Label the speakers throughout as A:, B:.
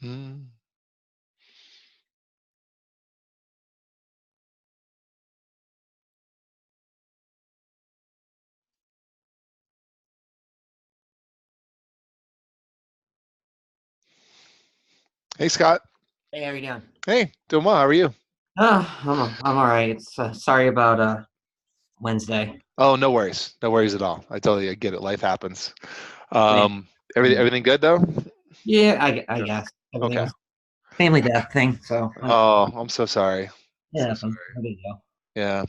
A: Mm. Hey, Scott.
B: Hey, how are you doing?
A: Hey, doing well. How are you?
B: I'm all right. It's sorry about Wednesday.
A: Oh, no worries. No worries at all. I totally get it. Life happens.
B: Family.
A: Um, everything good though?
B: Yeah, I
A: Yeah.
B: guess
A: Okay.
B: everything's family death thing. So
A: Oh, I'm so sorry.
B: it
A: So
B: happens.
A: sorry.
B: No big deal.
A: Yeah.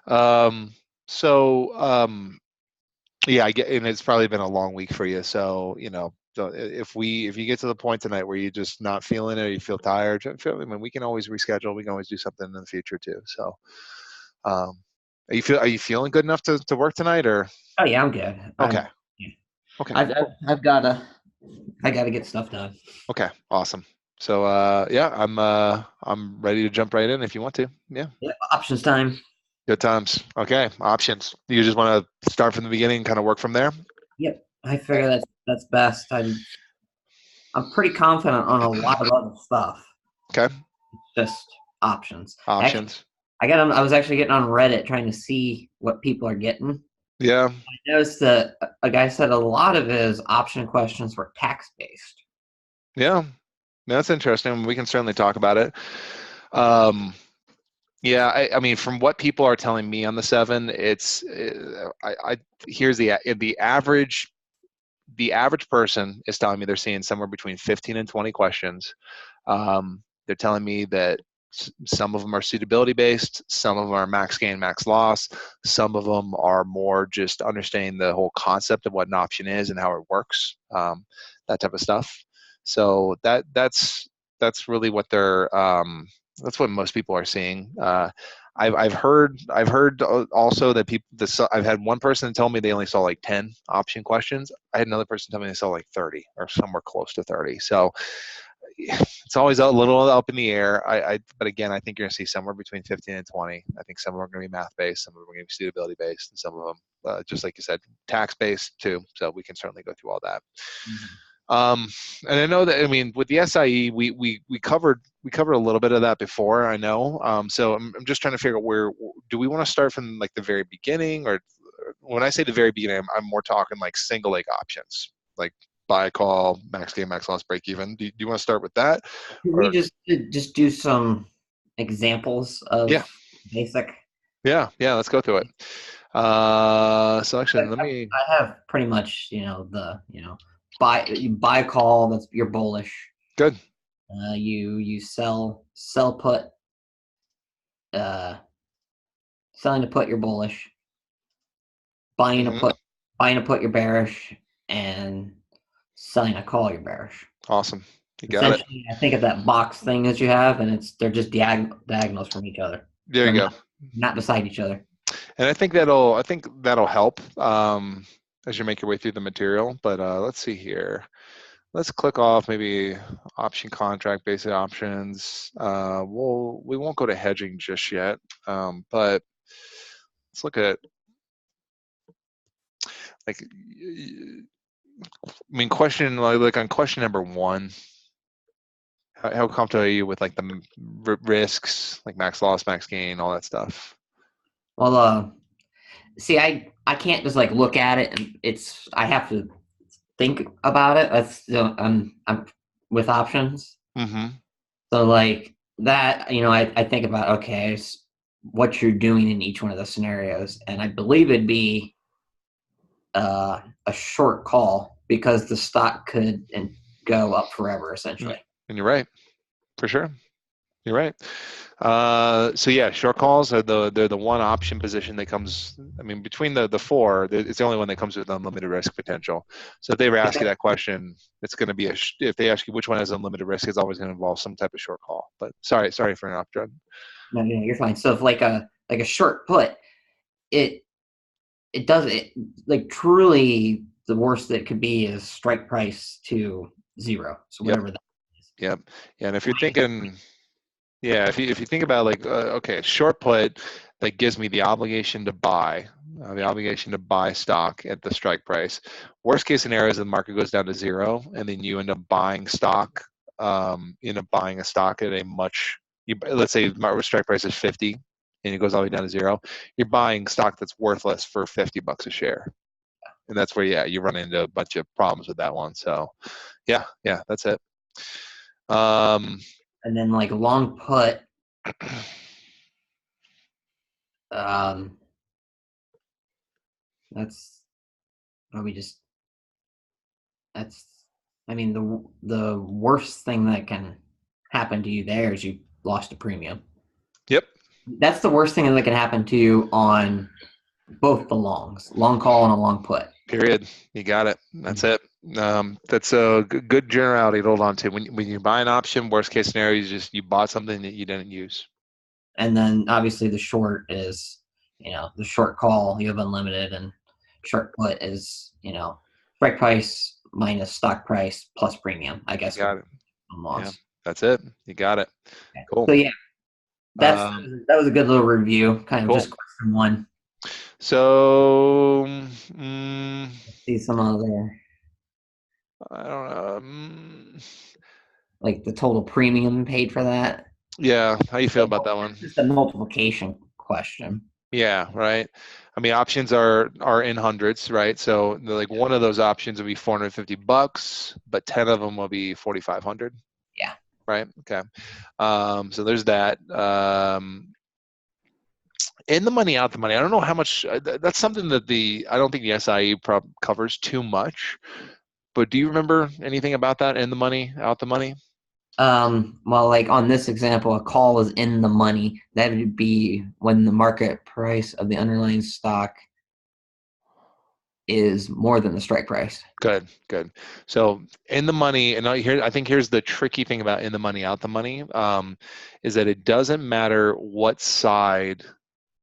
A: Um, so, yeah, I get, and it's probably been a long week for you. So, if you get to the point tonight where you're just not feeling it, or you feel tired, I mean, we can always reschedule. We can always do something in the future too. So, um, are you feeling good enough to work tonight or?
B: Oh yeah, I'm good.
A: Okay.
B: Yeah,
A: Okay.
B: I've, I've
A: Cool.
B: I've gotta I gotta get stuff done.
A: Okay. Awesome. So, yeah, I'm ready to jump right in if you want to. Yeah.
B: Yeah, options time.
A: Good times. Okay. Options. You just want to start from the beginning, kind of work from there.
B: Yep, I figure that's best. I'm pretty confident on a lot of other stuff.
A: Okay.
B: Just options. Actually,
A: Options.
B: I was actually getting on Reddit trying to see what people are getting.
A: Yeah.
B: Noticed that a guy said a lot of his option questions were tax based.
A: Yeah. That's interesting. We can certainly talk about it. Um, yeah, I mean, from what people are telling me on the seven, it's here's the average person is telling me they're seeing somewhere between 15 and 20 questions. They're telling me that some of them are suitability based, some of them are max gain, max loss, some of them are more just understanding the whole concept of what an option is and how it works, that type of stuff. So that's really what they're that's what most people are seeing. I've heard also that I've had one person tell me they only saw like 10 option questions. I had another person tell me they saw like 30 or somewhere close to 30. So it's always a little up in the air. But again, I think you're going to see somewhere between 15 and 20. I think some of them are going to be math based, some of them are going to be suitability based, and some of them, just like you said, tax based too. So we can certainly go through all that.
B: Mhm.
A: Um, and I know that, I mean, with the SIE, we covered a little bit of that before. I know. So I'm just trying to figure out where do we want to start from, like the very beginning, or when I say the very beginning, I'm more talking like single leg options, like buy, call, max gain, max loss, break even. Do you want to start with that,
B: Can we
A: or
B: just do some examples
A: yeah,
B: of basic?
A: yeah, let's go through it. So
B: I,
A: actually, let
B: I
A: me.
B: I have pretty much buy call, that's you're bullish.
A: Good.
B: You sell put, uh selling a put you're bullish, buying a
A: Hmm.
B: put buying a put you're bearish, and selling a call you're bearish.
A: Awesome. You got it.
B: Essentially, I think of that box thing that you have, and they're just diagonals from each other.
A: There you
B: They're
A: go.
B: not beside each other.
A: And I think that'll help, as you make your way through the material. But let's see here. Let's click off maybe option contract, basic options. We won't go to hedging just yet, but let's look at, like, I mean, question, like on question number one. How comfortable are you with like the risks, like max loss, max gain, all that stuff?
B: Well, see, I can't just like look at it, and I have to think about it. I'm with options,
A: Mm-hmm.
B: so like that, I think about, okay, what you're doing in each one of the scenarios, and I believe it'd be a short call because the stock could and go up forever
A: And
B: essentially.
A: you're right, for sure. You're right. So yeah, short calls are they're the one option position that comes. I mean, between the four, it's the only one that comes with unlimited risk potential. So if they ever ask you that question, it's going to be if they ask you which one has unlimited risk, it's always going to involve some type of short call. But sorry for interrupting.
B: No, you're fine. So if like a short put, it it does it like truly the worst that could be is strike price to zero. So
A: Yep,
B: whatever that is.
A: yep, yeah. And if you're thinking, yeah, if you think about, like, okay, short put that gives me the obligation to buy, the obligation to buy stock at the strike price. Worst case scenario is the market goes down to zero, and then you end up buying stock end up buying a stock at a much, let's say market strike price is 50 and it goes all the way down to 0, you're buying stock that's worthless for $50 a share. And that's where, you run into a bunch of problems with that one. So yeah, that's it.
B: And then like long put, that's probably just, I mean, the worst thing that can happen to you there is you lost a premium.
A: Yep.
B: That's the worst thing that can happen to you on both the longs, long call and a long put.
A: Period. You got it. That's it. That's a good generality to hold on to. When you buy an option, worst case scenario is you bought something that you didn't use.
B: And then obviously the short is, the short call, you have unlimited, and short put is, strike price minus stock price plus premium, I guess.
A: Got it.
B: Yeah,
A: that's it. You got it.
B: Okay.
A: Cool.
B: So yeah, that was a good little review, kind of
A: cool.
B: just question one.
A: So
B: see some other.
A: I don't know.
B: Like the total premium paid for that.
A: Yeah, how you feel about that one?
B: Just a multiplication question.
A: Yeah, right. I mean, options are in hundreds, right? So like one of those options will be $450, but 10 of them will be 4,500.
B: Yeah.
A: Right. Okay. So there's that. In the money, out the money. I don't know how much. That's something that I don't think the SIE covers too much. But do you remember anything about that? In the money, out the money?
B: Well, like on this example, a call is in the money. That would be when the market price of the underlying stock is more than the strike price.
A: Good. So in the money, and I think here's the tricky thing about in the money, out the money, is that it doesn't matter what side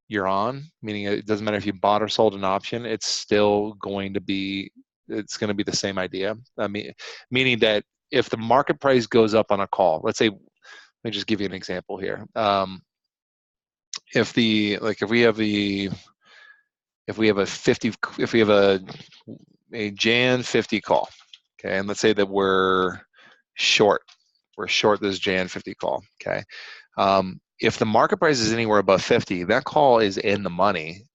A: you're on, meaning it doesn't matter if you bought or sold an option, it's still going to be the same idea. I mean, meaning that if the market price goes up on a call, let's say, let me just give you an example here. If we have a Jan 50 call, okay, and let's say that we're short this Jan 50 call, okay. If the market price is anywhere above 50, that call is in the money.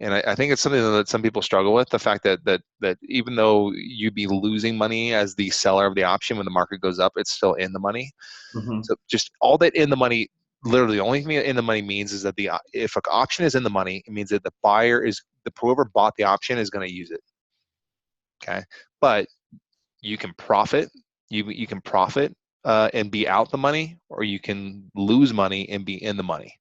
A: And I think it's something that some people struggle with, the fact that even though you'd be losing money as the seller of the option when the market goes up, it's still in the money.
B: Mm-hmm.
A: So just all that in the money, literally the only thing in the money means is that if an option is in the money, it means that whoever bought the option is going to use it. Okay. But you can profit. You can profit and be out the money, or you can lose money and be in the money.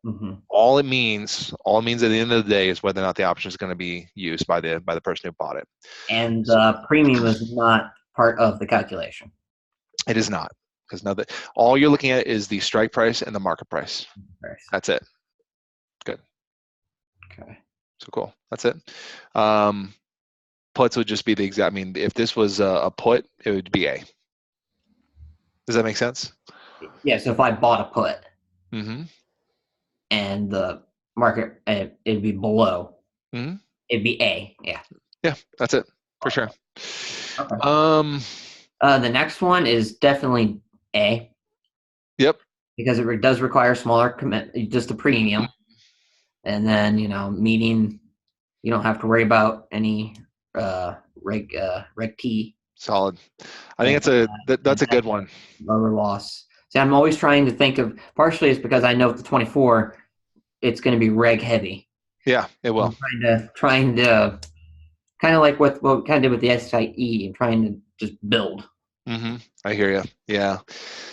B: Mm-hmm.
A: All it means at the end of the day is whether or not the option is going to be used by the person who bought it.
B: And the premium is not part of the calculation.
A: It is not, because all you're looking at is the strike price and the market price. That's it. Good.
B: Okay.
A: So cool. That's it. Puts would just be the exact. I mean, if this was a put, it would be A. Does that make sense?
B: Yeah. So if I bought a put,
A: mm-hmm.
B: and the market, it'd be below.
A: Mm-hmm.
B: It'd be A. Yeah.
A: Yeah, that's it for sure.
B: Okay. The next one is definitely A.
A: Yep.
B: Because it does require smaller commitment, just a premium, and then meeting. You don't have to worry about any reg T.
A: Solid. I think that's a good one.
B: Lower loss. See, I'm always trying to think of. Partially, it's because I know with the 24, it's going to be reg heavy.
A: Yeah, it will.
B: I'm trying to kind of like what we kind of did with the SIE, and trying to just build.
A: Mm-hmm. I hear you. Yeah.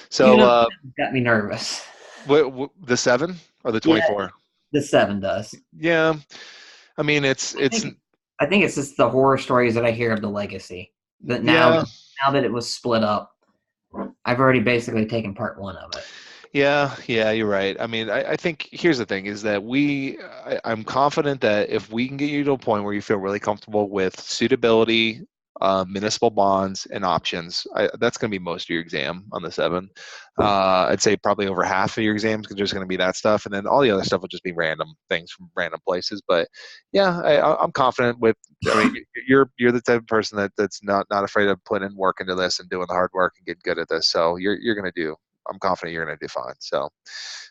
A: So
B: got me nervous.
A: What the 7 or the 24?
B: Yeah, the 7 does.
A: Yeah. I mean, I
B: think it's just the horror stories that I hear of the legacy. That now that it was split up, I've already basically taken part 1 of it.
A: Yeah, you're right. I mean, I think here's the thing is that I'm confident that if we can get you to a point where you feel really comfortable with suitability, municipal bonds, and options. That's going to be most of your exam on the 7. I'd say probably over half of your exams because there's going to be that stuff, and then all the other stuff will just be random things from random places. But yeah, I'm confident with. I mean, you're the type of person that's not afraid of putting in work into this and doing the hard work and getting good at this. So you're going to do. I'm confident you're going to do fine. So,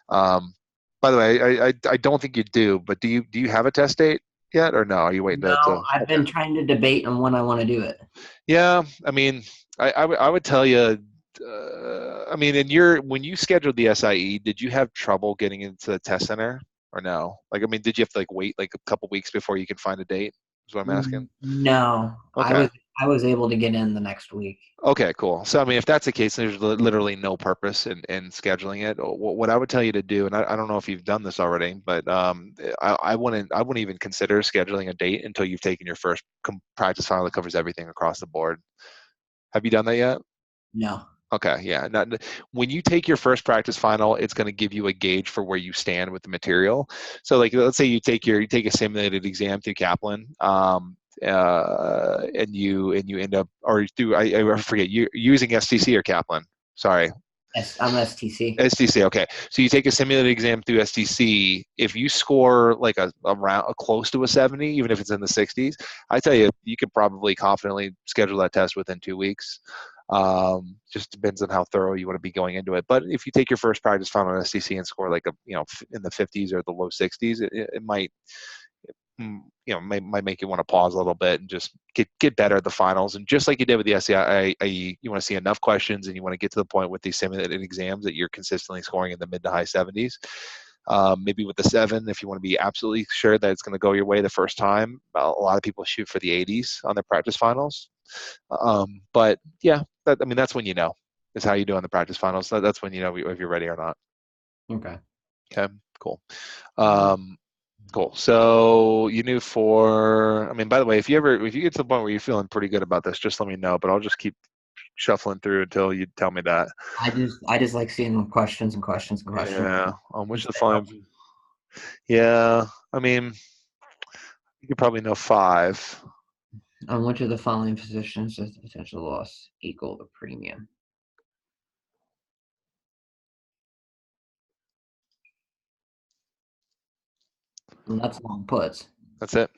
A: by the way, I don't think you do, but do you have a test date yet, or no? Are you waiting
B: No,
A: to
B: I've been trying to debate on when I want to do it.
A: Yeah, I mean, I would tell you. I mean, when you scheduled the SIE, did you have trouble getting into the test center or no? Like, I mean, did you have to like wait like a couple weeks before you could find a date? Is what I'm asking.
B: No,
A: Okay.
B: I was able to get in the next week.
A: Okay, cool. So, I mean, if that's the case, there's literally no purpose in scheduling it. What I would tell you to do, and I don't know if you've done this already, but I wouldn't even consider scheduling a date until you've taken your first practice file that covers everything across the board. Have you done that yet?
B: No.
A: Okay, yeah. When you take your first practice final, it's going to give you a gauge for where you stand with the material. So, like, let's say you take a simulated exam through Kaplan, and you end up, or through I forget, you using STC or Kaplan. Sorry,
B: Yes, I'm STC.
A: STC. Okay, so you take a simulated exam through STC. If you score like a close to a 70, even if it's in the 60s, I tell you, you could probably confidently schedule that test within 2 weeks. Just depends on how thorough you want to be going into it. But if you take your first practice final on STC and score like in the 50s or the low 60s, it might might make you want to pause a little bit and just get better at the finals. And just like you did with the SEIE, you want to see enough questions and you want to get to the point with these simulated exams that you're consistently scoring in the mid to high 70s. Maybe with the 7, if you want to be absolutely sure that it's going to go your way the first time. A lot of people shoot for the 80s on their practice finals. But yeah, that's when you know is how you do on the practice finals. That's when you know if you're ready or not.
B: Okay.
A: Okay, cool. Cool. So you knew I mean, by the way, if you get to the point where you're feeling pretty good about this, just let me know, but I'll just keep shuffling through until you tell me that.
B: I just like seeing questions and questions and questions.
A: Yeah. On which of the following? Yeah. I mean, you could probably know 5.
B: On which of the following positions does the potential loss equal the premium? And that's long puts.
A: That's it.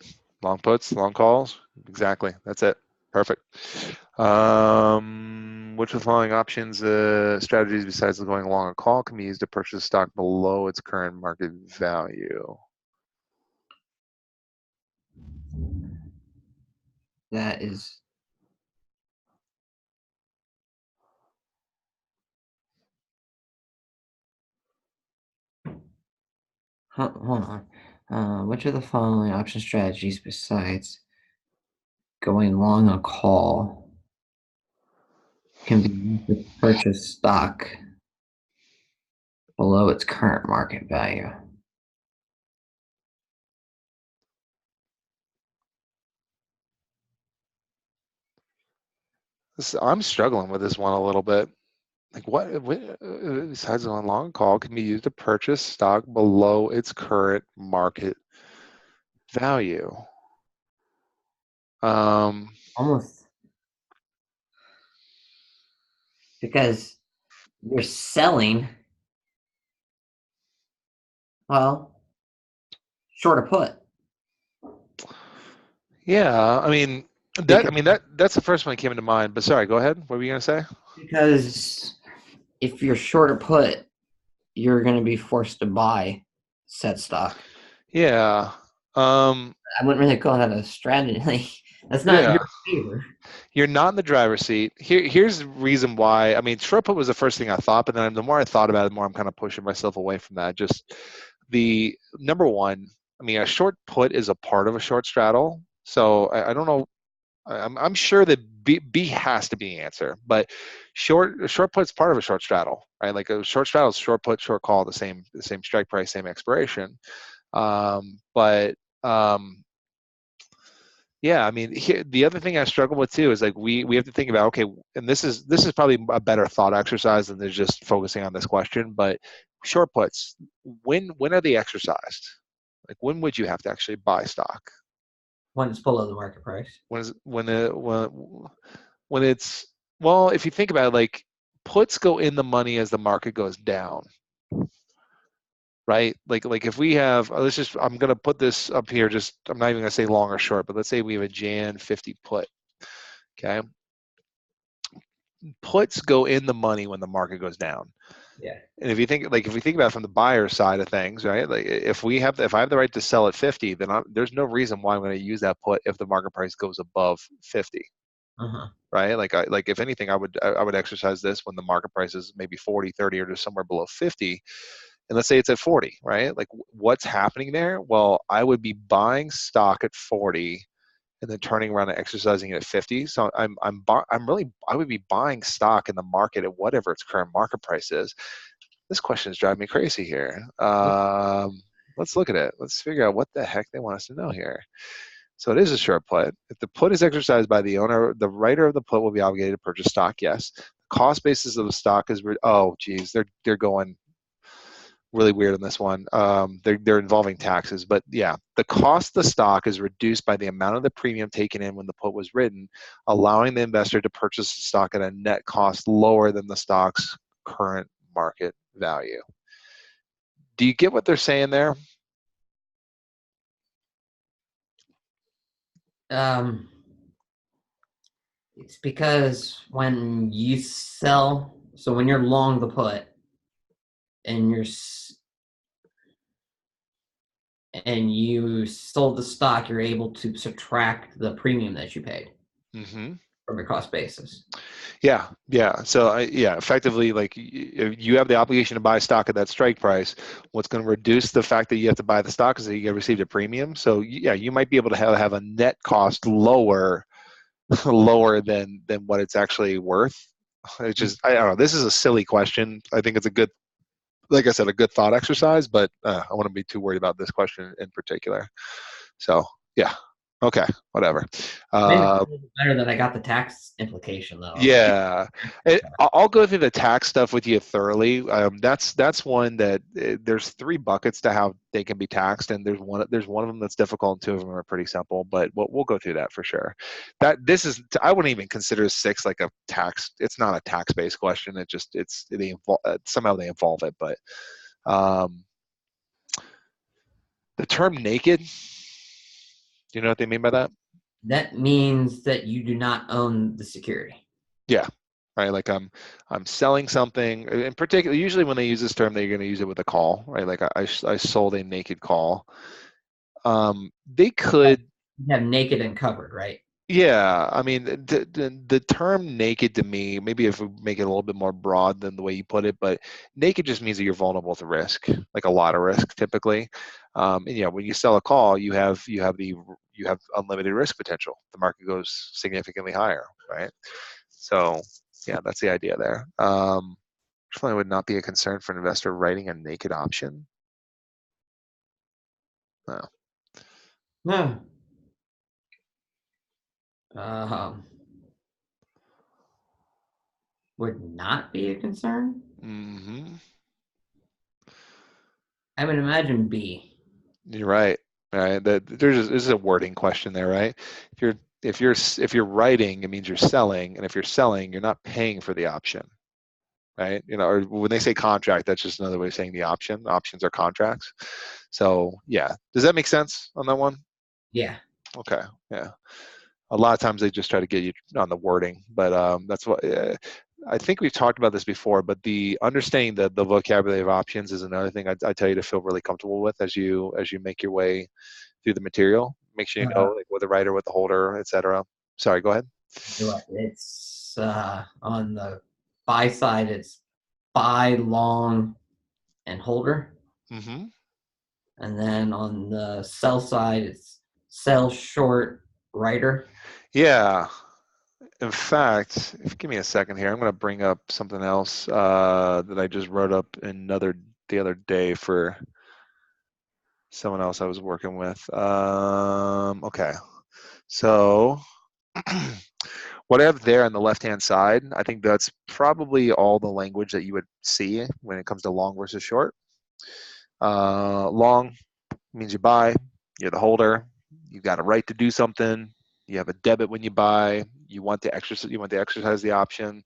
A: Long puts, long calls. Exactly. That's it. Perfect. Which of the following options, strategies besides going long a call can be used to purchase stock below its current market value?
B: That is hold on. Which of the following option strategies besides going long a call can be used to purchase stock below its current market value?
A: I'm struggling with this one a little bit. Like what besides going long call can be used to purchase stock below its current market value?
B: Almost because you're selling, well, short a put.
A: Yeah, I mean
B: Because,
A: that's the first one that came into mind. But sorry, go ahead. What were you gonna say?
B: because if you're short a put, you're going to be forced to buy said stock.
A: Yeah. Um,
B: I wouldn't really call that a strategy. That's not in
A: yeah.
B: your favor.
A: You're not in the driver's seat. Here's the reason why. I mean, short put was the first thing I thought, but then the more I thought about it, the more I'm kind of pushing myself away from that. Just the number one. I mean, a short put is a part of a short straddle. So I don't know. I'm sure that B has to be the answer, but short put's part of a short straddle, right? Like a short straddle is short put, short call, the same strike price, same expiration. But yeah, I mean, the other thing I struggle with too is like we have to think about, okay, and this is probably a better thought exercise than just focusing on this question. But short puts, when are they exercised? Like when would you have to actually buy stock?
B: when it's below the market price.
A: When it's, well, if you think about it, like puts go in the money as the market goes down, right? Like if we have, let's just, I'm gonna put this up here. Just I'm not even gonna say long or short, but let's say we have a Jan 50 put. Okay, puts go in the money when the market goes down.
B: Yeah.
A: And if you think, like, if we think about it from the buyer side of things, right? Like, if I have the right to sell at 50, then there's no reason why I'm going to use that put if the market price goes above 50,
B: Uh-huh.
A: right? Like if anything, I would exercise this when the market price is maybe 40, 30, or just somewhere below 50. And let's say it's at 40, right? Like, what's happening there? Well, I would be buying stock at 40 and then turning around and exercising it at 50. So I would be buying stock in the market at whatever its current market price is. This question is driving me crazy here. Let's look at it. Let's figure out what the heck they want us to know here. So it is a short put. If the put is exercised by the owner, the writer of the put will be obligated to purchase stock. Yes. The cost basis of the stock is oh geez, they're going really weird on this one. They're involving taxes, but yeah, the cost of the stock is reduced by the amount of the premium taken in when the put was written, allowing the investor to purchase the stock at a net cost lower than the stock's current market value. Do you get what they're saying there?
B: It's because when you sell, so when you're long the put and you sold the stock, you're able to subtract the premium that you paid
A: Mm-hmm.
B: from your cost basis.
A: Yeah. So effectively, like you have the obligation to buy stock at that strike price. What's going to reduce the fact that you have to buy the stock is that you received a premium. So yeah, you might be able to have a net cost lower than what it's actually worth. It's just, I don't know. This is a silly question. I think it's a good, like I said, a good thought exercise, but I wouldn't be too worried about this question in particular. So yeah, okay, whatever.
B: Maybe it's a little better that I got the tax implication though.
A: Yeah, I'll go through the tax stuff with you thoroughly. That's one that there's three buckets to how they can be taxed, and there's one of them that's difficult, and two of them are pretty simple. But we'll go through that for sure. I wouldn't even consider 6 like a tax. It's not a tax based question. Somehow they involve it, but um, the term naked. Do you know what they mean by that?
B: That means that you do not own the security.
A: Yeah. Right. Like I'm selling something in particular. Usually when they use this term, they're going to use it with a call, right? Like I sold a naked call. They could,
B: You have naked and covered, right?
A: yeah. I mean, the term naked to me, maybe if we make it a little bit more broad than the way you put it, but naked just means that you're vulnerable to risk, like a lot of risk typically. And yeah, when you sell a call, you have unlimited risk potential. The market goes significantly higher, right? So yeah, that's the idea there. Definitely would not be a concern for an investor writing a naked option. No.
B: No. Um, would not be a concern.
A: Mm-hmm.
B: I would imagine B.
A: You're right. All right. This is a wording question there, right? If you're writing, it means you're selling, and if you're selling, you're not paying for the option, right? Or when they say contract, that's just another way of saying the option. Options are contracts. So yeah, does that make sense on that one?
B: Yeah.
A: Okay. Yeah. A lot of times they just try to get you on the wording, but that's what I think we've talked about this before. But the understanding the vocabulary of options is another thing I tell you to feel really comfortable with as you make your way through the material. Make sure you know like with the writer, with the holder, etc. Sorry, go ahead.
B: It's on the buy side, it's buy long and holder.
A: Mm-hmm.
B: And then on the sell side, it's sell short writer.
A: Yeah. In fact, give me a second here. I'm going to bring up something else that I just wrote up the other day for someone else I was working with. Okay. So what I have there on the left-hand side, I think that's probably all the language that you would see when it comes to long versus short. Long means you buy, you're the holder. You got a right to do something. You have a debit when you buy. You want to exercise. You want to exercise the option,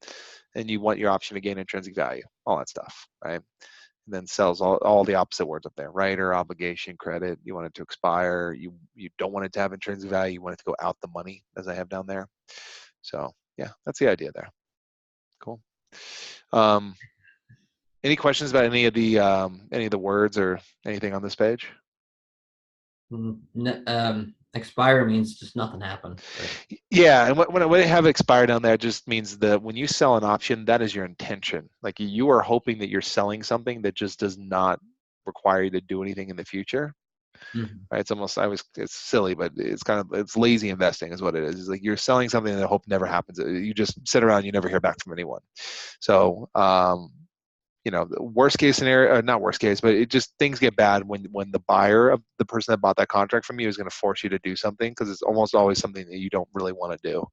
A: and you want your option to gain intrinsic value. All that stuff, right? And then sells all the opposite words up there: right or obligation, credit. You want it to expire. You don't want it to have intrinsic value. You want it to go out the money, as I have down there. So yeah, that's the idea there. Cool. Any questions about any of the words or anything on this page?
B: Expire means just nothing happened. Right?
A: Yeah, and when I have expire down there, it just means that when you sell an option, that is your intention. Like you are hoping that you're selling something that just does not require you to do anything in the future.
B: Mm-hmm.
A: Right? It's silly, but it's lazy investing is what it is. It's like you're selling something that hope never happens. You just sit around, you never hear back from anyone. So the worst case scenario, not worst case, but it just things get bad when the buyer of the person that bought that contract from you is going to force you to do something, because it's almost always something that you don't really want to do.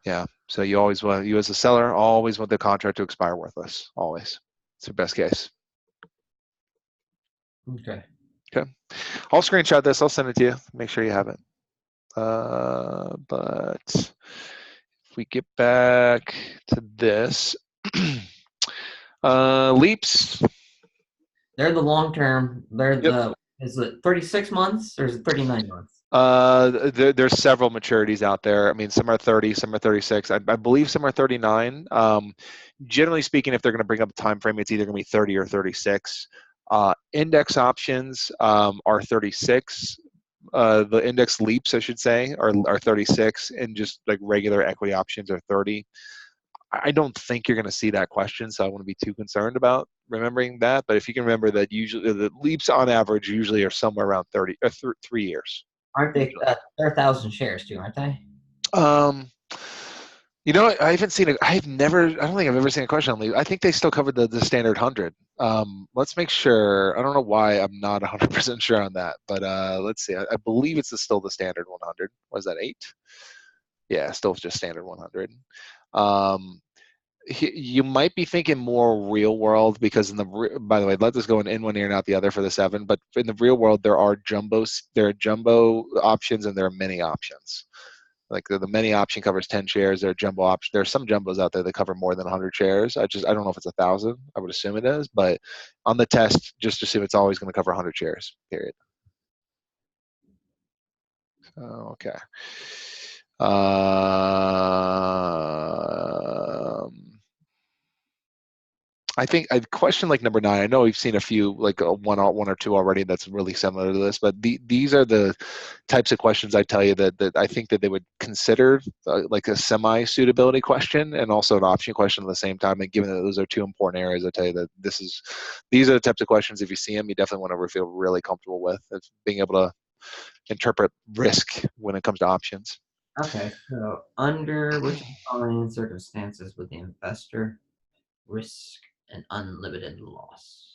A: Yeah. So you as a seller always want the contract to expire worthless. Always. It's your best case.
B: Okay.
A: Okay. I'll screenshot this. I'll send it to you. Make sure you have it. But if we get back to this, leaps.
B: They're the long term.
A: Yep.
B: Is it 36 months or is it 39 months?
A: There's several maturities out there. I mean, some are 30, some are 36. I believe some are 39. Generally speaking, if they're going to bring up a time frame, it's either going to be 30 or 36. Index options are 36. The index leaps, I should say, are 36, and just like regular equity options are 30. I don't think you're going to see that question, so I wouldn't be too concerned about remembering that. But if you can remember that, usually the leaps on average usually are somewhere around 3 years.
B: Aren't they? They're 1,000 shares too, aren't they?
A: I haven't seen it. I don't think I've ever seen a question on leaps. I think they still covered the standard 100. Let's make sure. I don't know why I'm not 100% sure on that, but let's see. I believe it's still the standard 100. Was that 8? Yeah, still just standard 100. You might be thinking more real world, because by the way, let this go in one ear and out the other for the 7. But in the real world, there are jumbo options and there are mini options. Like the mini option covers 10 shares. There are jumbo options. There are some jumbos out there that cover more than 100 shares. I don't know if it's 1,000. I would assume it is, but on the test, just assume it's always going to cover 100 shares. Period. Okay. I think a question like number 9. I know we've seen a few, like one or two already. That's really similar to this, but these are the types of questions I tell you that I think that they would consider like a semi-suitability question and also an option question at the same time. And given that those are two important areas, I tell you that these are the types of questions. If you see them, you definitely want to feel really comfortable with being able to interpret risk when it comes to options.
B: Okay, so under which of the following circumstances would the investor risk an unlimited loss?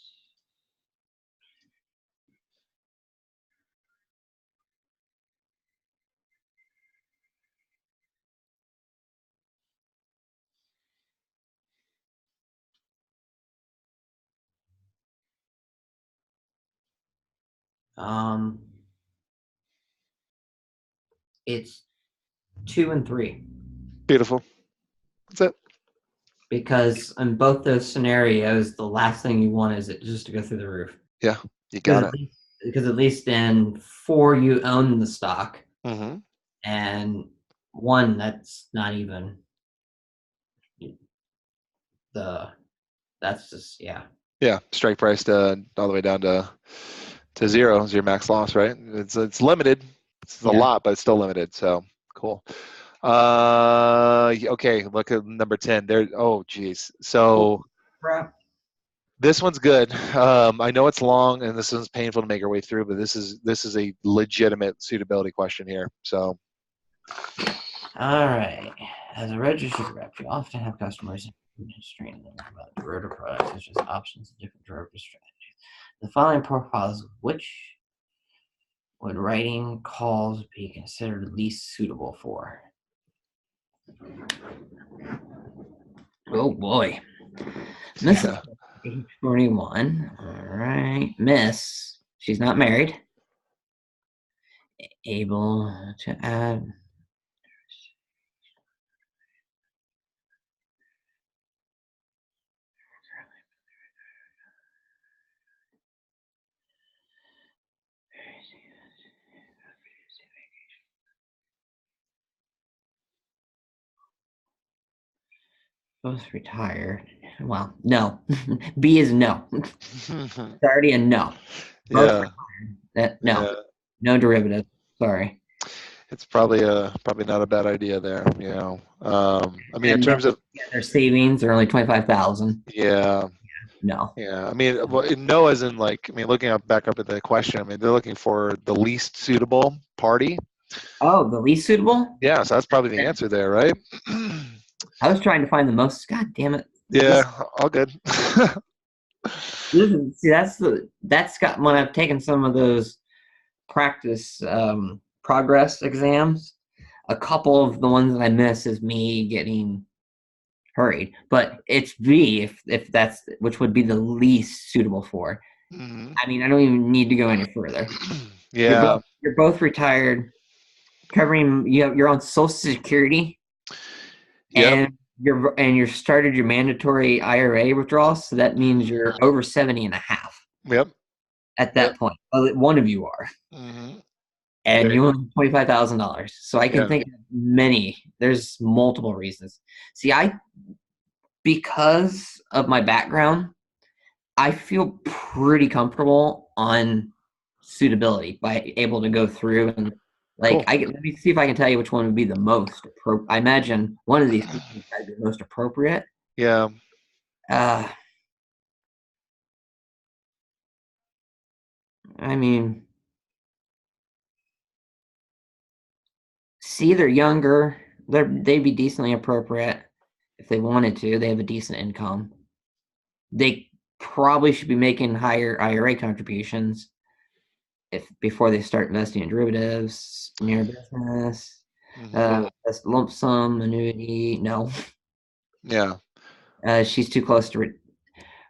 B: It's 2 and 3.
A: Beautiful. That's it.
B: Because in both those scenarios, the last thing you want is it just to go through the roof.
A: Yeah, you got it.
B: Because at least in 4, you own the stock.
A: Mm-hmm.
B: And 1, that's not even that's just, yeah.
A: Yeah, strike price all the way down to 0 is your max loss, right? It's limited. It's a lot, but it's still limited. So cool. Okay, look at number 10. There. Oh, geez. So this one's good. I know it's long and this is painful to make our way through, but this is a legitimate suitability question here. So.
B: All right. As a registered rep, you often have customers stream them about derivative products such as options and different derivative strategies. The following profiles, which would writing calls be considered least suitable for? Oh boy. Miss is age 41. All right. Miss, she's not married. able to add. Both retired. Well, no. B is no. It's already a no. Both
A: Yeah,
B: no.
A: yeah.
B: No derivative. Sorry.
A: It's probably not a bad idea there. I mean, in
B: And
A: terms of
B: their savings are only 25,000.
A: yeah,
B: No.
A: yeah. I mean, well, no, as in like, I mean, looking up back up at the question. I mean, they're looking for the least suitable party.
B: Oh, the least suitable?
A: Yeah, so that's probably the answer there, right?
B: I was trying to find the most. God damn it! This,
A: Yeah, all good.
B: see, that's got when I've taken some of those practice progress exams. A couple of the ones that I miss is me getting hurried, but it's B if that's which would be the least suitable for.
A: Mhm.
B: I mean, I don't even need to go any further.
A: Yeah.
B: You're both retired, covering you're on Social Security,
A: Yep.
B: and you're started your mandatory IRA withdrawals, so that means you're over 70 and a half
A: Yep.
B: at
A: Yep.
B: that point. Well, one of you are,
A: Hmm.
B: and
A: There.
B: you own $25,000. So I can
A: Yeah.
B: think of many. There's multiple reasons. See, because of my background, I feel pretty comfortable on suitability by able to go through and
A: Cool.
B: let me see if I can tell you which one would be the most. I imagine one of these people would probably be the most appropriate.
A: Yeah.
B: Uh, I mean, see, they're younger. They'd be decently appropriate if they wanted to. They have a decent income. They probably should be making higher IRA contributions if before they start investing in derivatives, mirror business,
A: Hmm.
B: lump sum annuity. No,
A: Yeah.
B: she's too close to.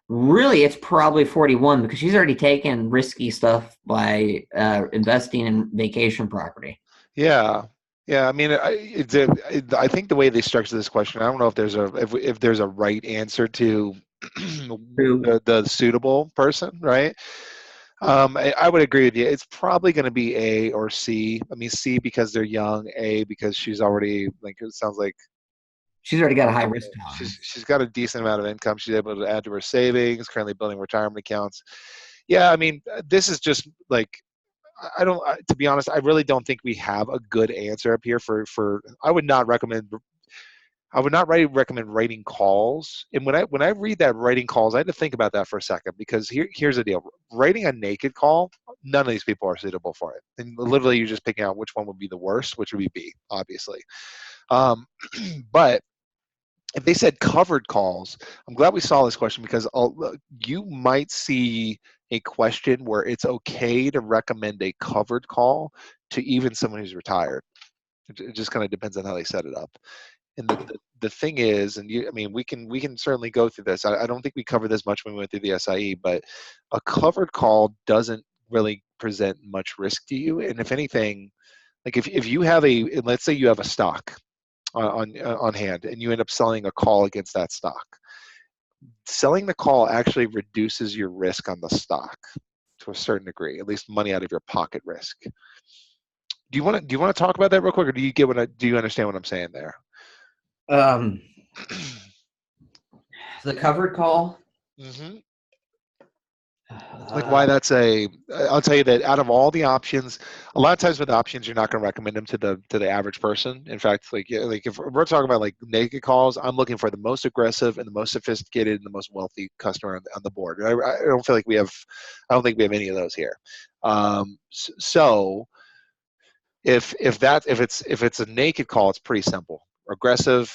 B: Really, it's probably 41 because she's already taken risky stuff by investing in vacation property.
A: Yeah. Yeah. I mean, I think the way they structure this question, I don't know if if there's a right answer to
B: Who
A: the suitable person, right? I would agree with you. It's probably going to be A or C. I mean, C because they're young. A because she's already like it sounds like
B: she's already got a high risk tolerance.
A: she's got a decent amount of income. She's able to add to her savings. Currently building retirement accounts. Yeah, I mean, this is just like I don't. To be honest, I really don't think we have a good answer up here for. I would not recommend. I would not recommend writing calls. And when I read that writing calls, I had to think about that for a second because here's the deal: writing a naked call, none of these people are suitable for it. And literally, you're just picking out which one would be the worst, which would be B, obviously. Um, but if they said covered calls, I'm glad we saw this question because you might see a question where it's okay to recommend a covered call to even someone who's retired. It just kind of depends on how they set it up. And the thing is, and I mean, we can certainly go through this. I don't think we covered this much when we went through the SIE, but a covered call doesn't really present much risk to you. And if anything, like if you have let's say you have a stock on hand and you end up selling a call against that stock, selling the call actually reduces your risk on the stock to a certain degree, at least money out of your pocket risk. Do you want to talk about that real quick, or do you understand what I'm saying there?
B: Um, the covered call.
A: Hmm. Like why that's I'll tell you that out of all the options, a lot of times with options you're not going to recommend them to the average person. In fact, like yeah, like if we're talking about like naked calls, I'm looking for the most aggressive and the most sophisticated and the most wealthy customer on the board. I don't feel like I don't think we have any of those here. So if it's a naked call, it's pretty simple: aggressive,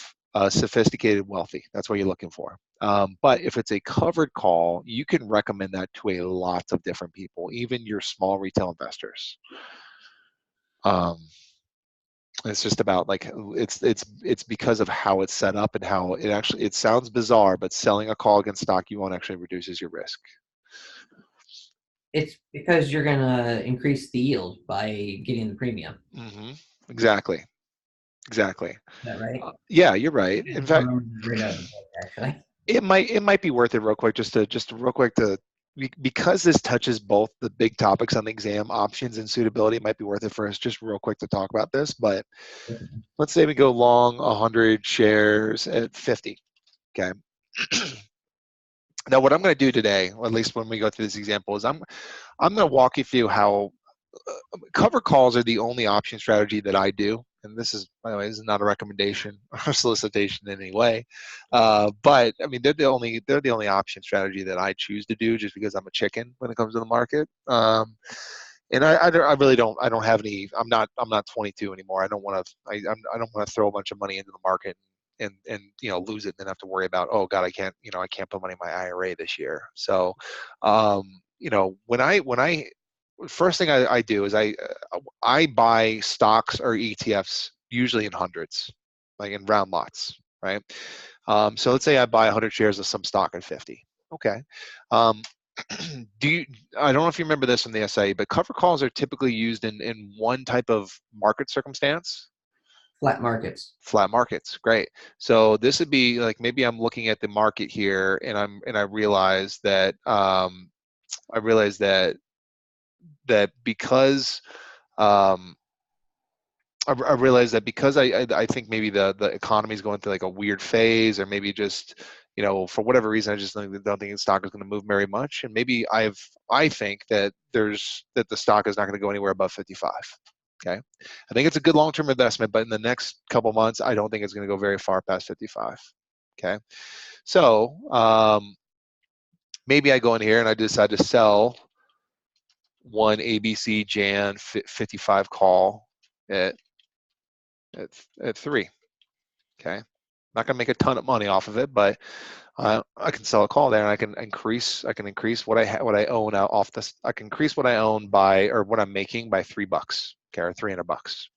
A: sophisticated, wealthy. That's what you're looking for. But if it's a covered call, you can recommend that to a lot of different people, even your small retail investors. Um, it's just about like it's because of how it's set up and how it sounds bizarre, but selling a call against stock you won't actually reduces your risk.
B: It's because you're going to increase the yield by getting the premium.
A: Hmm. Exactly. Exactly.
B: Is that right?
A: Yeah, you're right.
B: I
A: In
B: don't
A: fact,
B: remember that right out of the book, actually.
A: it might be worth it real quick, just real quick to because this touches both the big topics on the exam, options and suitability. It might be worth it for us just real quick to talk about this. But let's say we go long 100 shares at 50. Okay. Now, what I'm going to do today, or at least when we go through this example, is I'm going to walk you through how cover calls are the only option strategy that I do. And this is, by the way, this is not a recommendation or solicitation in any way. But I mean, they're the only option strategy that I choose to do just because I'm a chicken when it comes to the market. And I really don't have any. I'm not 22 anymore. I don't want to. I don't want to throw a bunch of money into the market and lose it and then have to worry about, oh God, I can't put money in my IRA this year. So when I first thing I do is I buy stocks or ETFs usually in hundreds, like in round lots, right? So let's say I buy 100 shares of some stock at 50. Okay. Um, I don't know if you remember this from the SIE, but cover calls are typically used in one type of market circumstance.
B: Flat markets.
A: Flat markets, great. So this would be like maybe I'm looking at the market here, and I realize that that because um, I realize that because I think maybe the economy is going through like a weird phase, or maybe just for whatever reason I just don't think the stock is going to move very much, and maybe I think that the stock is not going to go anywhere above 55. Okay, I think it's a good long-term investment, but in the next couple months I don't think it's going to go very far past 55. Okay, so maybe I go in here and I decide to sell one ABC Jan 55 call at at, at 3. Okay, not gonna make a ton of money off of it, but I can sell a call there, and I can increase what I own out off this. I can increase what I own by, or what I'm making, by $3. Okay, or $300.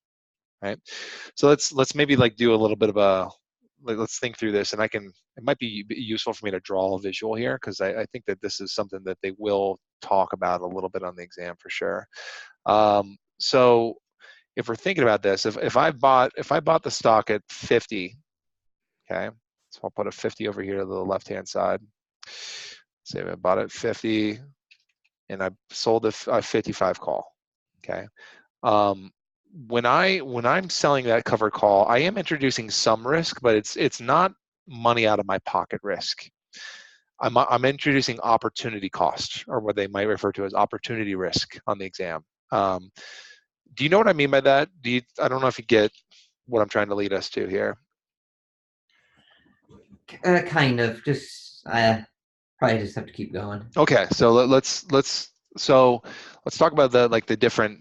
A: Right. So let's maybe like do a little bit of let's think through this, and it might be useful for me to draw a visual here, because I think that this is something that they will talk about a little bit on the exam for sure. So if we're thinking about this, if I bought the stock at 50, okay, so I'll put a 50 over here to the left hand side. Say I bought it at 50 and I sold a 55 call. Okay. When I'm selling that covered call, I am introducing some risk, but it's not money out of my pocket risk. I'm introducing opportunity cost, or what they might refer to as opportunity risk on the exam. Do you know what I mean by that? I don't know if you get what I'm trying to lead us to here.
B: Kind of. Just probably just have to keep going.
A: Okay, so let's talk about the different.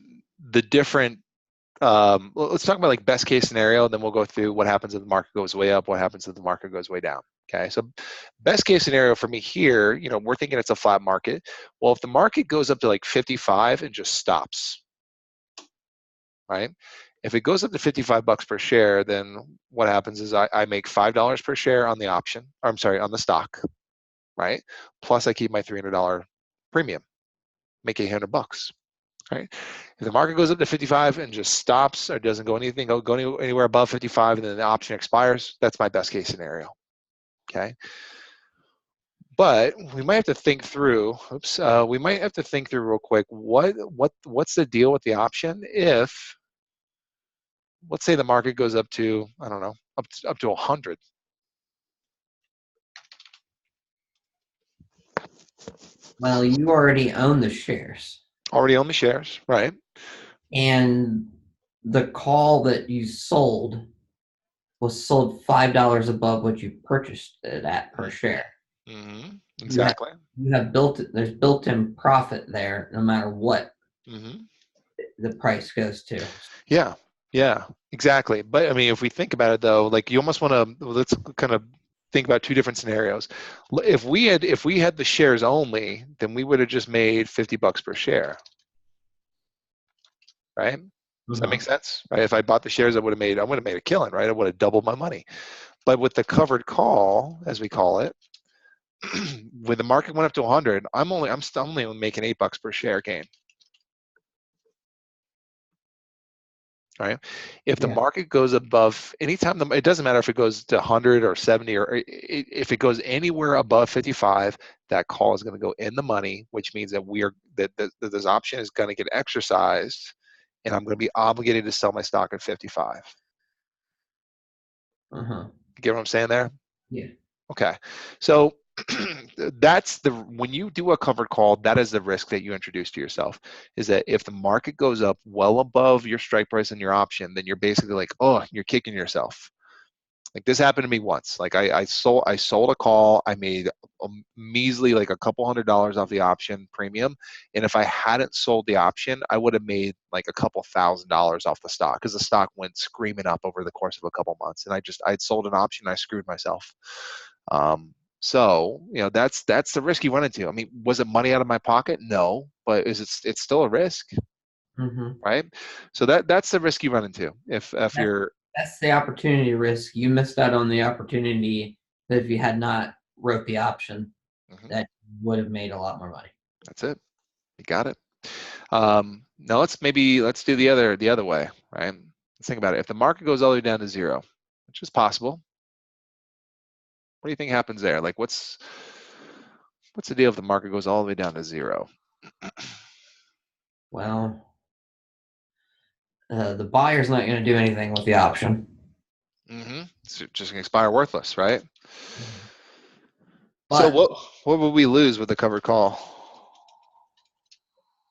A: Let's talk about like best case scenario, and then we'll go through what happens if the market goes way up, what happens if the market goes way down. Okay, so best case scenario for me here, we're thinking it's a flat market. Well, if the market goes up to like 55 and just stops, right? If it goes up to $55 per share, then what happens is I make $5 per share on the option, or I'm sorry, on the stock, right? Plus I keep my $300 premium, make $800, right? If the market goes up to 55 and just stops, or doesn't go anywhere above 55, and then the option expires, that's my best case scenario. Okay. But we might have to think through. We might have to think through real quick. What's the deal with the option if, let's say, the market goes up to, I don't know, up to 100?
B: Well, you already own the shares.
A: Already own the shares, right?
B: And the call that you sold was sold $5 above what you purchased it at per share.
A: Mm-hmm. Exactly.
B: You have there's built-in profit there no matter what the price goes to.
A: Yeah, exactly. But I mean, if we think about it though, like you almost want to, let's kind of think about two different scenarios. If we had the shares only, then we would have just made $50 per share, right? Does that make sense? Right? If I bought the shares, I would have made a killing, right? I would have doubled my money. But with the covered call, as we call it, when the market went up to 100, I'm still only making $8 per share gain. Right? If the
B: Yeah.
A: market goes above, anytime it doesn't matter if it goes to 100 or 70, or if it goes anywhere above 55, that call is going to go in the money, which means that that this option is going to get exercised, and I'm going to be obligated to sell my stock at 55.
B: Uh-huh.
A: You get what I'm saying there?
B: Yeah.
A: Okay. So when you do a covered call, that is the risk that you introduce to yourself, is that if the market goes up well above your strike price and your option, then you're basically like, oh, you're kicking yourself. Like this happened to me once. Like I sold a call. I made a measly like a couple $100s off the option premium, and if I hadn't sold the option, I would have made like a couple $1,000s off the stock, because the stock went screaming up over the course of a couple months, and I'd sold an option. And I screwed myself. So that's the risk you run into. I mean, was it money out of my pocket? No, but it's still a risk,
B: Mm-hmm.
A: right? So that's the risk you run into if you're.
B: That's the opportunity risk. You missed out on the opportunity that if you had not wrote the option,
A: Mhm,
B: that would have made a lot more money.
A: that's it. You got it. Now let's do the other way, right? Let's think about it. If the market goes all the way down to zero, which is possible, what do you think happens there? Like what's the deal if the market goes all the way down to zero?
B: Well, the buyer's not going to do anything with the option.
A: It's just gonna expire worthless, right? So
B: But
A: what would we lose with the covered call?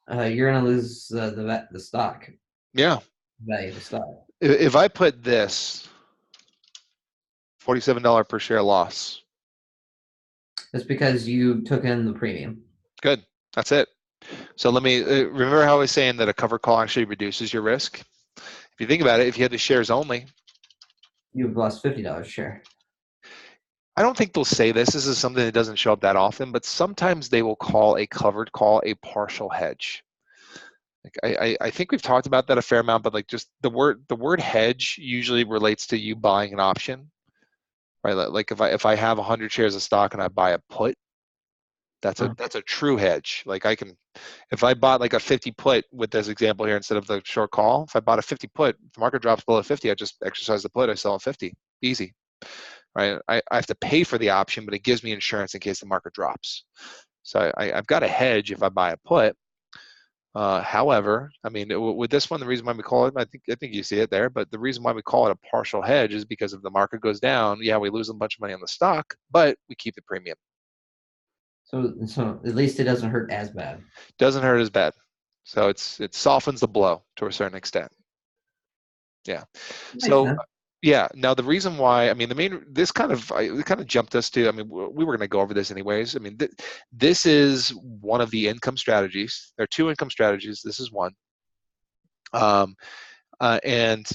B: you're going to lose the stock
A: Yeah.
B: value of the stock.
A: If I put this $47 per share loss,
B: It's because you took in the premium.
A: good. That's it. So let me remember how I was saying that a covered call actually reduces your risk. If you think about it, if you had the shares only,
B: You've lost $50 a share.
A: I don't think they'll say this. This is something that doesn't show up that often, but sometimes they will call a covered call a partial hedge. Like I think we've talked about that a fair amount, but like just the word hedge usually relates to you buying an option, right? Like if I have 100 shares of stock and I buy a put, that's a true hedge. Like if I bought like a 50 put with this example here instead of the short call, if I bought a 50 put, if the market drops below 50, I just exercise the put, I sell at 50, easy. Right? I have to pay for the option, but it gives me insurance in case the market drops. So I've got a hedge if I buy a put. However, I mean, with this one, the reason why we call it, I think you see it there, but the reason why we call it a partial hedge is because if the market goes down, yeah, we lose a bunch of money on the stock, but we keep the premium.
B: So at least it doesn't hurt as bad.
A: Doesn't hurt as bad. So it softens the blow to a certain extent. Yeah.
B: Makes
A: So
B: sense.
A: yeah. Now the reason why, I mean, this kind of jumped us to. I mean, we were going to go over this anyways. I mean, this is one of the income strategies. There are two income strategies. This is one. And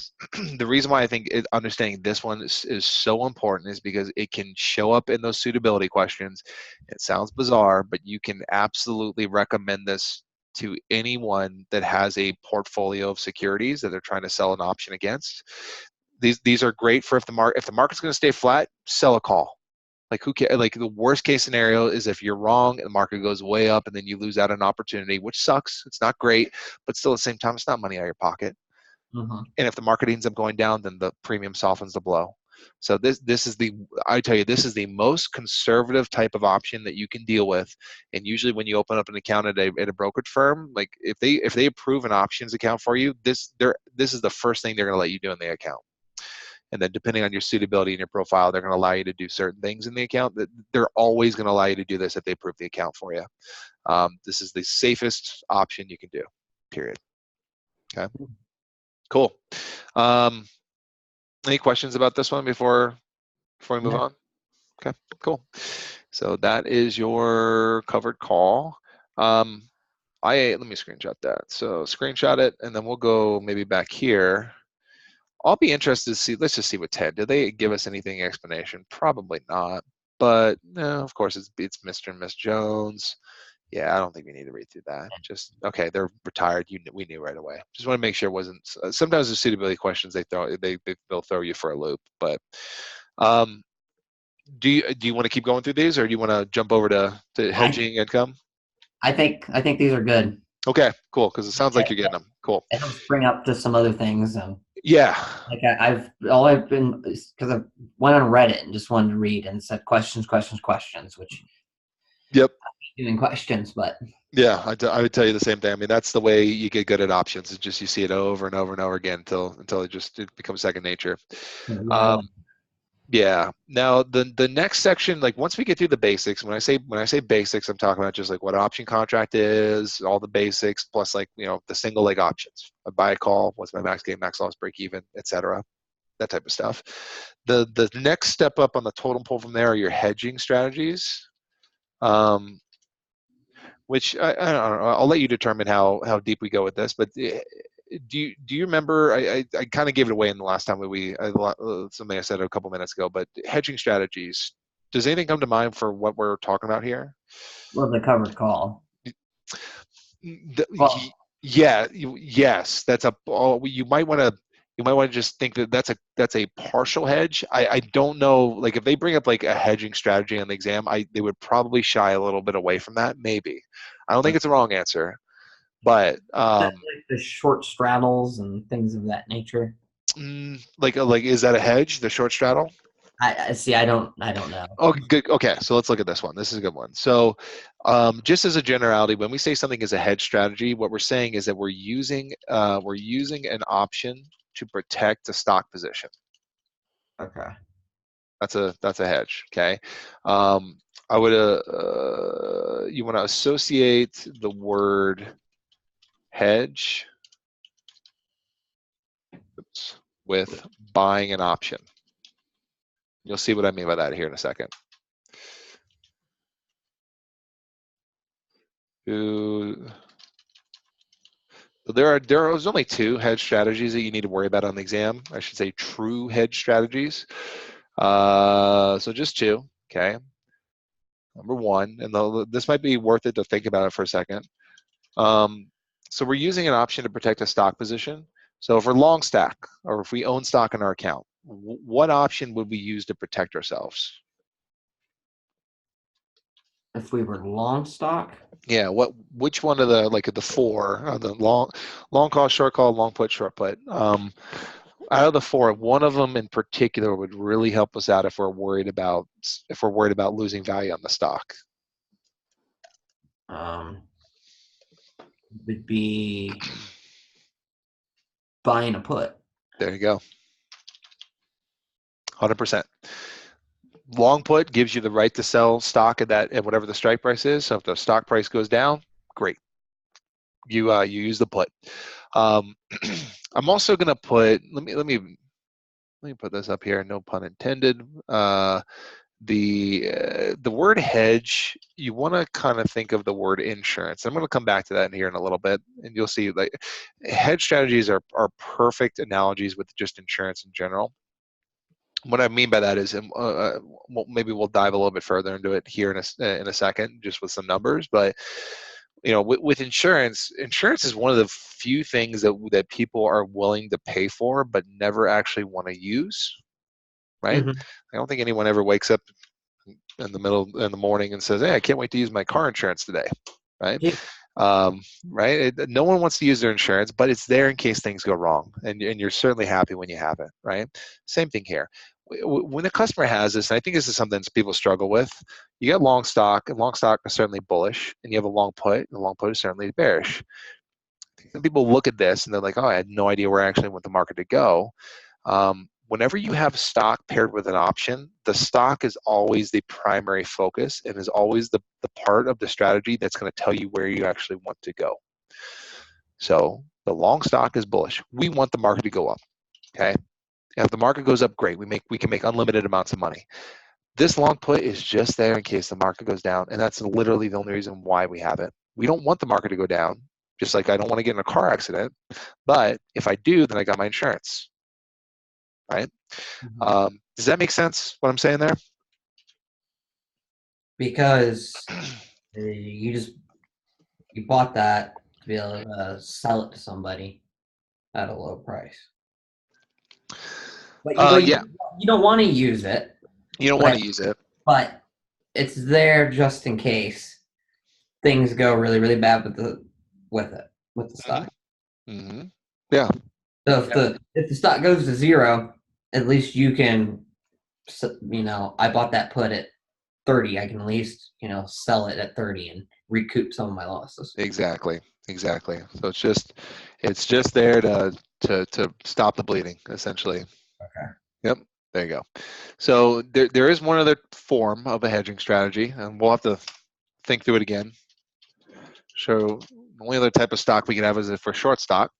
A: the reason why I think understanding this one is so important is because it can show up in those suitability questions. It sounds bizarre, but you can absolutely recommend this to anyone that has a portfolio of securities that they're trying to sell an option against. These are great for if the market's going to stay flat, sell a call. Like who cares? Like the worst case scenario is if you're wrong and the market goes way up and then you lose out on an opportunity, which sucks. It's not great, but still at the same time, it's not money out of your pocket.
B: Uh-huh.
A: And if the market ends up going down, then the premium softens the blow. So this is I tell you, this is the most conservative type of option that you can deal with. And usually when you open up an account at a brokerage firm, like if they approve an options account for you, this is the first thing they're going to let you do in the account. And then depending on your suitability and your profile, they're going to allow you to do certain things in the account. They're always going to allow you to do this if they approve the account for you. This is the safest option you can do, period. Okay, cool. Um, any questions about this one before we move on? Okay, cool. So that is your covered call. Let me screenshot that. So screenshot it, and then we'll go maybe back here. I'll be interested to see. Let's just see what Ted. Did they give us anything explanation? Probably not. But no, of course it's Mr. and Miss Jones. Yeah, I don't think we need to read through that. Just okay, they're retired. We knew right away. Just want to make sure it wasn't. Sometimes the suitability questions they'll throw you for a loop. But Do you want to keep going through these, or do you want to jump over to
B: I
A: hedging income?
B: I think these are good.
A: Okay, cool. Because it sounds like
B: It,
A: you're getting them. Cool.
B: it helps bring up to some other things.
A: Yeah.
B: Like I've been because I went on Reddit and just wanted to read and said questions, questions, questions, which
A: Yep.
B: doing questions, but
A: Yeah, I would tell you the same thing. I mean, that's the way you get good at options. It's just you see it over and over and over again until it becomes second nature.
B: yeah,
A: Um, yeah. Now the next section, like once we get through the basics, when I say basics, I'm talking about just like what option contract is, all the basics, plus like the single leg options. I buy a call, what's my max gain, max loss, break even, etc. That type of stuff. The next step up on the totem pole from there are your hedging strategies. Which I don't know. I'll let you determine how deep we go with this. But do you remember? I kind of gave it away in the last time something I said a couple minutes ago. But hedging strategies. Does anything come to mind for what we're talking about here?
B: was a covered call.
A: The,
B: Well,
A: yeah, yes. That's a. You might want to just think that that's a partial hedge. I don't know. Like if they bring up like a hedging strategy on the exam, they would probably shy a little bit away from that. Maybe. I don't think it's a wrong answer, but
B: like the short straddles and things of that nature.
A: like is that a hedge? The short straddle?
B: I see. I don't know.
A: Oh, good. Okay, so let's look at this one. This is a good one. So, just as a generality, when we say something is a hedge strategy, what we're saying is that we're using an option to protect a stock position.
B: Okay.
A: That's a hedge. Okay. I would you want to associate the word hedge with buying an option. You'll see what I mean by that here in a second. So there's only two hedge strategies that you need to worry about on the exam. I should say true hedge strategies. So just two. Okay. Number one, and this might be worth it to think about it for a second. So we're using an option to protect a stock position. So if we're long stock or if we own stock in our account, what option would we use to protect ourselves?
B: If we were long stock,
A: Yeah, which one of the four, the long call, short call, long put, short put, out of the four, one of them in particular would really help us out if we're worried about losing value on the stock.
B: um, would be buying a put.
A: There you go. 100%. Long put gives you the right to sell stock at whatever the strike price is. So if the stock price goes down, great. You use the put. Um, I'm also going to put. Let me put this up here. No pun intended. The word hedge, you want to kind of think of the word insurance. I'm going to come back to that here in a little bit, and you'll see like hedge strategies are perfect analogies with just insurance in general. What I mean by that is, and maybe we'll dive a little bit further into it here in a second, just with some numbers. But with insurance, insurance is one of the few things that people are willing to pay for, but never actually want to use. Right?
B: Mm-hmm.
A: I don't think anyone ever wakes up in the morning and says, "Hey, I can't wait to use my car insurance today." Right?
B: Yeah.
A: Right? No one wants to use their insurance, but it's there in case things go wrong, and you're certainly happy when you have it. Right? Same thing here. When a customer has this, and I think this is something that people struggle with, you get long stock, and long stock is certainly bullish, and you have a long put, and the long put is certainly bearish. And people look at this and they're like, "Oh, I had no idea where I actually want the market to go." Whenever you have stock paired with an option, the stock is always the primary focus and is always the part of the strategy that's going to tell you where you actually want to go. So the long stock is bullish. We want the market to go up. Okay. If the market goes up, great. We can make unlimited amounts of money. This long put is just there in case the market goes down, and that's literally the only reason why we have it. We don't want the market to go down, just like I don't want to get in a car accident. But if I do, then I got my insurance. Right?
B: Mm-hmm.
A: Does that make sense? What I'm saying there?
B: Because you bought that to be able to sell it to somebody at a low price. But
A: Yeah.
B: you don't want to use it.
A: You don't want
B: but
A: to use it.
B: but it's there just in case things go really really bad with the
A: Hmm.
B: stock.
A: Hmm. Yeah.
B: So if
A: Yeah.
B: the stock goes to zero, at least you can, I bought that put at 30. I can at least sell it at 30 and recoup some of my losses.
A: Exactly. Exactly. So it's just there to stop the bleeding, essentially.
B: Okay.
A: Yep. There you go. So there is one other form of a hedging strategy, and we'll have to think through it again. So the only other type of stock we can have is for short stock.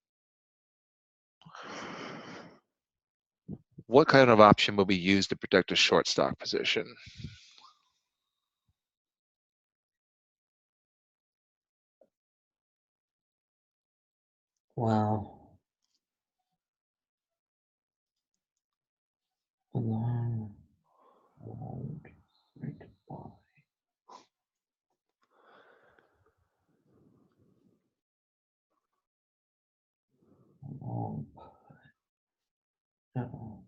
A: What kind of option will be used to protect a short stock position?
B: Well, long, long, right buy, long, no,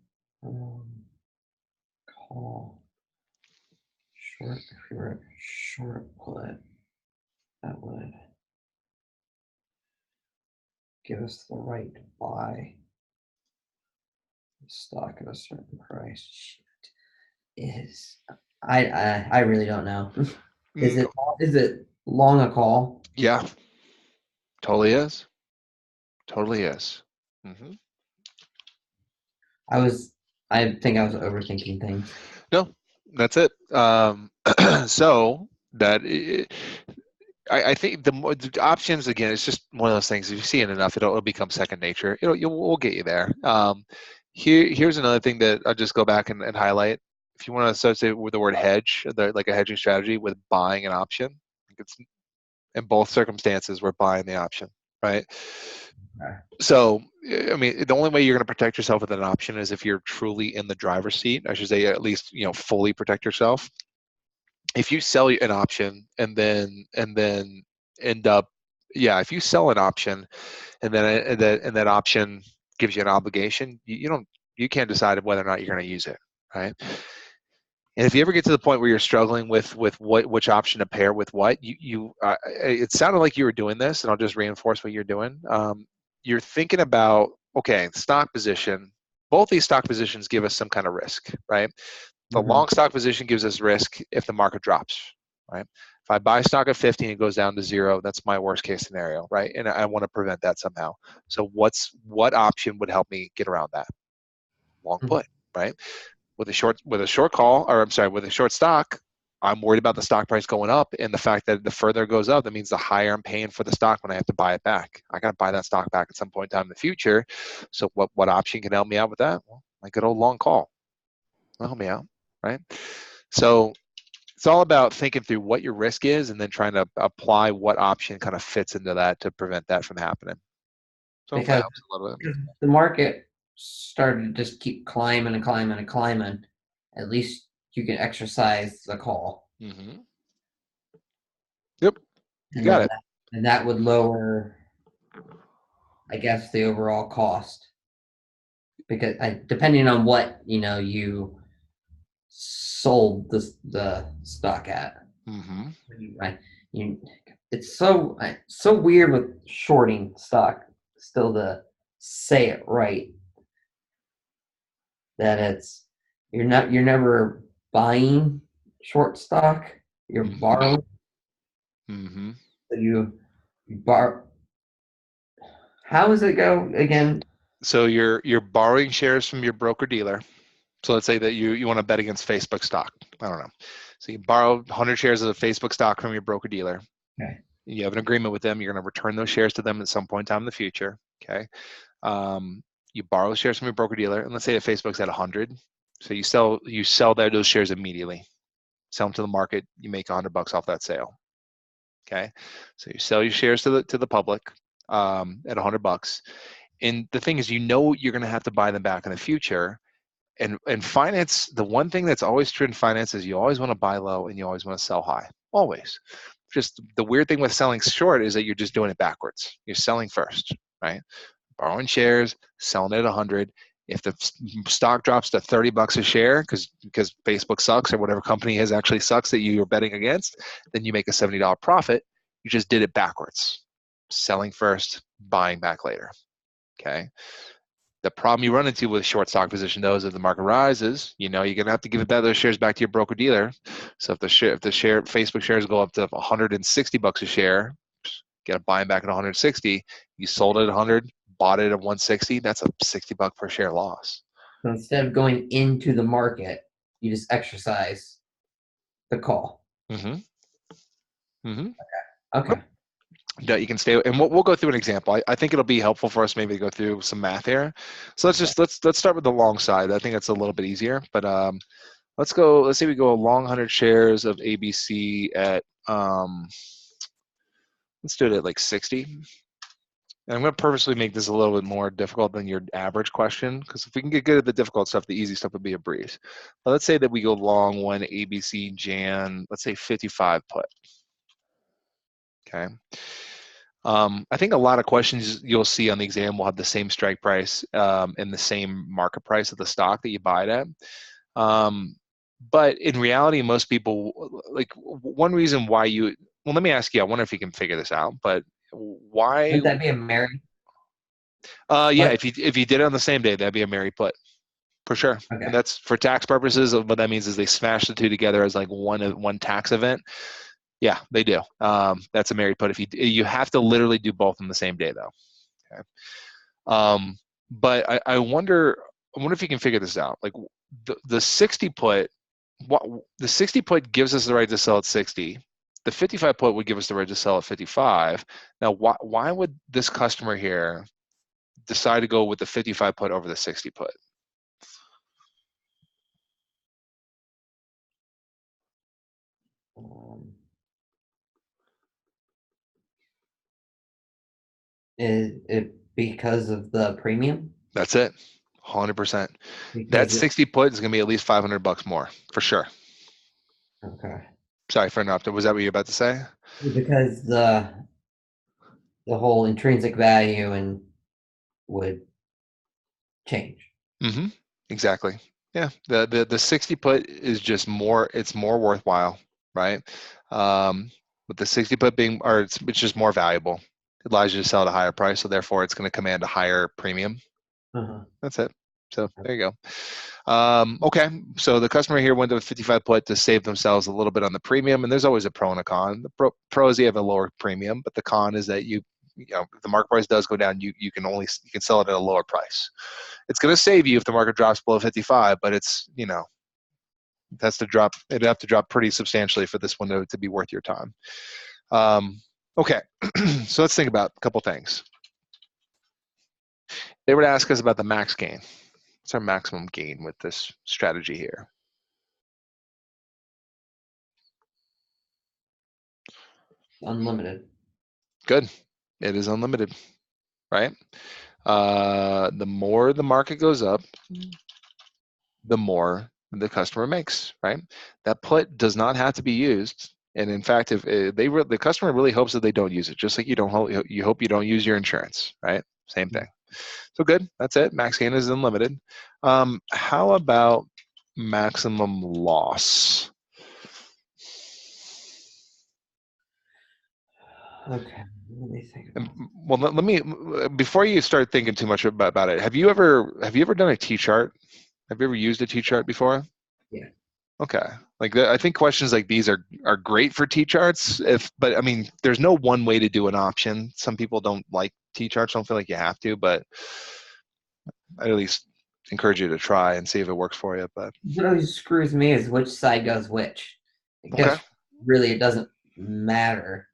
B: call, short, if you're a short put, that would give us the right to buy the stock at a certain price. Shit. Is I really don't know. Is
A: Mm,
B: it long a call?
A: yeah, totally is. Totally is. Hmm.
B: I was I think I was overthinking things.
A: No, that's it. So that I think the options again, it's just one of those things. If you see it enough, it'll become second nature. We'll get you there. Here's another thing that I'll just go back and highlight. If you want to associate with the word hedge, like a hedging strategy with buying an option, it's in both circumstances we're buying the option, right?
B: Okay.
A: So, I mean, the only way you're going to protect yourself with an option is if you're truly in the driver's seat. I should say, at least fully protect yourself. If you sell an option and then end up, yeah, if you sell an option and that option gives you an obligation, you can't decide whether or not you're going to use it, right? And if you ever get to the point where you're struggling with which option to pair with what, it sounded like you were doing this, and I'll just reinforce what you're doing. You're thinking about, okay, stock position. Both these stock positions give us some kind of risk, right? The
B: Mm-hmm.
A: long stock position gives us risk if the market drops, right? If I buy stock at 50 and it goes down to zero, that's my worst case scenario, right? And I want to prevent that somehow. So what option would help me get around that? Long put, right? With a short call, or I'm sorry, with a short stock, I'm worried about the stock price going up, and the fact that the further it goes up, that means the higher I'm paying for the stock when I have to buy it back. I got to buy that stock back at some point in time in the future. So what option can help me out with that? Well, my good old long call will help me out, right? So it's all about thinking through what your risk is and then trying to apply what option kind of fits into that to prevent that from happening. So hopefully that
B: Because
A: helps a little bit.
B: the market started to just keep climbing and climbing and climbing, at least you can exercise the call,
A: Mm-hmm. Yep, you
B: and
A: got
B: then
A: it.
B: that would lower, I guess, the overall cost because depending on what you sold the stock at.
A: Mm-hmm.
B: Right, you it's so weird with shorting stock. Still to say it right, that you're never buying short stock. You're
A: Mm-hmm.
B: borrowing.
A: Mm-hmm.
B: So you borrow. How does it go again?
A: So you're borrowing shares from your broker dealer. So let's say that you want to bet against Facebook stock. I don't know. So you borrow 100 shares of the Facebook stock from your broker dealer.
B: Okay.
A: You have an agreement with them. You're going to return those shares to them at some point in time in the future. Okay. You borrow shares from your broker dealer, and let's say that Facebook's at 100. So you sell those shares immediately. Sell them to the market. You make $100 off that sale. Okay. So you sell your shares to the public at $100. And the thing is, you're going to have to buy them back in the future. And finance, the one thing that's always true in finance is you always want to buy low and you always want to sell high. Always. Just the weird thing with selling short is that you're just doing it backwards. You're selling first, right? Borrowing shares, selling at 100, If the stock drops to $30 a share because Facebook sucks or whatever company has actually sucks that you are betting against, then you make a $70 profit. You just did it backwards. Selling first, buying back later. Okay. The problem you run into with short stock position, though, is if the market rises, you're going to have to give those shares back to your broker dealer. So if the Facebook shares go up to $160 a share, get a buying back at 160. You sold it at 100, bought it at 160. That's a $60 per share loss.
B: So instead of going into the market, you just exercise the call.
A: Mm-hmm. Mm-hmm.
B: Okay.
A: Yeah, you can stay, and we'll go through an example. I think it'll be helpful for us maybe to go through some math here. So let's start with the long side. I think that's a little bit easier. But let's say we go long 100 shares of ABC at let's do it at like 60. And I'm going to purposely make this a little bit more difficult than your average question, because if we can get good at the difficult stuff, the easy stuff would be a breeze. But let's say that we go long one ABC Jan, let's say 55 put. Okay. I think a lot of questions you'll see on the exam will have the same strike price and the same market price of the stock that you buy it at. But in reality, most people, like one reason why well, let me ask you, I wonder if you can figure this out, but why?
B: Would that be a Mary?
A: Yeah, if you did it on the same day, that'd be a Mary put. For sure.
B: Okay.
A: And that's for tax purposes. What that means is they smash the two together as like one tax event. Yeah, they do. That's a Mary put. If you have to literally do both on the same day, though. Okay. But I wonder if you can figure this out. Like the 60 put, the 60 put gives us the right to sell at 60. The 55 put would give us the right to sell at 55. Now, why would this customer here decide to go with the 55 put over the 60 put?
B: Is it because of the premium?
A: That's it. 100%. That 60 put is going to be at least $500 more for sure.
B: Okay.
A: Sorry for interrupting. Was that what you were about to say?
B: Because the whole intrinsic value and would change.
A: Mm-hmm. Exactly. Yeah. The 60 put is just more. It's more worthwhile, right? With the 60 put being, or it's just more valuable. It allows you to sell at a higher price, so therefore it's going to command a higher premium. That's it. So there you go. Okay, so the customer here went to a 55 put to save themselves a little bit on the premium, and there's always a pro and a con. The pro is you have a lower premium, but the con is that if the market price does go down, you can sell it at a lower price. It's going to save you if the market drops below 55, but it's it has to drop. It'd have to drop pretty substantially for this one to be worth your time. Okay, so let's think about a couple things. They would ask us about the max gain. What's our maximum gain with this strategy here?
B: Unlimited.
A: Good. It is unlimited, right? The more the market goes up, the more the customer makes, right? That put does not have to be used. And in fact, if the customer really hopes that they don't use it, just like you hope you don't use your insurance, right? Same thing. So good. That's it. Max gain is unlimited. How about maximum loss?
B: Okay. Let me think.
A: Well, let me before you start thinking too much about it. Have you ever done a T-chart? Have you ever used a T-chart before?
B: Yeah.
A: Okay. I think questions like these are great for T-charts. But I mean, there's no one way to do an option. Some people don't like T-charts. Don't feel like you have to, but I at least encourage you to try and see if it works for you. But
B: what always screws me is which side goes which. Because really, it doesn't matter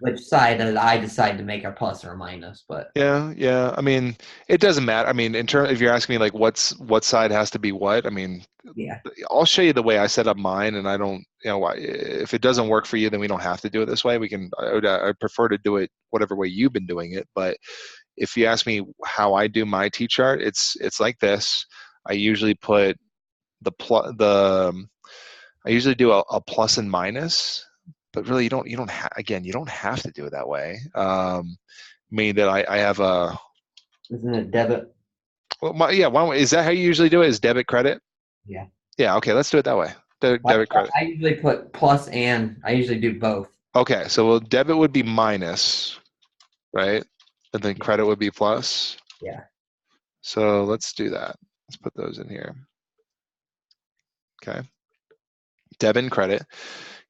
B: which side that I decide to make a plus or a minus. But
A: yeah. I mean, it doesn't matter. I mean, if you're asking me like what side has to be what, I mean,
B: yeah,
A: I'll show you the way I set up mine, and I don't, if it doesn't work for you, then we don't have to do it this way. I prefer to do it whatever way you've been doing it. But if you ask me how I do my T-chart, it's like this. I usually put I usually do a plus and minus, but really you don't have to do it that way. Meaning that I have a.
B: Isn't it debit?
A: Well, yeah. Is that how you usually do it? Is debit credit?
B: Yeah.
A: Yeah. Okay. Let's do it that way.
B: I,
A: Debit credit.
B: I usually put plus and I usually do both.
A: Okay. So debit would be minus, right? And then credit would be plus.
B: Yeah.
A: So let's do that. Let's put those in here. Okay. Debit and credit.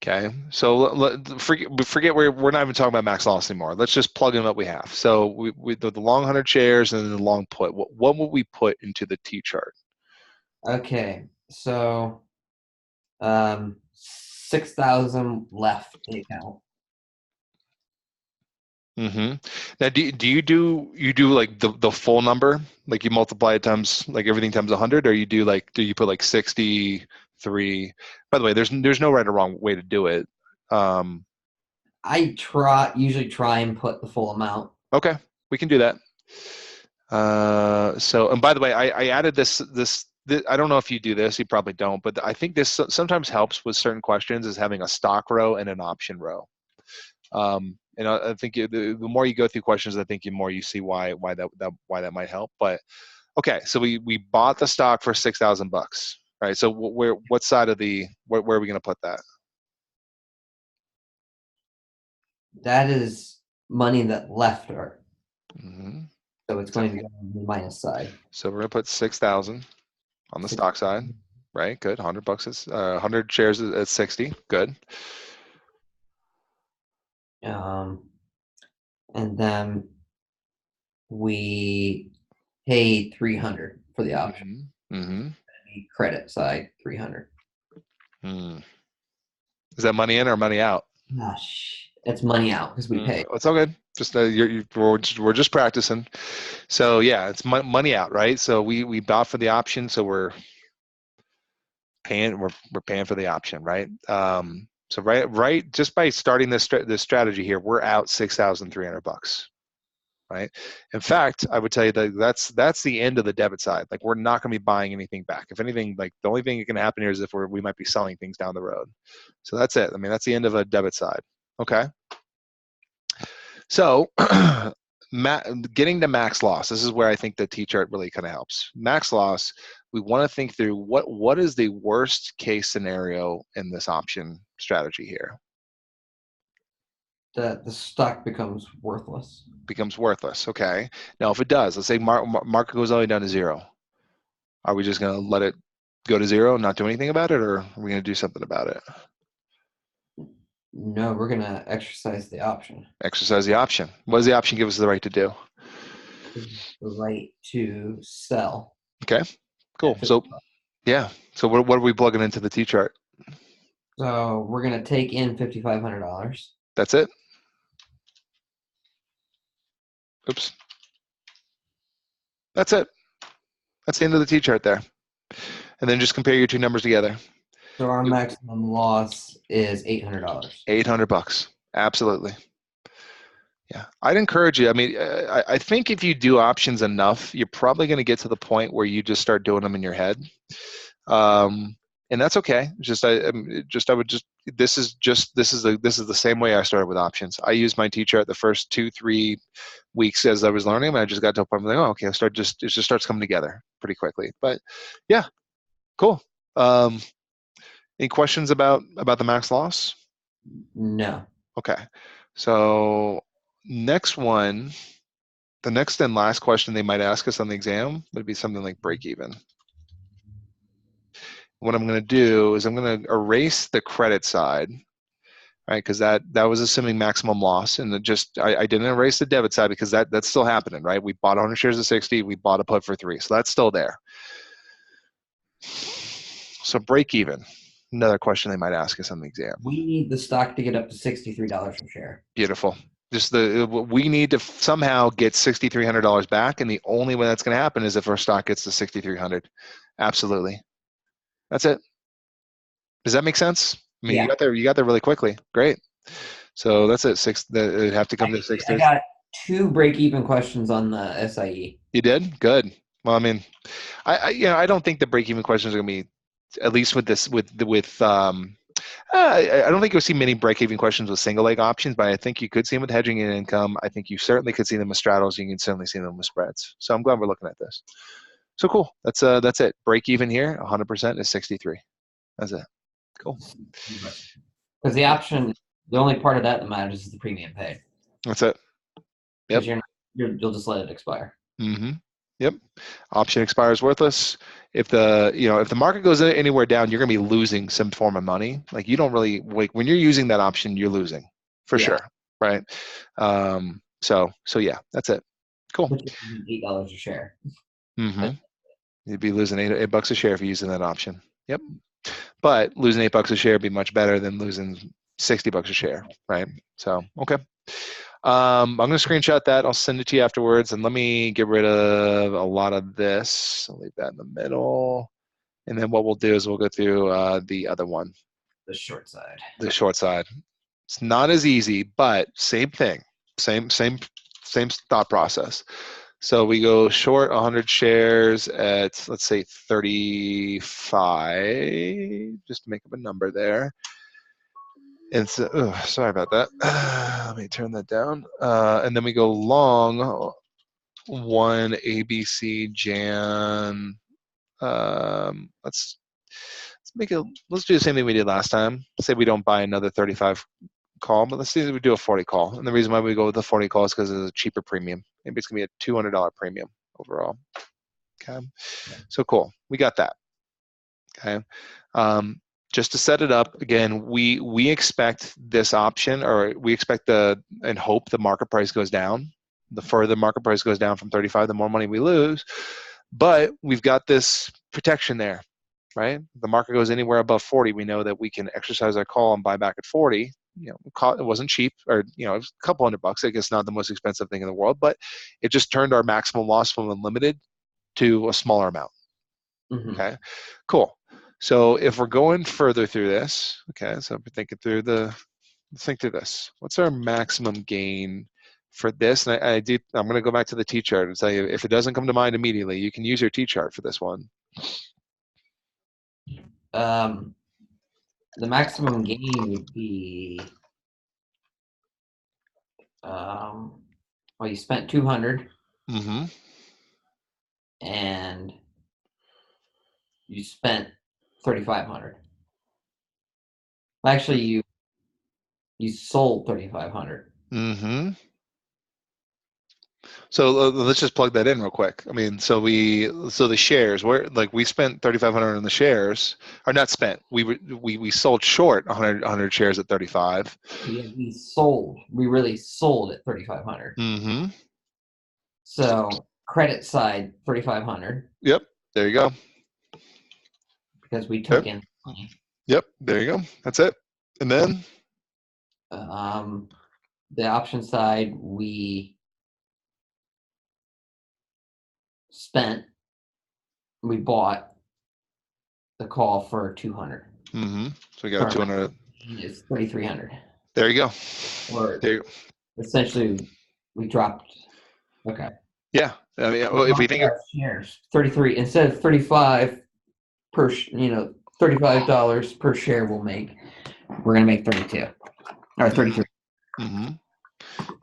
A: Okay. So forget we're not even talking about max loss anymore. Let's just plug in what we have. So we the long 100 shares and the long put. What would we put into the T chart?
B: Okay. So 6,000 left in the account.
A: Mm-hmm. Now, do you do like the full number, like you multiply it times like everything times 100, or do you put like 63? By the way, there's no right or wrong way to do it.
B: I usually try and put the full amount.
A: Okay, we can do that. So, and by the way, I added this. I don't know if you do this, you probably don't, but I think this sometimes helps with certain questions is having a stock row and an option row. And I think the more you go through questions, I think the more you see why that might help. But okay, so we bought the stock for $6,000, right? So what side of where are we going to put that?
B: That is money that left her.
A: Mm-hmm.
B: So it's going to go on the minus side.
A: So we're going to put 6,000 on the stock side, right? Good. $100 is 100 shares at 60. Good.
B: And then we pay 300 for the option.
A: Mm-hmm.
B: The credit side 300.
A: Mm. Is that money in or money out?
B: Gosh, it's money out because we pay.
A: It's all good. Just we're just practicing. So yeah, it's money out, right? So we bought for the option, so we're paying for the option, right? So right, just by starting this strategy here, we're out $6,300, right? In fact, I would tell you that that's the end of the debit side. Like we're not going to be buying anything back. If anything, like the only thing that can happen here is if we might be selling things down the road. So that's it. I mean, that's the end of a debit side. Okay. So getting to max loss, this is where I think the T-chart really kind of helps. Max loss, we want to think through what is the worst case scenario in this option strategy here.
B: The stock becomes worthless.
A: Becomes worthless, okay. Now if it does, let's say market goes all the way down to zero. Are we just going to let it go to zero and not do anything about it, or are we going to do something about it?
B: No, we're going to exercise the option.
A: Exercise the option. What does the option give us the right to do?
B: The right to sell.
A: Okay, cool. So, yeah. So what are we plugging into the T-chart?
B: So we're going to take in $5,500.
A: That's it? Oops. That's it. That's the end of the T-chart there. And then just compare your two numbers together.
B: So our maximum loss is $800.
A: $800. Absolutely. Yeah, I'd encourage you. I mean, I think if you do options enough, you're probably going to get to the point where you just start doing them in your head, and that's okay. This is the same way I started with options. I used my T-chart the first 2-3 weeks as I was learning, and I just got to a point where I'm like, oh, okay, it just starts coming together pretty quickly. But yeah, cool. Any questions about the max loss?
B: No.
A: Okay. So next one, the next and last question they might ask us on the exam would be something like break even. What I'm going to do is I'm going to erase the credit side, right? Because that was assuming maximum loss, and I didn't erase the debit side because that's still happening, right? We bought 100 shares at 60, we bought a put for 3, so that's still there. So break even. Another question they might ask us on the exam.
B: We need the stock to get up to $63 per share.
A: Beautiful. We need to somehow get $6,300 back, and the only way that's going to happen is if our stock gets to 6,300. Absolutely. That's it. Does that make sense? I mean,
B: yeah.
A: You got there really quickly. Great. So that's it. It'd have to come to 6.
B: I got 2 break-even questions on the SIE.
A: You did? Good. Well, I mean, I don't think the break-even questions are going to be, at least with this, I don't think you'll see many break-even questions with single leg options, but I think you could see them with hedging and income. I think you certainly could see them with straddles. You can certainly see them with spreads. So I'm glad we're looking at this. So cool. That's it. Break even here, 100% is 63. That's it. Cool.
B: Because the option, the only part of that matters is the premium paid.
A: That's it. Yep.
B: Because you'll just let it expire.
A: Mm-hmm. Yep. Option expires worthless. If the market goes anywhere down, you're going to be losing some form of money. Like you don't really when you're using that option, you're losing for sure, right? So yeah, that's it. Cool.
B: $8 a share.
A: Mm-hmm. You'd be losing $8 a share if you're using that option. Yep. But losing $8 a share would be much better than losing $60 a share, right? So okay. I'm going to screenshot that. I'll send it to you afterwards. And let me get rid of a lot of this. I'll leave that in the middle. And then what we'll do is we'll go through the other one.
B: The short side.
A: The short side. It's not as easy, but same thing. Same thought process. So we go short 100 shares at, let's say, 35, just to make up a number there. And so, sorry about that. Let me turn that down. And then we go long one ABC Jan. Let's do the same thing we did last time. Let's say we don't buy another 35 call, but let's see if we do a 40 call. And the reason why we go with the 40 call is because it's a cheaper premium. Maybe it's gonna be a $200 premium overall. Okay, so cool. We got that. Okay. Just to set it up again, we expect this option, or we expect and hope the market price goes down. The further the market price goes down from 35, the more money we lose. But we've got this protection there, right? If the market goes anywhere above 40, we know that we can exercise our call and buy back at 40. It wasn't cheap, or it was a couple $100. I guess not the most expensive thing in the world, but it just turned our maximum loss from unlimited to a smaller amount. Mm-hmm. Okay, cool. So if we're going further through this, okay, so we're think through this. What's our maximum gain for this? And I'm going to go back to the T-chart and tell you, if it doesn't come to mind immediately, you can use your T-chart for this one.
B: The maximum gain would be, you spent 200.
A: Mm-hmm.
B: And you spent 3,500. Actually, you sold 3,500.
A: Mm-hmm. So let's just plug that in real quick. I mean, so the shares, we spent 3,500 on the shares, or not spent. We sold short 100 shares at 35.
B: Yeah, we really sold at 3,500.
A: Mm-hmm.
B: So credit side 3,500.
A: Yep. There you go.
B: Because we took in money.
A: Yep. There you go. That's it. And then
B: the option side, we bought the call for 200.
A: Mm-hmm. So we got 200.
B: It's 3,300.
A: There you go.
B: Or
A: there you go.
B: Essentially, we dropped. Okay.
A: Yeah. I mean, well, if we think
B: shares, 33 instead of 35 per, $35 per share we're gonna make 32 or 33.
A: Mm-hmm.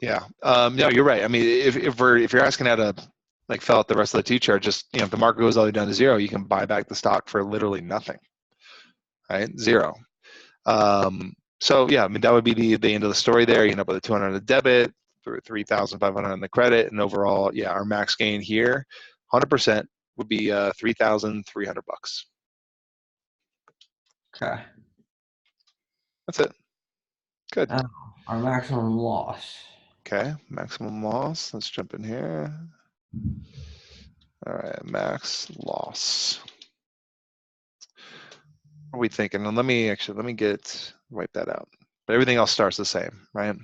A: Yeah. No, you're right. I mean, if you're asking how to fill out the rest of the T-chart, just if the market goes all the way down to zero, you can buy back the stock for literally nothing. Right? Zero. So yeah, I mean that would be the end of the story there. You end up with a 200 on the debit, 3,500 on the credit, and overall, yeah, our max gain here, 100% would be $3,300.
B: Okay.
A: That's it. Good.
B: Our maximum loss.
A: Okay, maximum loss. Let's jump in here. All right, max loss. What are we thinking? And let me wipe that out. But everything else starts the same, right?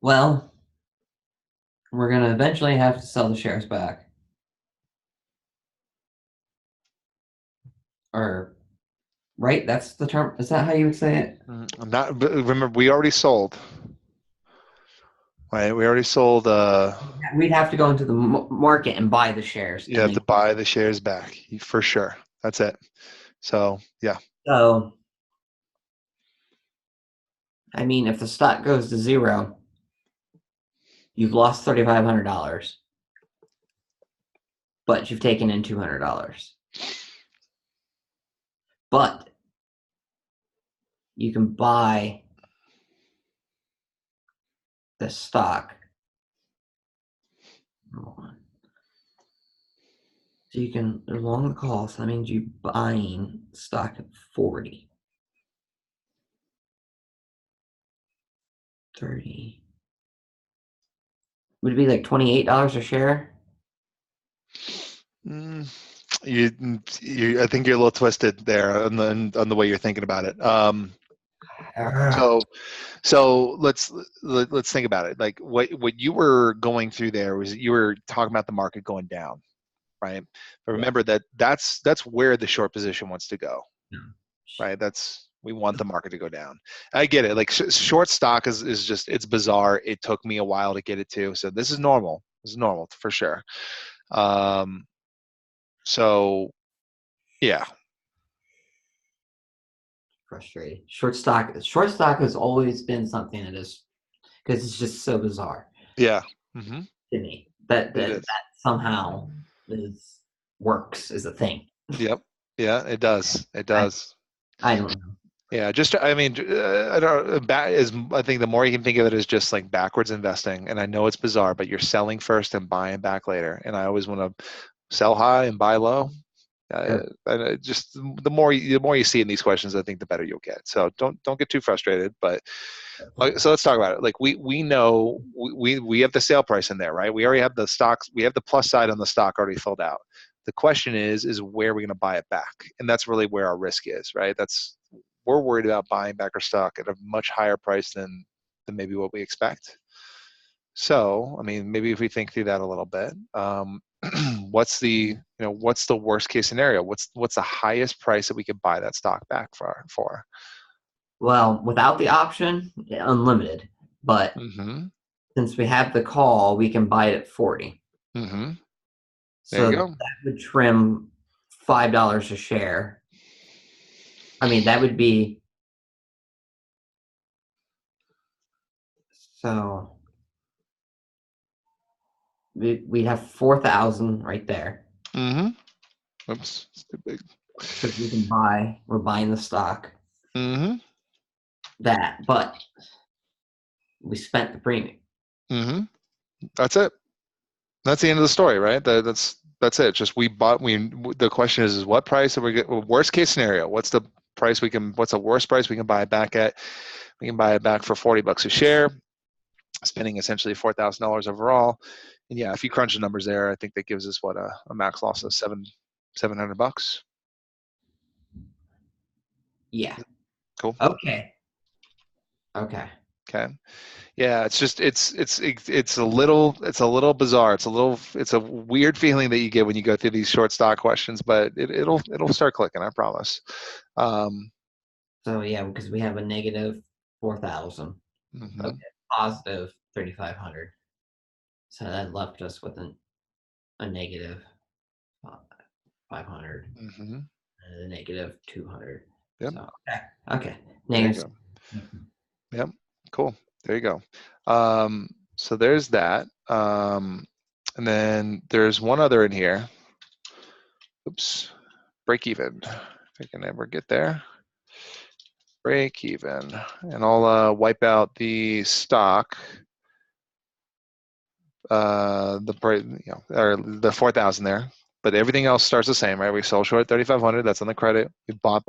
B: Well, we're gonna eventually have to sell the shares back. Or, right? That's the term. Is that how you would say it?
A: Not. Remember, we already sold. Right, we already sold.
B: We'd have to go into the market and buy the shares.
A: You have to buy the shares back for sure. That's it. So yeah.
B: So, I mean, if the stock goes to zero, You've lost $3,500, but you've taken in $200. But you can buy the stock. Hold on. So you can along the call. So that means you buying stock at 40, 30. Would it be like $28 a share?
A: Mm, I think you're a little twisted there on the way you're thinking about it. So let's think about it. Like what you were going through there was you were talking about the market going down, right? But
B: Yeah.
A: remember that's where the short position wants to go, right? We want the market to go down. I get it. Like short stock is just it's bizarre. It took me a while to get it to. So this is normal. This is normal for sure. So yeah,
B: Frustrated. Short stock has always been something that is because it's just so bizarre
A: yeah. Hmm.
B: to me that
A: It
B: that
A: is.
B: that somehow works as a thing.
A: Yep. Yeah, it does. It
B: I
A: does.
B: I don't know.
A: Yeah, just I mean, I don't. Is I think the more you can think of it as just like backwards investing, and I know it's bizarre, but you're selling first and buying back later. And I always want to sell high and buy low. And just the more you see in these questions, I think the better you'll get. So don't get too frustrated. But so let's talk about it. Like we know we have the sale price in there, right? We already have the stocks. We have the plus side on the stock already filled out. The question is where are we going to buy it back? And that's really where our risk is, right? We're worried about buying back our stock at a much higher price than maybe what we expect. So, I mean, maybe if we think through that a little bit, what's the worst case scenario? What's the highest price that we could buy that stock back for?
B: Well, without the option, unlimited. But
A: Mm-hmm.
B: since we have the call, we can buy it at 40.
A: Mm-hmm. There
B: So
A: you
B: that
A: go.
B: would trim $5 a share. I mean, that would be so we have 4,000 right there.
A: Mm-hmm. Oops. It's too big.
B: Because we're buying the stock
A: Mm-hmm.
B: but we spent the premium.
A: Mm-hmm. That's it. That's the end of the story, right? That's it. Just we bought. The question is what price are we get? Worst case scenario. What's the price we can? What's the worst price we can buy it back at? We can buy it back for $40 a share, spending essentially $4,000 overall. And yeah, if you crunch the numbers there, I think that gives us what a max loss of $700.
B: Yeah.
A: Cool.
B: Okay.
A: Okay. Yeah, it's just it's a little bizarre. It's a weird feeling that you get when you go through these short stock questions, but it'll start clicking, I promise.
B: So yeah, because we have a negative 4,000. Okay.
A: Mhm,
B: Positive 3,500. So that left us with a negative 500
A: mhm.
B: and a negative 200.
A: Yep,
B: So okay.
A: there you
B: Negative.
A: go. Yep, cool. There you go. So there's that. And then there's one other in here. Oops, break even. If I can ever get there. Break even. And I'll wipe out the stock. Or the 4,000 there, but everything else starts the same, right? We sold short at 3,500. That's on the credit. We bought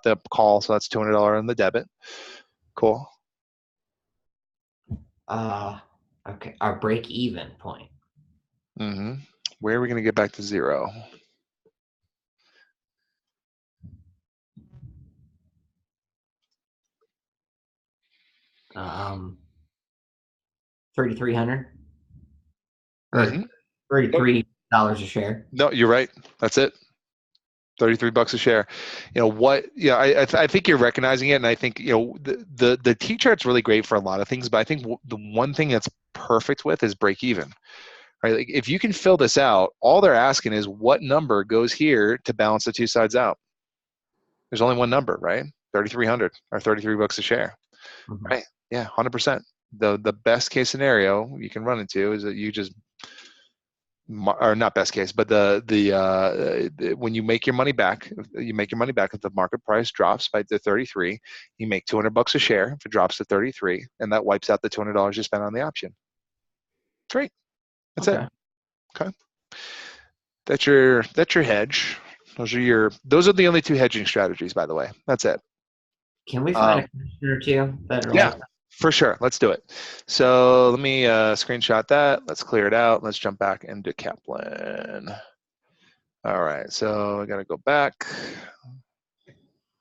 A: the call, so that's $200 on the debit. Cool.
B: Okay. Our break even point.
A: Mm-hmm. Where are we going to get back to zero?
B: Um, 3,300
A: Mm-hmm.
B: or $33 a share.
A: No, you're right. That's it. $33 a share. You know what? Yeah, I think you're recognizing it, and I think the T chart's really great for a lot of things, but I think the one thing that's perfect with is break even. Right? Like if you can fill this out, all they're asking is what number goes here to balance the two sides out. There's only one number, right? 3,300 or $33 a share.
B: Mhm.
A: Right? Yeah, 100%. The best case scenario you can run into is that you just, or not best case, but when you make your money back, if the market price drops by the 33, you make $200 a share if it drops to 33, and that wipes out the $200 you spent on the option. Great. That's it.
B: Okay.
A: Okay. That's your hedge. Those are the only two hedging strategies, by the way. That's it.
B: Can we find a question or two that are
A: Yeah,
B: like?
A: for sure. Let's do it. So let me screenshot that. Let's clear it out. Let's jump back into Kaplan. All right. So I got to go back.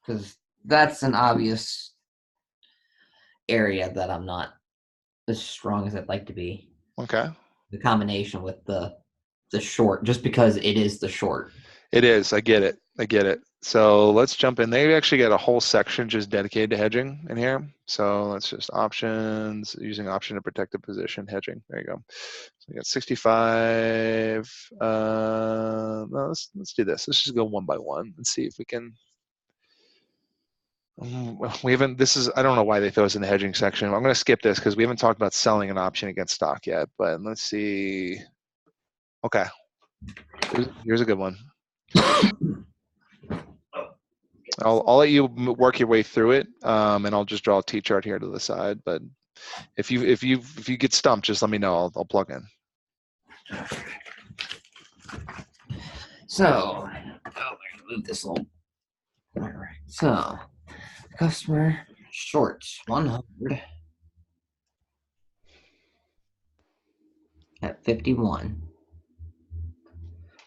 B: Because that's an obvious area that I'm not as strong as I'd like to be.
A: Okay.
B: The combination with the short, just because it is the short.
A: It is. I get it. So let's jump in. They actually got a whole section just dedicated to hedging in here. So let's just options, using option to protect the position, hedging. There you go. So we got 65. No, let's do this. Let's just go one by one and see if we can. We haven't. I don't know why they throw us in the hedging section. I'm going to skip this because we haven't talked about selling an option against stock yet. But let's see. Okay. Here's a good one. I'll let you work your way through it, and I'll just draw a T-chart here to the side. But if you get stumped, just let me know. I'll plug in.
B: So, I'm gonna move this little. All right. So, customer shorts 100 at 51.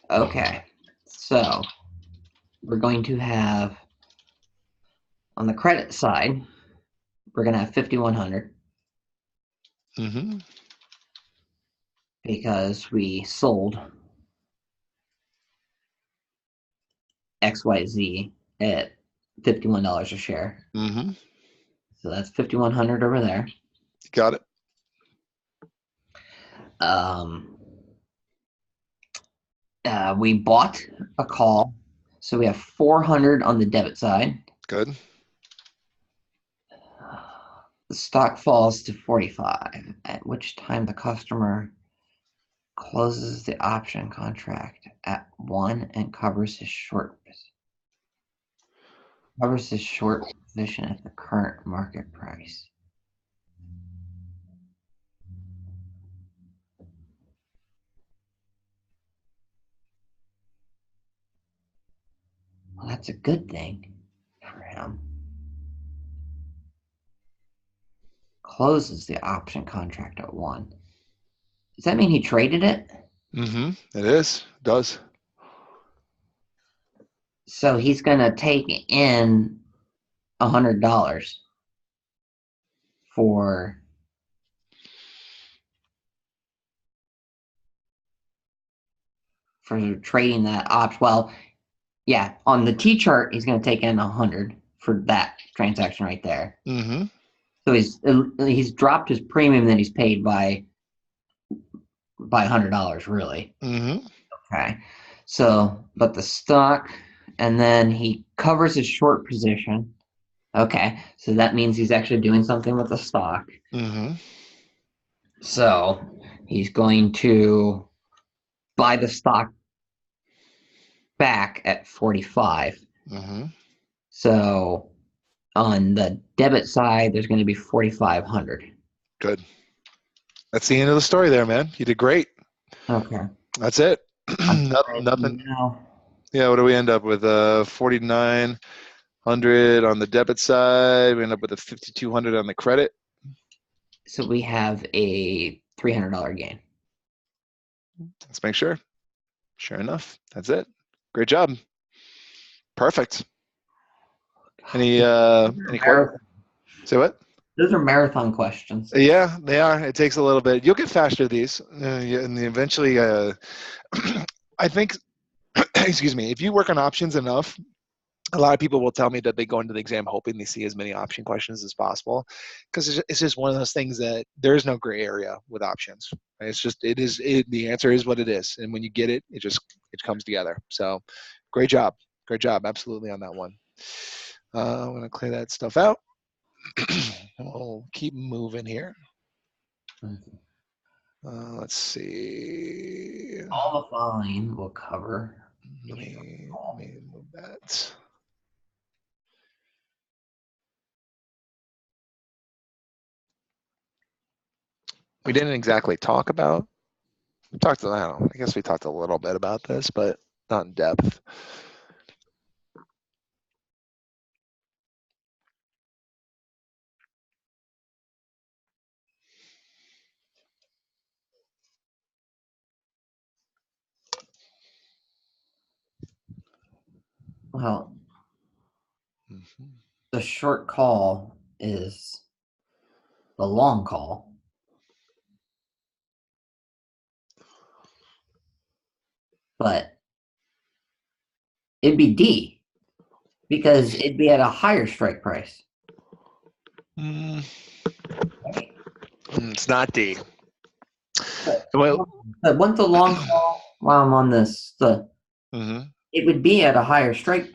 B: Okay. So, we're going to have on the credit side, we're going to have 5,100 because we sold XYZ at $51 a share. So that's 5,100 over there.
A: Got it.
B: We bought a call, so we have 400 on the debit side.
A: Good.
B: The stock falls to 45, at which time the customer closes the option contract at 1 and covers his short position at the current market price. Well, that's a good thing for him. Closes the option contract at 1. Does that mean he traded it?
A: It is. It does.
B: So he's going to take in $100 for trading that option. Well, yeah, on the T chart, he's going to take in 100 for that transaction right there. So he's dropped his premium that he's paid by $100, really. Okay. So, but the stock, and then he covers his short position. Okay. So that means he's actually doing something with the stock. So he's going to buy the stock back at 45. So on the debit side, there's going to be 4,500.
A: Good. That's the end of the story there, man. You did great.
B: Okay.
A: That's it. Nothing. Yeah, what do we end up with? 4,900 on the debit side. We end up with a 5,200 on the credit.
B: So we have a $300 gain.
A: Let's make sure. Sure enough, that's it. Great job. Perfect. Any questions? Say what?
B: Those are marathon questions.
A: Yeah, they are. It takes a little bit. You'll get faster at these, and eventually, I think. Excuse me. If you work on options enough, a lot of people will tell me that they go into the exam hoping they see as many option questions as possible, because it's just one of those things that there is no gray area with options. It's just the answer is what it is, and when you get it, it comes together. So, great job, absolutely on that one. I'm gonna clear that stuff out. We'll keep moving here. Let's see.
B: All the following will cover.
A: Let me move that. We didn't exactly talk about. We talked. I don't know. I guess we talked a little bit about this, but not in depth.
B: Well,
A: Mm-hmm.
B: the short call is the long call. But it'd be D because it'd be at a higher strike price. Right?
A: It's not D.
B: Well, what's the long call while I'm on this? It would be at a higher strike.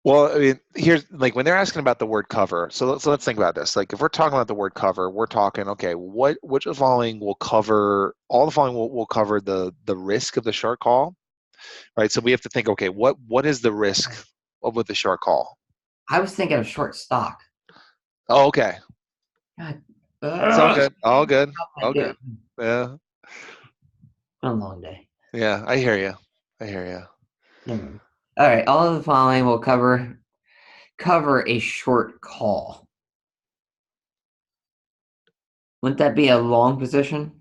A: Well, I mean, here's like when they're asking about the word cover. So let's think about this. Like if we're talking about the word cover, we're talking okay. Which of the following will cover all the following will cover the risk of the short call, right? So we have to think okay, what is the risk with the short call?
B: I was thinking of short stock.
A: Oh, okay.
B: God,
A: It's all good. All good. All good. Yeah.
B: A long day.
A: Yeah, I hear you. I hear you.
B: All right. All of the following will cover a short call. Wouldn't that be a long position?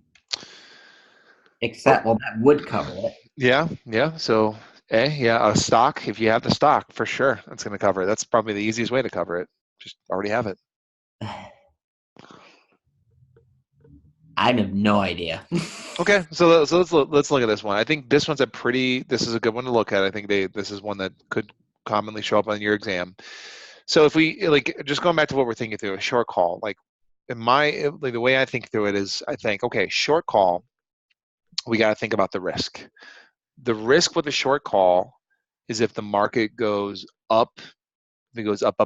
B: Except, well, that would cover it.
A: Yeah, yeah. So, a stock. If you have the stock, for sure, that's going to cover it. That's probably the easiest way to cover it. Just already have it.
B: I have no idea.
A: Okay, so let's look at this one. I think this one's this is a good one to look at. I think this is one that could commonly show up on your exam. So if we like just going back to what we're thinking through a short call, like the way I think through it is I think okay, short call, we got to think about the risk. The risk with a short call is if the market goes up, if it goes up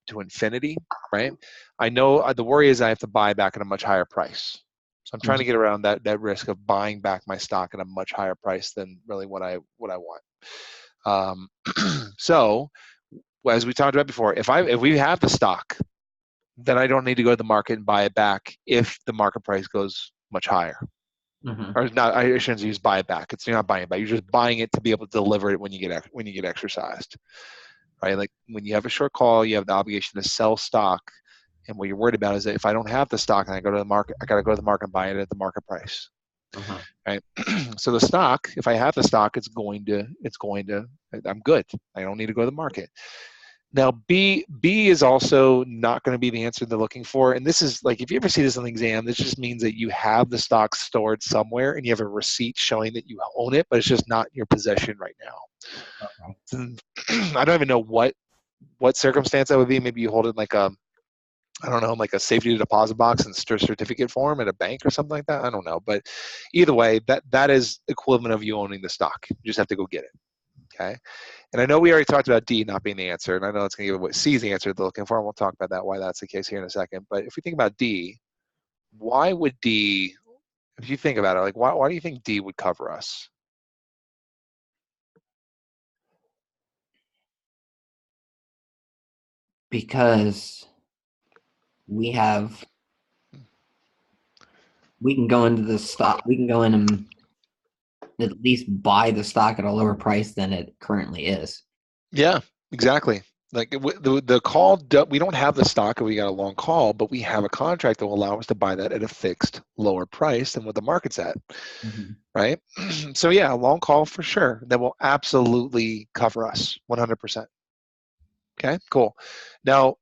A: to infinity, right? I know the worry is I have to buy back at a much higher price. So I'm trying to get around that risk of buying back my stock at a much higher price than really what I want. So as we talked about before, if we have the stock, then I don't need to go to the market and buy it back if the market price goes much higher. Or not, I shouldn't use buy it back. You're not buying it back. You're just buying it to be able to deliver it when you get exercised, right? Like when you have a short call, you have the obligation to sell stock, and what you're worried about is that if I don't have the stock and I go to the market, I got to go to the market and buy it at the market price, right? So the stock, if I have the stock, I'm good. I don't need to go to the market. Now, B is also not going to be the answer they're looking for. And this is like, if you ever see this on the exam, this just means that you have the stock stored somewhere and you have a receipt showing that you own it, but it's just not in your possession right now. I don't even know what circumstance that would be. Maybe you hold it like I don't know, like a safety deposit box and certificate form at a bank or something like that. I don't know. But either way, that is equivalent of you owning the stock. You just have to go get it. Okay. And I know we already talked about D not being the answer, and I know it's going to give what C's the answer they're looking for, and we'll talk about that, why that's the case here in a second. But if we think about D, why would D, if you think about it, like why do you think D would cover us?
B: Because we can go into the stock, we can go in and at least buy the stock at a lower price than it currently is.
A: Yeah, exactly. Like the call, we don't have the stock if we got a long call, but we have a contract that will allow us to buy that at a fixed lower price than what the market's at, right? So yeah, a long call for sure. That will absolutely cover us 100%. Okay, cool. Now,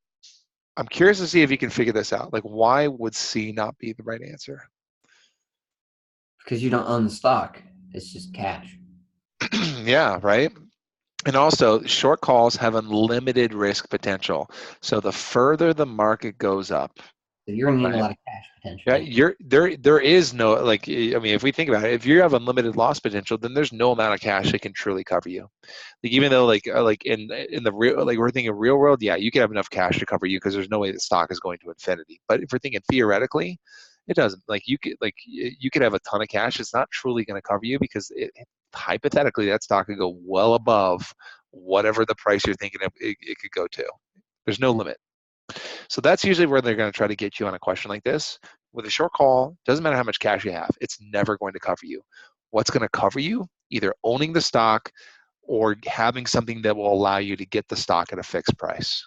A: I'm curious to see if you can figure this out. Like, why would C not be the right answer?
B: Because you don't own the stock. It's just cash.
A: Yeah, right? And also, short calls have unlimited risk potential. So the further the market goes up,
B: So you're going to need a
A: right?
B: lot of cash
A: Yeah,
B: potentially.
A: there is no, like, I mean, if we think about it, if you have unlimited loss potential, then there's no amount of cash that can truly cover you. Like, even though, like in the real, like, we're thinking real world, yeah, you can have enough cash to cover you because there's no way the stock is going to infinity. But if we're thinking theoretically, it doesn't. Like, you could have a ton of cash. It's not truly going to cover you because hypothetically that stock could go well above whatever the price you're thinking it could go to. There's no limit. So that's usually where they're going to try to get you on a question like this. With a short call, doesn't matter how much cash you have, it's never going to cover you. What's going to cover you? Either owning the stock or having something that will allow you to get the stock at a fixed price.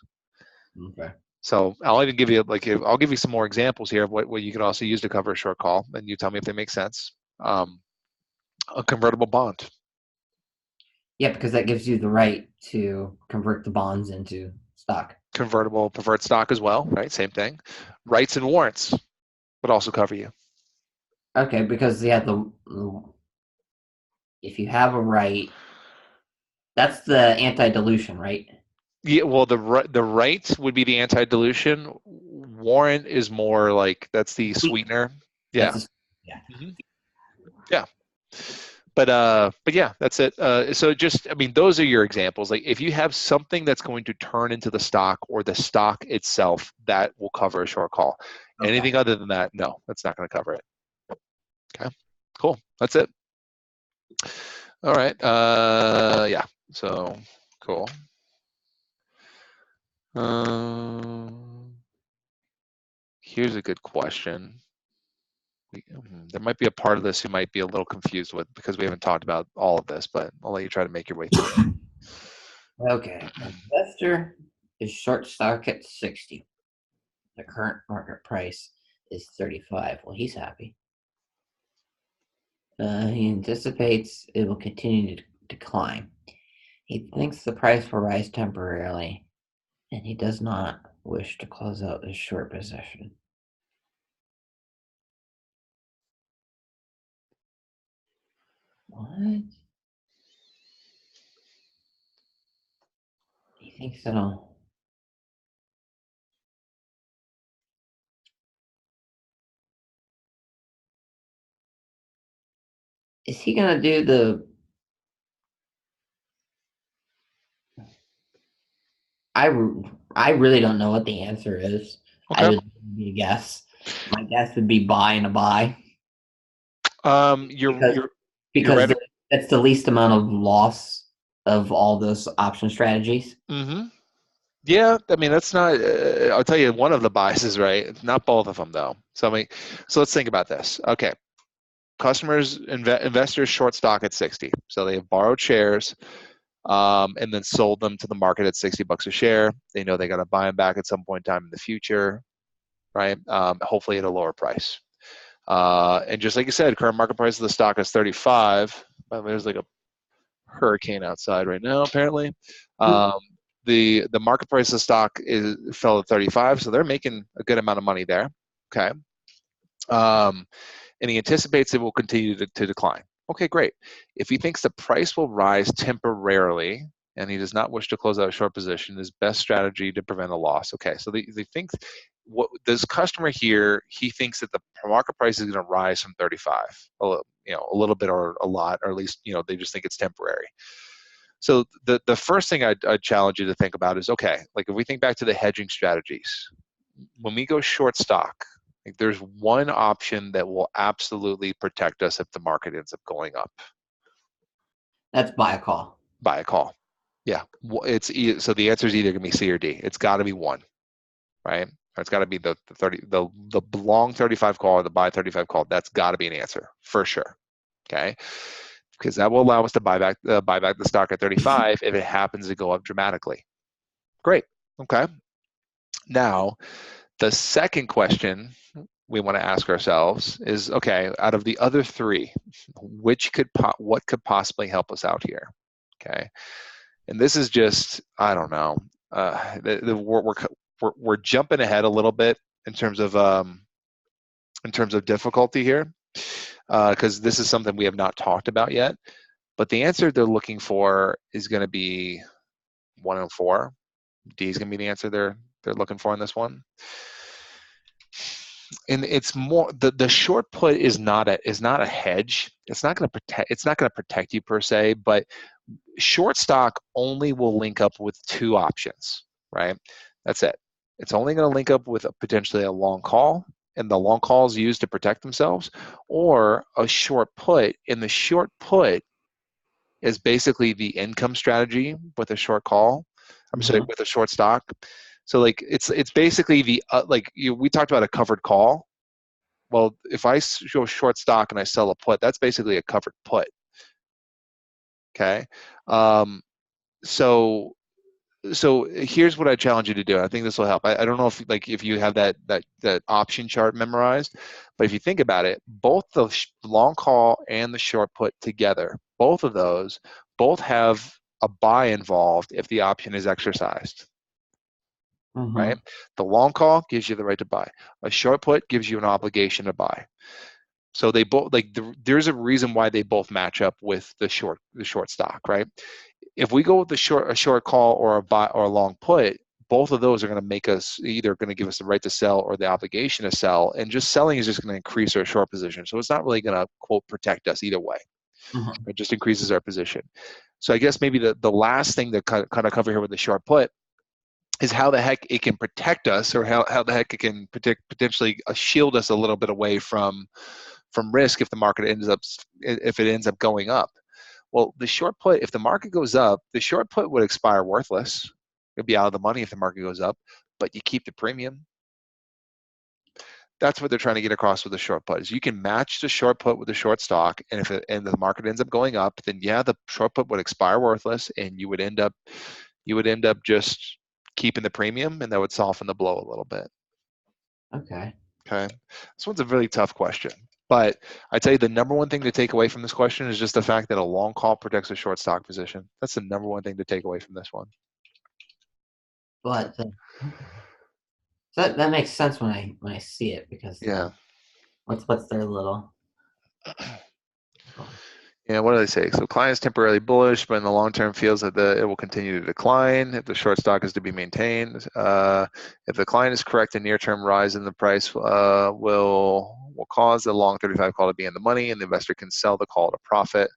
B: Okay.
A: So I'll even give you, like, I'll give you some more examples here of what you can also use to cover a short call, and you tell me if they make sense. A convertible bond.
B: Yeah, because that gives you the right to convert the bonds into stock.
A: Convertible preferred stock as well, right? Same thing. Rights and warrants would also cover you.
B: Okay, because yeah, the if you have a right, that's the anti-dilution, right?
A: Yeah, well, the right would be the anti-dilution. Warrant is more like that's the sweetener. Yeah.
B: That's a, yeah.
A: Mhm. Yeah. But yeah, that's it. So just, I mean, those are your examples. Like, if you have something that's going to turn into the stock or the stock itself, that will cover a short call.
B: Okay.
A: Anything other than that, no, that's not going to cover it. Okay. Cool. That's it. All right. Yeah. So cool. Here's a good question. There might be a part of this you might be a little confused with because we haven't talked about all of this, but I'll let you try to make your way through it.
B: Okay. Investor is short stock at 60. The current market price is 35. Well, he's happy. He anticipates it will continue to decline. He thinks the price will rise temporarily, and he does not wish to close out his short position. What? He thinks it'll. Is he gonna do the? I really don't know what the answer is. I
A: Okay.
B: would be a guess. My guess would be buy and a buy
A: You're
B: because
A: you're you're
B: because
A: right.
B: that's the least amount of loss of all those option strategies.
A: Mm-hmm. Yeah, I mean, that's not. I'll tell you one of the biases, right? Not both of them, though. So I mean, so let's think about this. Okay, investors short stock at 60, so they have borrowed shares, and then sold them to the market at $60 a share. They know they got to buy them back at some point in time in the future, right? Hopefully at a lower price. And just like you said, current market price of the stock is 35. There's like a hurricane outside right now, apparently. Um, the market price of the stock fell to 35, so they're making a good amount of money there. Okay. And he anticipates it will continue to decline. Okay, great. If he thinks the price will rise temporarily and he does not wish to close out a short position, his best strategy to prevent a loss. Okay, so they think what this customer here, he thinks that the market price is going to rise from 35, a little bit or a lot, or at least they just think it's temporary. So the first thing I'd challenge you to think about is, okay, like, if we think back to the hedging strategies, when we go short stock, like, there's one option that will absolutely protect us if the market ends up going up.
B: That's buy a call.
A: Buy a call. Yeah, so the answer is either going to be C or D. It's got to be one, right? Or it's got to be the long 35 call or the buy 35 call. That's got to be an answer for sure. Okay, because that will allow us to buy back the stock at 35 if it happens to go up dramatically. Great. Okay. Now, the second question we want to ask ourselves is, okay, out of the other three, what could possibly help us out here? Okay, and this is just, I don't know. We're jumping ahead a little bit in terms of difficulty here, because this is something we have not talked about yet. But the answer they're looking for is going to be 1 and 4. D is going to be the answer they're looking for in this one. and it's more the short put is not a hedge. It's not going to protect you per se, but short stock only will link up with two options, right? That's it. It's only going to link up with potentially a long call, and the long call is used to protect themselves, or a short put. And the short put is basically the income strategy with a short call. I'm sorry, with a short stock. So like it's basically the we talked about a covered call. Well, if I show short stock and I sell a put, that's basically a covered put. Okay. Um, so here's what I challenge you to do. I think this will help. I don't know if you have that option chart memorized, but if you think about it, both the long call and the short put together, both of those both have a buy involved if the option is exercised. Right? The long call gives you the right to buy. A short put gives you an obligation to buy. So they both there's a reason why they both match up with the short stock, right? If we go with a short call or a buy or a long put, both of those are going to make us either going to give us the right to sell or the obligation to sell, and just selling is just going to increase our short position. So it's not really going to quote protect us either way. It just increases our position. So I guess maybe the last thing to kind of cover here with the short put is how the heck it can protect us, or how the heck it can potentially shield us a little bit away from risk if the market ends up going up. Well, the short put, if the market goes up, the short put would expire worthless. It'd be out of the money if the market goes up, but you keep the premium. That's what they're trying to get across with the short put, is you can match the short put with the short stock, and if the market ends up going up, then yeah, the short put would expire worthless, and you would end up just keeping the premium, and that would soften the blow a little bit.
B: Okay.
A: This one's a really tough question, but I tell you, the number one thing to take away from this question is just the fact that a long call protects a short stock position. That's the number one thing to take away from this one.
B: But that makes sense when I see it, because what's their little
A: Yeah, what do they say? So client's temporarily bullish, but in the long term feels that it will continue to decline if the short stock is to be maintained. If the client is correct, a near-term rise in the price will cause the long 35 call to be in the money, and the investor can sell the call to profit.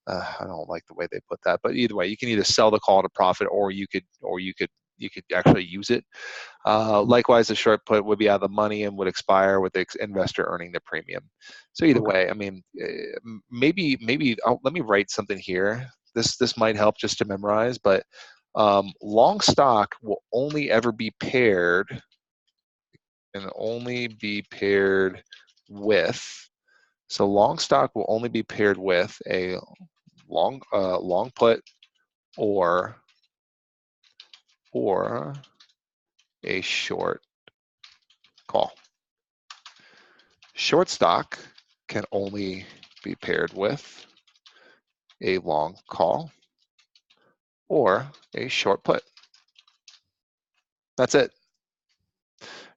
A: I don't like the way they put that, but either way, you can either sell the call to profit, or you could actually use it. Likewise, the short put would be out of the money and would expire with the investor earning the premium. So either way, I mean, maybe let me write something here. This might help just to memorize, but long stock will only ever be paired with. So long stock will only be paired with a long put or a short call. Short stock can only be paired with a long call or a short put. That's it.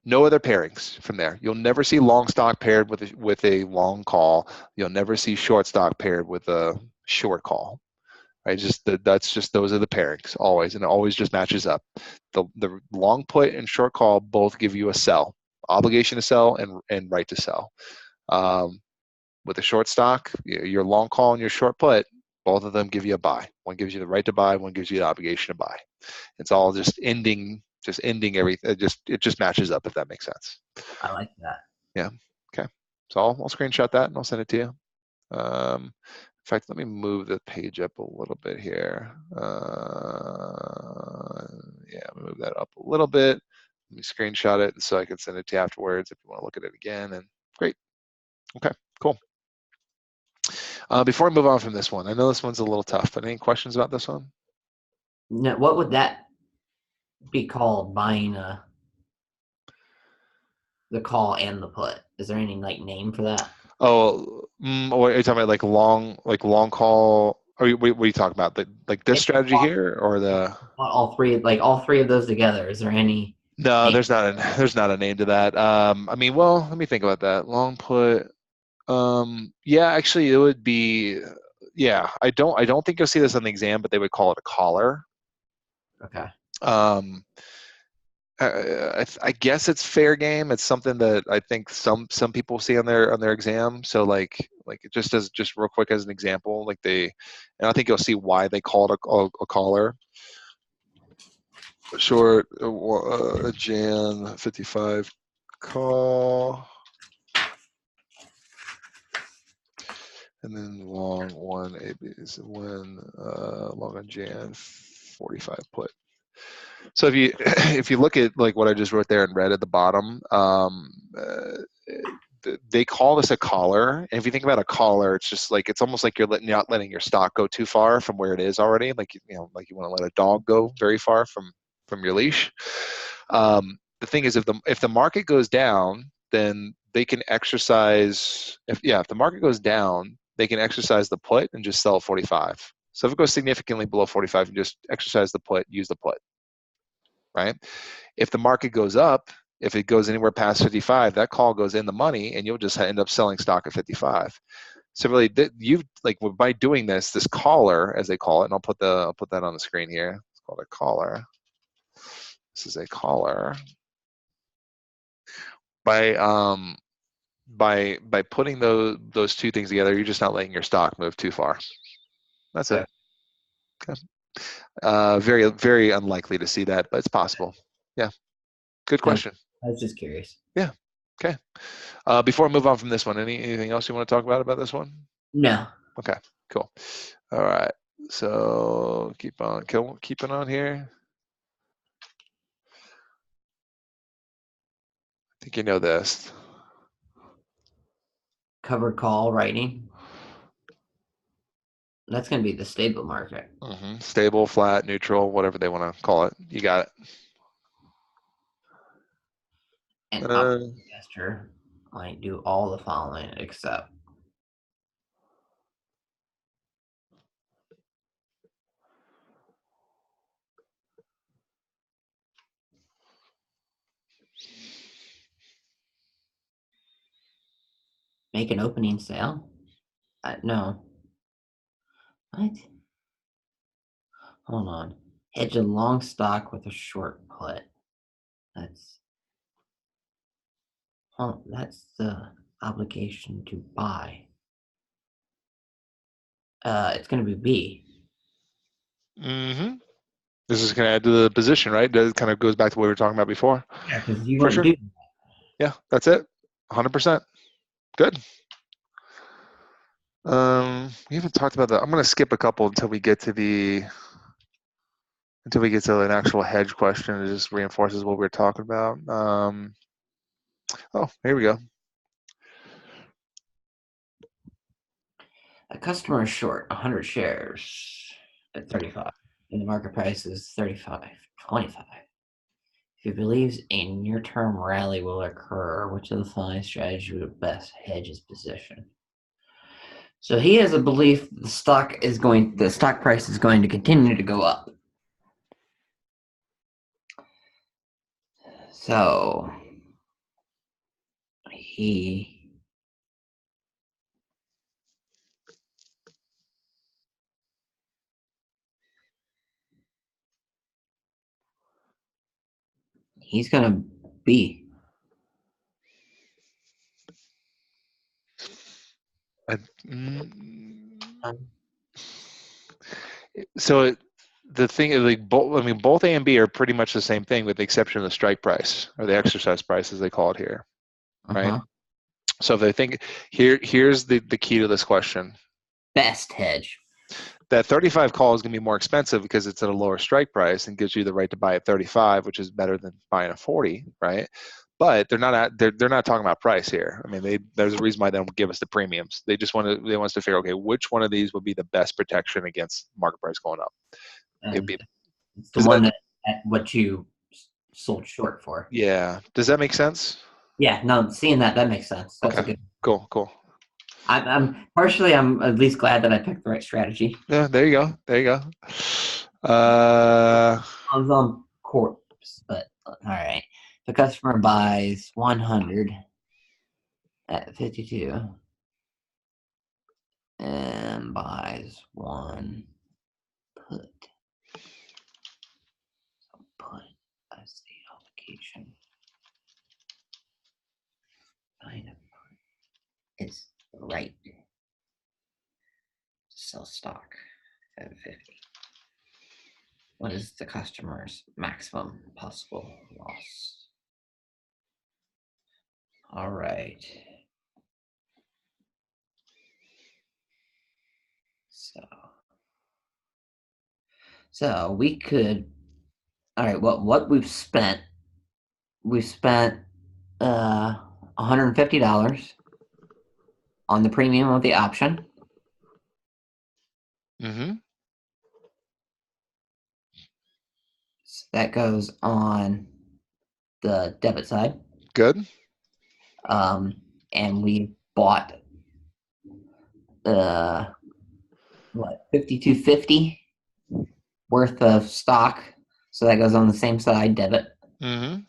A: No other pairings from there. You'll never see long stock paired with a long call. You'll never see short stock paired with a short call. Right? That's just those are the pairings always, and it always just matches up. The long put and short call both give you a sell, obligation to sell, and right to sell. With a short stock, your long call and your short put, both of them give you a buy. One gives you the right to buy, one gives you the obligation to buy. It's all just ending everything. It just matches up, if that makes sense.
B: I like that.
A: Yeah. Okay. So I'll screenshot that and I'll send it to you. In fact, let me move the page up a little bit here. Yeah, move that up a little bit. Let me screenshot it so I can send it to you afterwards if you want to look at it again. And great. Okay, cool. Before I move on from this one, I know this one's a little tough, but any questions about this one?
B: No, what would that be called, buying the call and the put? Is there any name for that?
A: Oh, are you talking about like long call? Or what are you talking about? Like this strategy here, or the
B: all three of those together? Is there any?
A: No,
B: name?
A: there's not a name to that. I mean, well, let me think about that. Long put. Yeah, actually, it would be. Yeah, I don't think you'll see this on the exam, but they would call it a collar.
B: Okay.
A: I guess it's fair game. It's something that I think some people see on their exam. So like it just real quick as an example, like and I think you'll see why they called a caller short Jan 55 call, and then long one AB is when long on Jan 45 put. So if you if you look at like what I just wrote there in red at the bottom, they call this a collar. And if you think about a collar, it's just like it's almost like you're not letting your stock go too far from where it is already. Like like you want to let a dog go very far from your leash. The thing is, if the market goes down, then they can exercise. If the market goes down, they can exercise the put and just sell at 45. So if it goes significantly below 45, you just exercise the put, use the put. Right? If the market goes up, if it goes anywhere past 55, that call goes in the money, and you'll just end up selling stock at 55. So really, you like by doing this caller, as they call it, and I'll put that on the screen here. It's called a caller. This is a caller. By putting those two things together, you're just not letting your stock move too far. That's it. Okay. Very, very unlikely to see that, but it's possible. Yeah. Good question.
B: I was just curious.
A: Yeah. Okay. Before I move on from this one, anything else you want to talk about this one?
B: No.
A: Okay. Cool. All right. So keeping on here. I think you know this.
B: Covered call writing. That's going to be the stable market.
A: Mm-hmm. Stable, flat, neutral, whatever they want to call it. You got it.
B: An investor might do all the following except make an opening sale. No. What? Hold on. Hedge a long stock with a short put. That's the obligation to buy. It's going to be B.
A: Mm-hmm. This is going to add to the position, right? That kind of goes back to what we were talking about before.
B: Yeah, because you
A: For
B: won't
A: sure.
B: do that.
A: Yeah, that's it. 100%. Good. We haven't talked about that. I'm going to skip a couple until we get to an actual hedge question. It just reinforces what we were talking about. Oh, here we go.
B: A customer is short 100 shares at 35, and the market price is 35.25. If he believes a near-term rally will occur, which of the following strategy would best hedge his position? So he has a belief the stock price is going to continue to go up. So he's gonna be.
A: So the thing is, like, both A and B are pretty much the same thing, with the exception of the strike price or the exercise price, as they call it here, right? So if they think here's the key to this question.
B: Best hedge.
A: That 35 call is going to be more expensive because it's at a lower strike price and gives you the right to buy at 35, which is better than buying at 40, right? But they're not talking about price here. I mean, there's a reason why they don't give us the premiums. They want us to figure, okay, which one of these would be the best protection against market price going up?
B: It's the one that what you sold short for.
A: Yeah. Does that make sense?
B: Yeah. No, seeing that makes sense. That's
A: okay. Cool.
B: I'm partially. I'm at least glad that I picked the right strategy.
A: Yeah. There you go.
B: I was on corpse, but all right. The customer buys 100 at 52 and buys one put. That's the Location. Line is right. Sell stock at 50. What is the customer's maximum possible loss? All right. So we could. All right. What we've spent $150 on the premium of the option.
A: Mm-hmm.
B: So that goes on the debit side.
A: Good.
B: And we bought what, 5250 worth of stock. So that goes on the same side, debit,
A: Mm-hmm.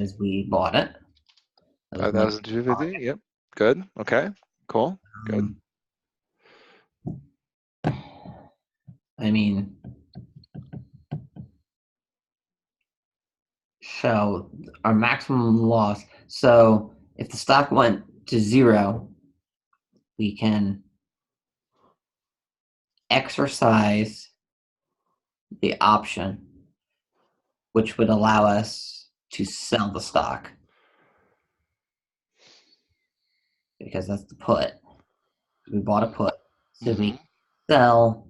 B: as we bought it. That was my
A: 5,250. Yep. Good. Okay. Cool. Good.
B: I mean, so our maximum loss. So if the stock went to 0, we can exercise the option, which would allow us to sell the stock, because that's the put. We bought a put, so we sell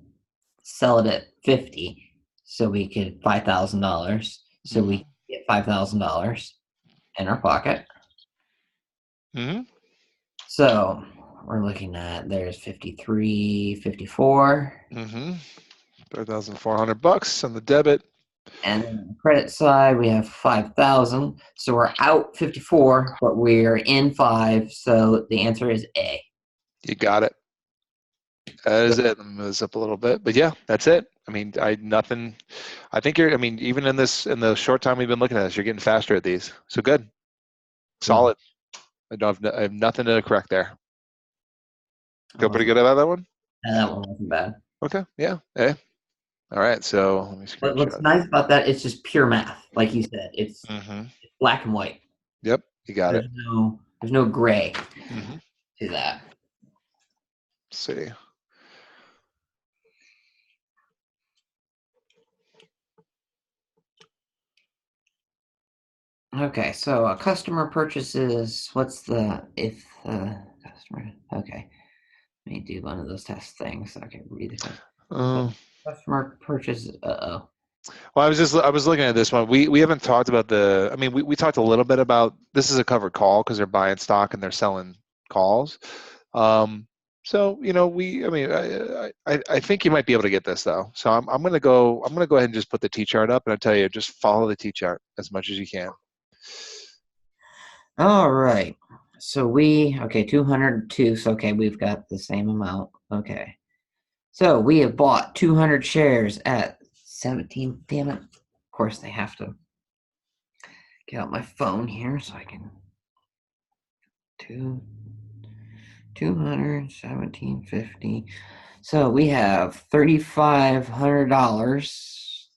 B: it at 50, so we could $5,000. So we get $5,000 in our pocket.
A: Mm-hmm.
B: So we're looking at, there's 53, 54.
A: Mm-hmm. $5,400 on the debit.
B: And then on the credit side, we have 5,000. So we're out 54, but we're in 5. So the answer is A.
A: You got it. That is it. Let me move this up a little bit. But yeah, that's it. I mean, I think I mean, even in the short time we've been looking at this, you're getting faster at these. So good. Solid. I have nothing to correct there. Feel pretty good about that one?
B: That one wasn't bad.
A: Okay. Yeah. Hey. All right. So let me
B: But what's
A: screenshot.
B: nice about that, it's just pure math. Like you said, it's black and white.
A: Yep. You got it.
B: There's no gray to that.
A: Let's see.
B: Okay, so a customer purchases, if customer, okay. Let me do one of those test things so I can read the question. Customer purchases, uh-oh.
A: Well, I was looking at this one. We haven't talked about I mean, we talked a little bit about, this is a covered call because they're buying stock and they're selling calls. So, I mean, I think you might be able to get this though. So I'm going to go ahead and just put the T-chart up, and I tell you, just follow the T-chart as much as you can.
B: All right. So 202. So, okay, we've got the same amount. Okay. So we have bought 200 shares at 17. Damn it. Of course, they have to get out my phone here so I can. 217.50. So we have $3,500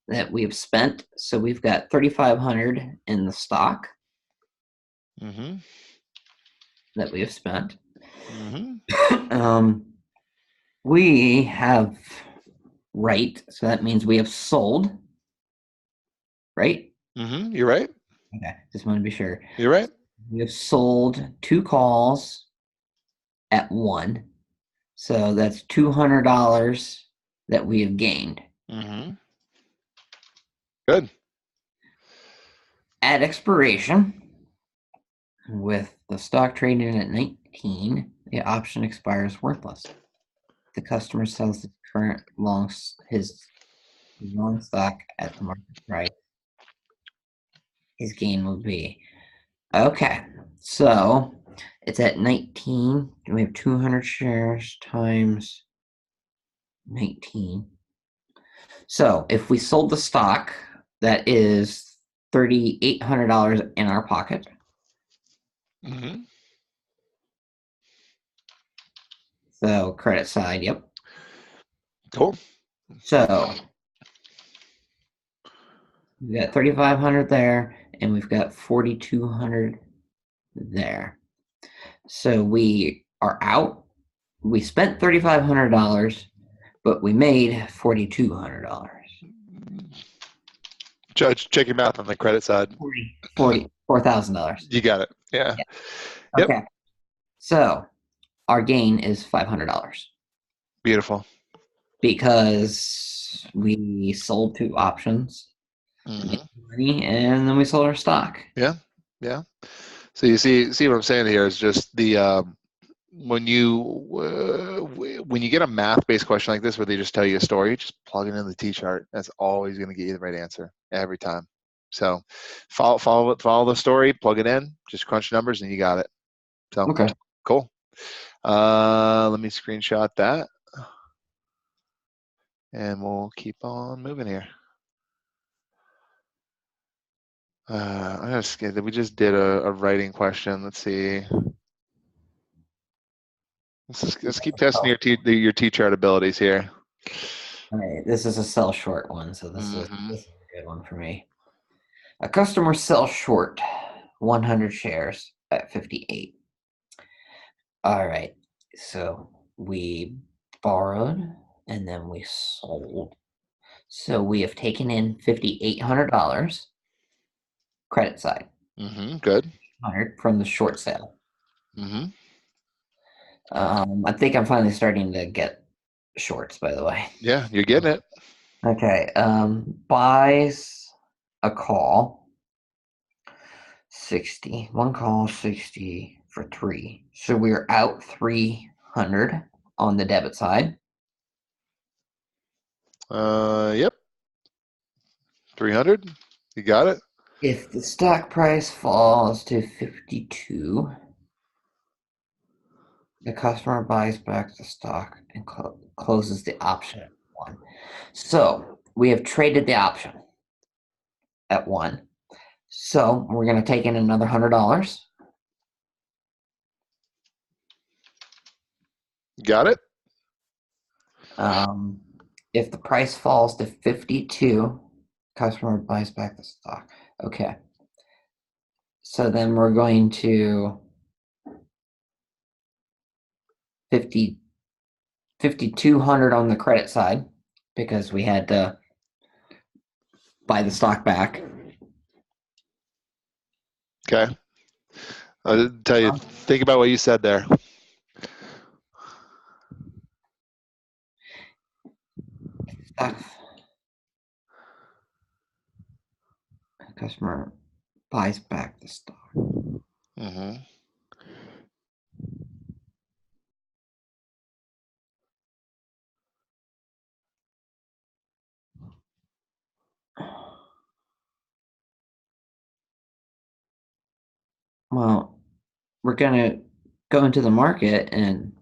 B: that we have spent. So we've got 3,500 in the stock that we have spent. We have so that means we have sold, right?
A: You're right.
B: Okay, just want to be sure.
A: You're right.
B: We have sold 2 calls at 1. So that's $200 that we have gained.
A: Good.
B: At expiration, with the stock trading at 19, the option expires worthless. The customer sells his current long stock at the market price. His gain will be, okay. So it's at 19. We have 200 shares times 19. So if we sold the stock, that is $3,800 in our pocket. So credit side, yep.
A: Cool.
B: So we got 3,500 there, and we've got 4,200 there. So we are out. We spent $3,500, but we made $4,200.
A: Judge, check your math on the credit side.
B: $4,000.
A: You got it. Yeah.
B: Yeah.
A: Yep.
B: Okay. So our gain is $500
A: Beautiful.
B: because we sold 2 options,
A: Mhm.
B: made money, and then we sold our stock.
A: Yeah. Yeah. So you see what I'm saying here is just the when you get a math-based question like this where they just tell you a story, just plug it in the T-chart. That's always going to get you the right answer every time. So follow the story, plug it in, just crunch numbers, and you got it. So
B: Okay.
A: cool. Let me screenshot that, and we'll keep on moving here. I'm gonna skip. We just did a writing question. Let's see. Let's keep testing your T-chart abilities here.
B: All right. This is a sell short one, so this is
A: Mhm.
B: a good one for me. A customer sells short 100 shares at 58. All right. So we borrowed and then we sold. So we have taken in $5,800 credit side,
A: Good.
B: 100 from the short sale.
A: Mhm.
B: I think I'm finally starting to get shorts, by the way.
A: Yeah, you're getting it.
B: Okay. Buys a call 60. One call 60 for 3. So we're out 300 on the debit side.
A: Yep. 300. You got it.
B: If the stock price falls to 52, the customer buys back the stock and closes the option at 1. So we have traded the option at 1. So we're going to take in another $100.
A: Got it.
B: If the price falls to 52, customer buys back the stock. Okay. So then we're going to 5,200 on the credit side because we had to buy the stock back.
A: Okay. I'll tell you. Think about what you said there.
B: Customer buys back the stock.
A: Mhm.
B: Well, we're gonna go into the market and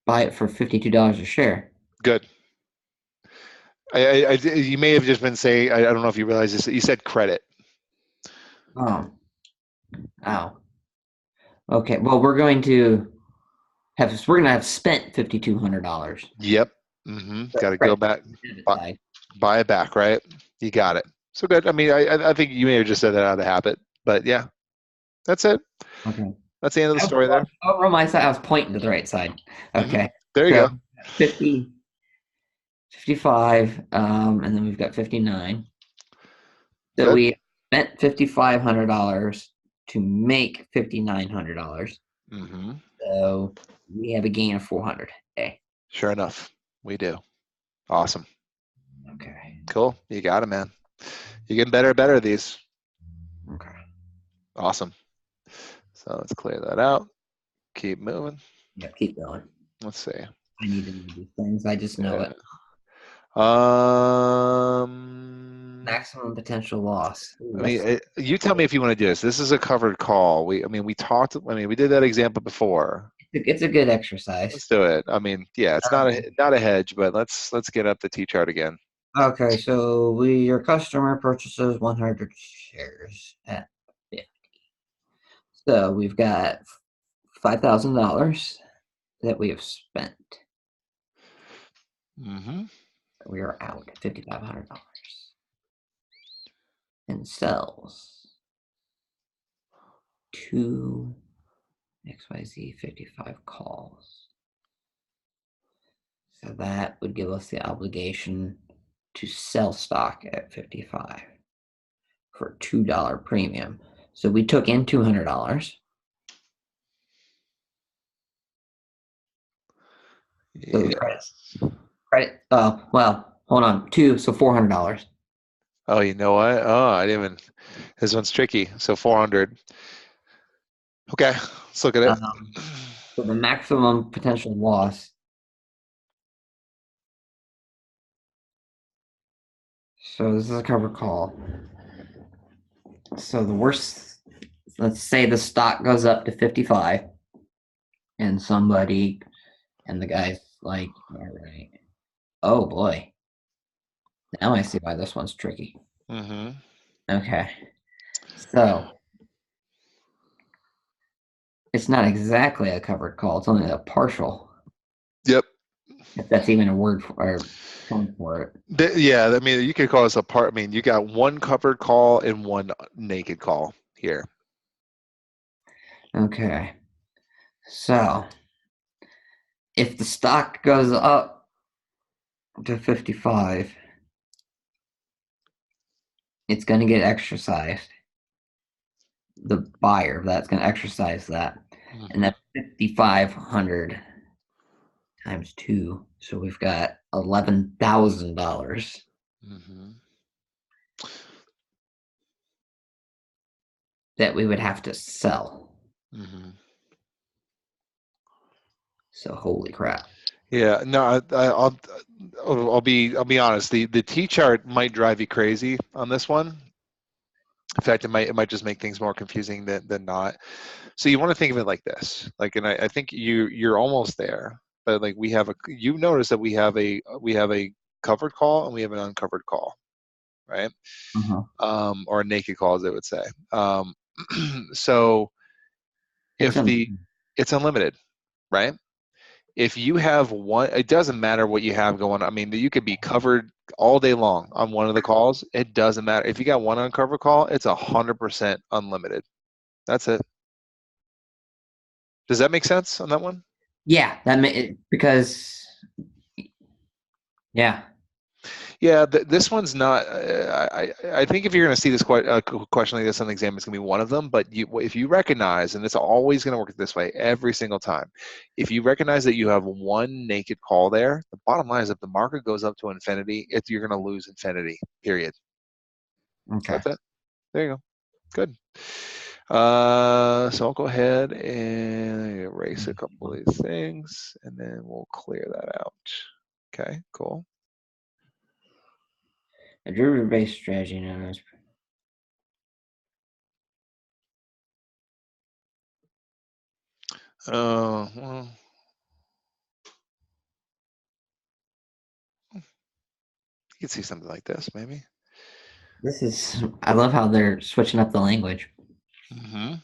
B: buy it for $52 a share.
A: Good. You may have just been saying. I don't know if you realize this. You said credit.
B: Oh, ow. Okay. Well, we're gonna have spent $5,200.
A: Yep. Got to go back. Buy it back, right? You got it. So good. I mean, I think you may have just said that out of habit, but yeah, that's it.
B: Okay.
A: That's the end of the story there.
B: Over my side, I was pointing to the right side. Okay.
A: There you
B: So
A: go.
B: 50, 55, and then we've got 59. So
A: Good.
B: we spent $5,500 to make $5,900.
A: Mm-hmm.
B: So we have a gain of 400. Okay.
A: Sure enough, we do. Awesome.
B: Okay.
A: Cool. You got it, man. You're getting better and better at these.
B: Okay.
A: Awesome. So let's clear that out. Keep moving.
B: Yeah, keep going.
A: Let's see.
B: I need to know these things. I just know it. Maximum potential loss. Ooh,
A: I mean, you tell me if you want to do this. This is a covered call. We talked. I mean, we did that example before.
B: it's a good exercise.
A: Let's do it. I mean, yeah, it's not a hedge, but let's get up the T chart again.
B: Okay, so your customer purchases 100 shares at 50. So we've got $5,000 that we have spent.
A: Mm-hmm.
B: We are out $5,500. and sells 2 XYZ 55 calls. So that would give us the obligation to sell stock at 55 for $2 premium. So we took in $200. So the credit. Well, hold on. So $400.
A: Oh, you know what? Oh, I didn't even. This one's tricky. So 400. Okay, let's look at it.
B: So the maximum potential loss. So this is a covered call. So the worst, let's say the stock goes up to 55 and the guy's like, all right. Oh boy. Now I see why this one's tricky.
A: Mm-hmm.
B: Okay. So it's not exactly a covered call. It's only a partial.
A: Yep.
B: If that's even a word or term for it.
A: Yeah, I mean, you could call this a part. I mean, you got one covered call and one naked call here.
B: Okay. So if the stock goes up to 55, it's going to get exercised. The buyer of that's going to exercise that.
A: Mm-hmm.
B: And that's 5,500 times 2. So we've got $11,000
A: Mm-hmm.
B: that we would have to sell.
A: Mm-hmm.
B: So holy crap.
A: Yeah, no, I'll be honest. The T chart might drive you crazy on this one. In fact, it might just make things more confusing than not. So you want to think of it like this, like, and I think you're almost there. But like you notice that we have a covered call and we have an uncovered call, right? Or a naked call, as they would say. So it's unlimited, right? If you have one, it doesn't matter what you have going on. I mean, you could be covered all day long on one of the calls. It doesn't matter. If you got one uncovered call, it's 100% unlimited. That's it. Does that make sense on that one?
B: Yeah, because yeah.
A: Yeah, this one's not. I think if you're going to see this question like this on the exam, it's going to be one of them. But if you recognize, and it's always going to work this way every single time, if you recognize that you have one naked call there, the bottom line is if the market goes up to infinity, you're going to lose infinity. Period.
B: Okay.
A: That's it. There you go. Good. So I'll go ahead and erase a couple of these things, and then we'll clear that out. Okay, cool.
B: A derivative-based strategy known as
A: Well, you can see something like this, maybe.
B: I love how they're switching up the language.
A: Mm-hmm.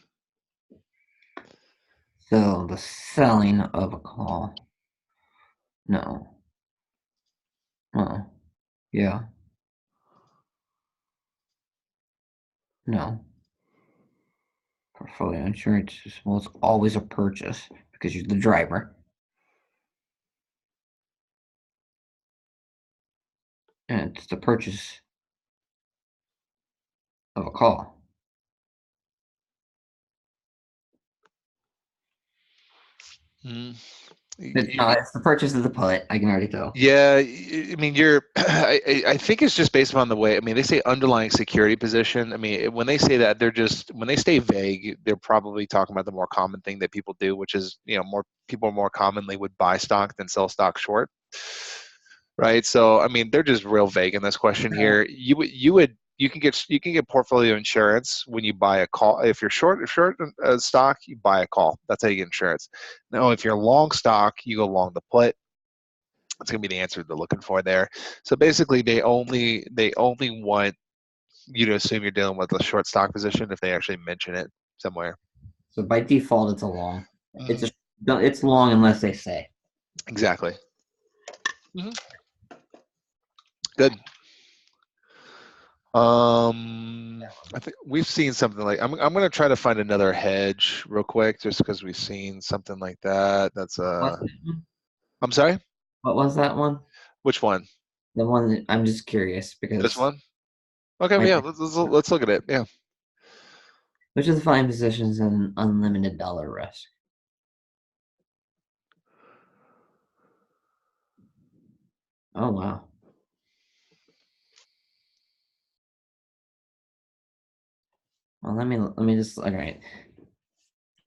B: So the selling of a call. No. Oh. Yeah. No. Portfolio insurance is always a purchase because you're the driver. And it's the purchase of a call.
A: Mm.
B: No, it's the purchase of the put. I can already tell.
A: Yeah, I mean, I think it's just based upon the way. I mean, they say underlying security position. I mean, when they say that, when they stay vague, they're probably talking about the more common thing that people do, which is, more people more commonly would buy stock than sell stock short, right? So, I mean, they're just real vague in this question here. You can get portfolio insurance when you buy a call. If you're short stock, you buy a call. That's how you get insurance. Now, if you're long stock, you go long the put. That's going to be the answer they're looking for there. So basically, they only want you to assume you're dealing with a short stock position if they actually mention it somewhere.
B: So by default, it's a long.
A: Mm-hmm.
B: It's long unless they say.
A: Exactly. Mm-hmm. Good. I think we've seen something like I'm going to try to find another hedge real quick, just because we've seen something like that. That's
B: What's that one?
A: I'm sorry.
B: What was that one?
A: Which one?
B: The one that I'm just curious
A: This
B: because
A: one? Okay,
B: my
A: yeah. Let's look at it. Yeah.
B: which of the following positions an unlimited dollar risk? Oh wow. Well, let me just all right.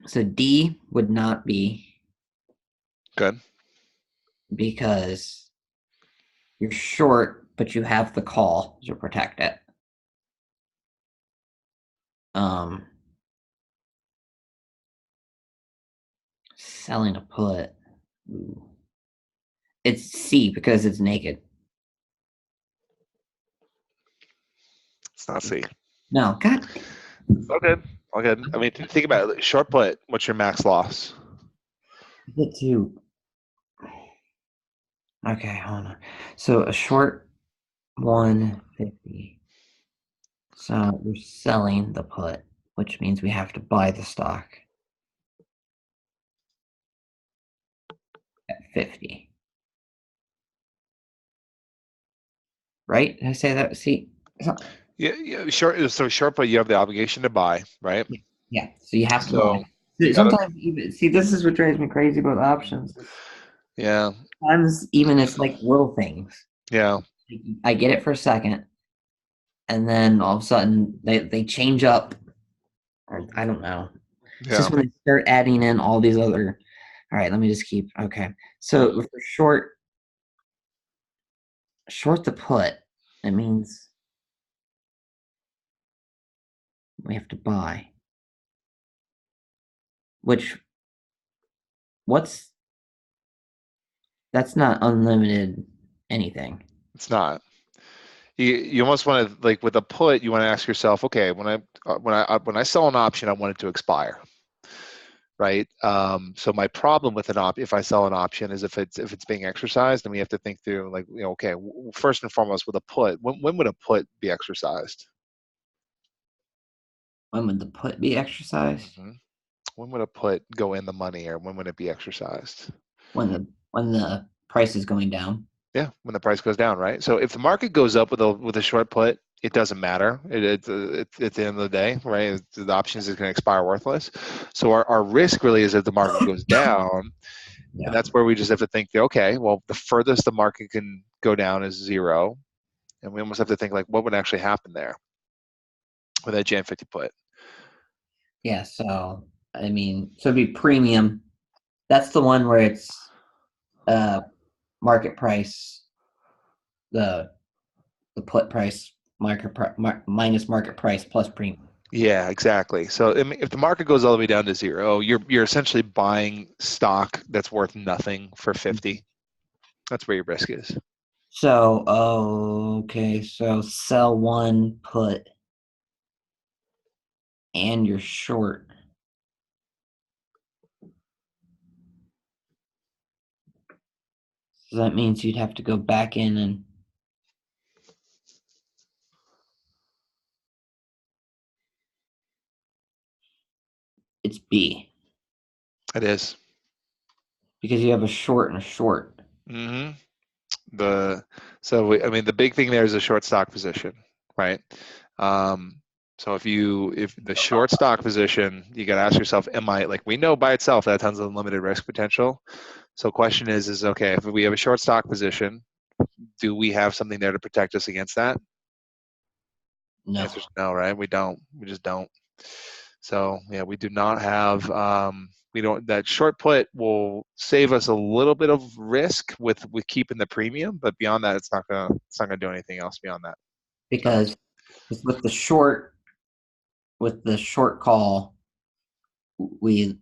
B: So D would not be
A: Good.
B: because you're short, but you have the call to protect it. Um, selling a put. Ooh. It's C because it's naked.
A: It's not C.
B: No, God,
A: All good. All good. I mean, think about it. Short put. What's your max loss?
B: it too. Okay, hold on. So a short 150. So we're selling the put, which means we have to buy the stock at 50. Right? Did I say that? See?
A: Yeah, yeah. Short. So short put, you have the obligation to buy, right?
B: Yeah. So you have to buy.
A: So you got to.
B: Sometimes even see this is what drives me crazy about options.
A: Yeah.
B: Sometimes even it's like little things.
A: Yeah.
B: I get it for a second, and then all of a sudden they change up. Or I don't know. It's
A: Yeah.
B: just when they start adding in all these other. All right, let me just keep. Okay, so for short the put, that means we have to buy. Which what's that's not unlimited anything.
A: It's not. You almost want to, like, with a put, you want to ask yourself, okay, when I sell an option, I want it to expire, right? So my problem with if I sell an option, is if it's being exercised, then we have to think through, like, okay, first and foremost, with a put, when would a put be exercised?
B: When would the put be exercised?
A: hmm When would a put go in the money, or when would it be exercised?
B: When the price is going down.
A: Yeah, when the price goes down, right? So if the market goes up with a short put, it doesn't matter. It's at the end of the day, right? The options is going to expire worthless. So our risk really is if the market goes down, and
B: Yeah.
A: that's where we just have to think, okay, well, the furthest the market can go down is zero, and we almost have to think, like, what would actually happen there with that Jan 50 put?
B: Yeah. So I mean, so it'd be premium. That's the one where it's uh market price, the the put price, minus market price plus premium.
A: Yeah, exactly. So I mean, if the market goes all the way down to zero, you're essentially buying stock that's worth nothing for 50. That's where your risk is.
B: So okay, so sell one put and you're short. So that means you'd have to go back in and it's B
A: It is.
B: because you have a short and a short.
A: hmm The I mean, the big thing there is a short stock position, right? Um, so if the short stock position, you got to ask yourself, am I, like, we know by itself that has unlimited risk potential. So question is okay, if we have a short stock position, do we have something there to protect us against that? The
B: No.
A: answer is no, right? We don't. We just don't. So yeah, we do not have. We don't. That short put will save us a little bit of risk with keeping the premium, but beyond that, it's not gonna do anything else beyond that. So
B: Because with the short call, we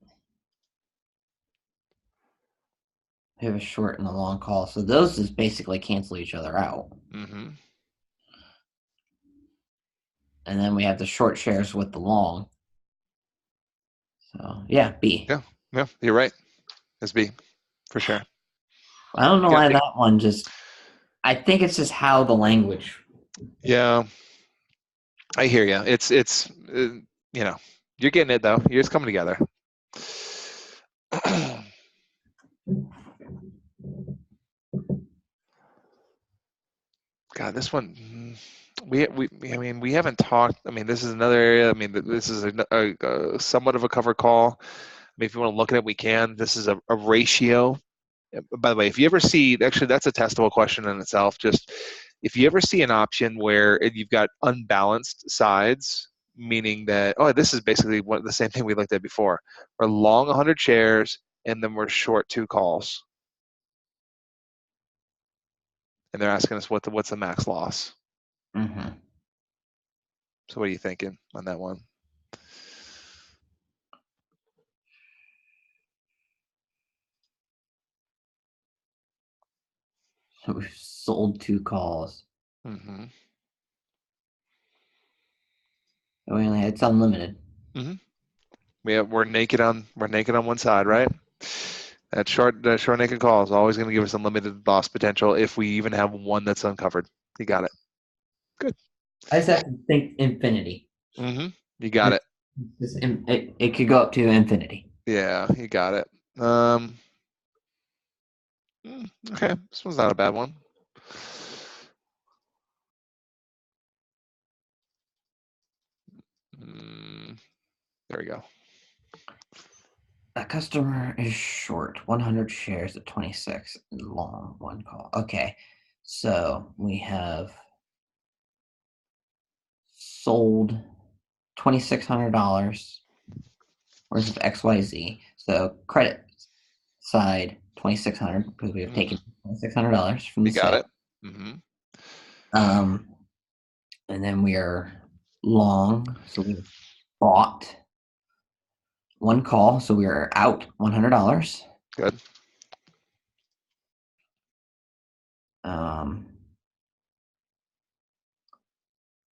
B: have a short and a long call. So those just basically cancel each other out.
A: hmm
B: And then we have the short shares with the long. So yeah, B.
A: yeah, yeah, you're right. It's B for sure.
B: I don't know
A: You gotta
B: why
A: think.
B: that one just I think it's just how the language.
A: Yeah, I hear you. It's you know, you're getting it though. It's coming together. God, this one, I mean, we haven't talked. I mean, this is another area. I mean, this is a somewhat of a cover call. I mean, if you want to look at it, we can. This is a ratio. By the way, if you ever see, actually, that's a testable question in itself. Just if you ever see an option where you've got unbalanced sides, meaning that, oh, this is basically the same thing we looked at before. We're long 100 shares, and then we're short 2 calls. And they're asking us what's the max loss.
B: Mm-hmm.
A: So what are you thinking on that one?
B: So we've sold 2 calls.
A: Mm-hmm.
B: It's unlimited.
A: Mm-hmm. We're naked on one side, right? That short naked call is always going to give us unlimited loss potential if we even have one that's uncovered. You got it. Good.
B: I just have to think infinity.
A: Mm-hmm. You got it.
B: It could go up to infinity.
A: Yeah, you got it. Okay, this one's not a bad one. There we go.
B: A customer is short 100 shares at 26, long 1 call. Okay, so we have sold $2,600 worth of XYZ. So credit side 2,600 because we have taken $2,600 from the
A: You got
B: sale.
A: it. Mm-hmm.
B: And then we are long, so we bought 1 call, so we are out $100.
A: Good.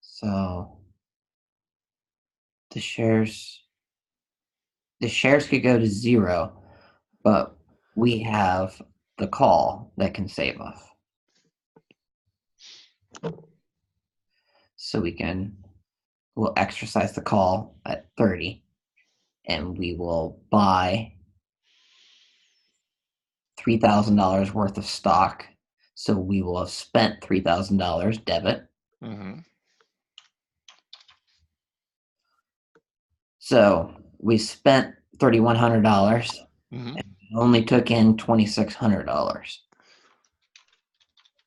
B: So the shares could go to 0, but we have the call that can save us. So we'll exercise the call at 30 and we will buy $3,000 worth of stock. So we will have spent $3,000 debit.
A: Mm-hmm.
B: So we spent $3,100
A: Mm-hmm.
B: and only took in $2,600.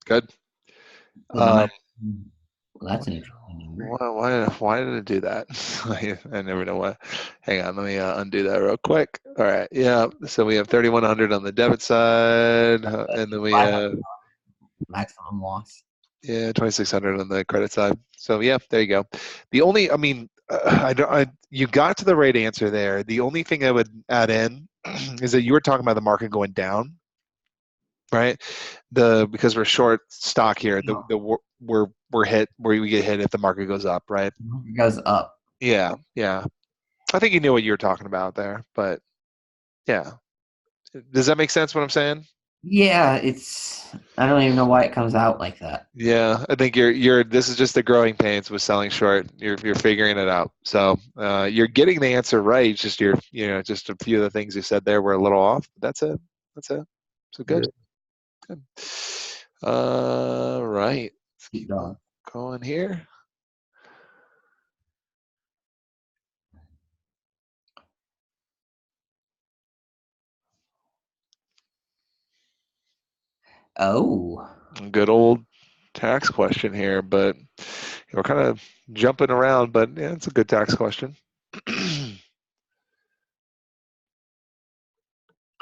A: Good.
B: Well, that's an interesting number.
A: Why did it do that? I never know why. Hang on, let me undo that real quick. All right, yeah. So we have 3,100 on the debit side, and then we have
B: Maximum loss.
A: 2,600 on the credit side. So yeah, there you go. The only, I mean, you got to the right answer there. The only thing I would add in is that you were talking about the market going down, right? Because we're short stock here, we're hit where we get hit if the market goes up, right?
B: It goes up.
A: Yeah, yeah. I think you knew what you were talking about there, but yeah. Does that make sense what I'm saying?
B: Yeah, I don't even know why it comes out like that.
A: Yeah, I think this is just the growing pains with selling short. You're figuring it out. So you're getting the answer right. It's just just a few of the things you said there were a little off. But that's it. That's it. So good. Good. Right. Let's
B: Keep
A: keep
B: going.
A: going here.
B: Oh.
A: Good old tax question here, but we're kind of jumping around, but yeah, it's a good tax question.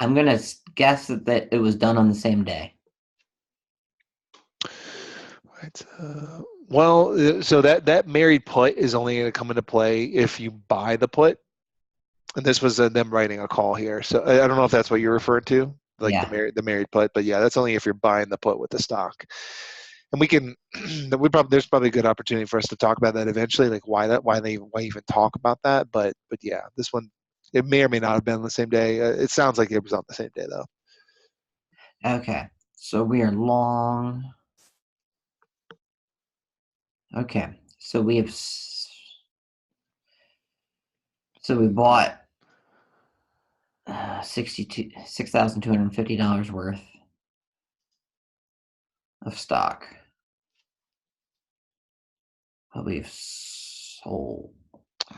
B: I'm going to guess that it was done on the same day.
A: Right. Well, so that married put is only going to come into play if you buy the put, and this was them writing a call here. So I don't know if that's what you're referring to, like
B: Yeah.
A: the married put, but yeah, that's only if you're buying the put with the stock. And we can, there's probably a good opportunity for us to talk about that eventually, like why even talk about that. But yeah, this one, it may or may not have been on the same day. It sounds like it was on the same day though.
B: Okay. So we are long. Okay. So we have So we bought $6,250 worth of stock. But we've sold.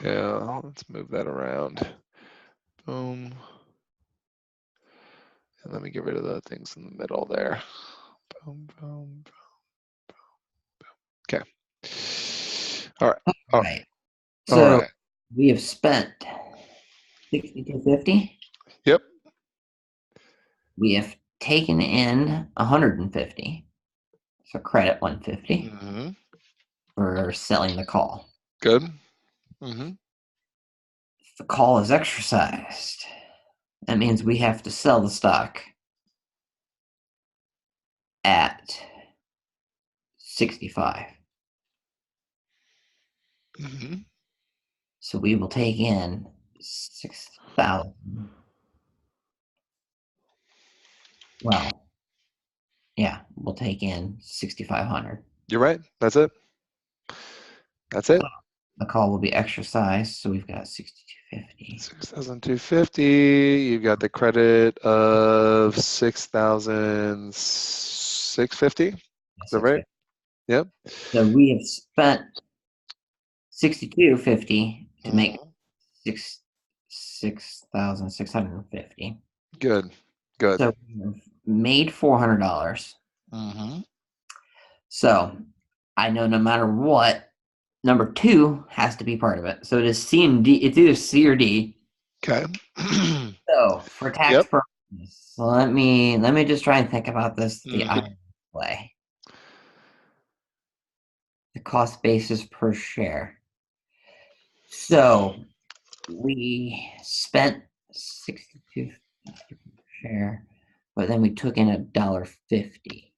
A: Yeah, let's move that around. Boom. And let me get rid of the things in the middle there. Boom, boom, boom, boom. Okay. All right.
B: All right.
A: All
B: So
A: right.
B: we have spent 6250.
A: Yep.
B: We have taken in 150. So credit 150
A: Mm-hmm.
B: for selling the call.
A: Good. Mm-hmm.
B: If the call is exercised, that means we have to sell the stock at 65.
A: Mm-hmm.
B: So we will take in 6,000. Well, yeah, we'll take in 6,500.
A: You're right. That's it. That's it.
B: The call will be exercised, so we've got 6,250.
A: 6,250. You've got the credit of 6,650. Is that right? Yep.
B: So we have spent 6,250 to make
A: Mhm.
B: 6,650.
A: Good. Good.
B: So we've made $400.
A: Mm-hmm.
B: So I know no matter what, number two has to be part of it. So it is C and D. It's either C or D.
A: Okay.
B: So for tax
A: Yep.
B: purposes, so let me just try and think about this the
A: Mhm.
B: IRS way. The cost basis per share. So we spent 62 per share, but then we took in $1.50.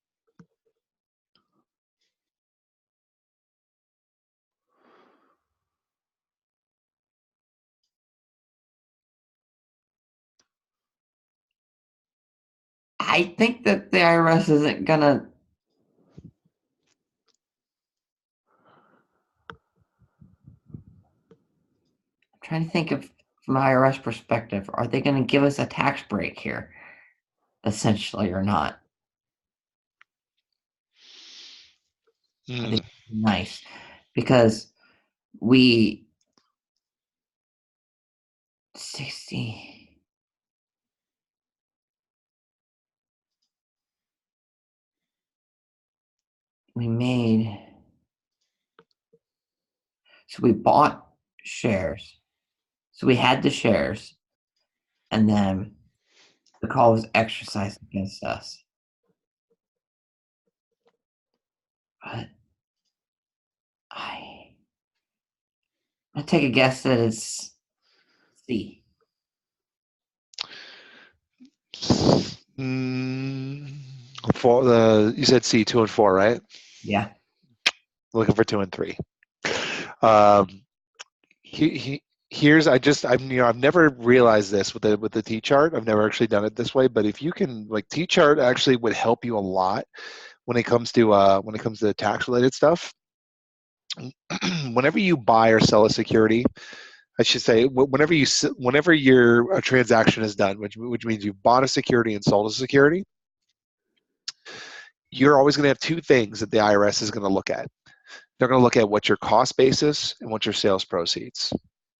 B: I think that the IRS isn't gonna. I'm trying to think of from an IRS perspective, are they going to give us a tax break here, essentially, or not? I
A: Mm.
B: think nice because we 60. We made so we bought shares. So we had the shares, and then the call was exercised against us. But I take a guess that it's C.
A: Mm. For you said C, 2 and 4, right?
B: Yeah.
A: Looking for 2 and 3. Um, here's I've never realized this with the T chart. I've never actually done it this way, but if you can, like, T chart actually would help you a lot when it comes to tax related stuff. Whenever you buy or sell a security, I should say, whenever a transaction is done, which means you bought a security and sold a security, you're always going to have two things that the IRS is going to look at. They're going to look at what's your cost basis and what's your sales proceeds,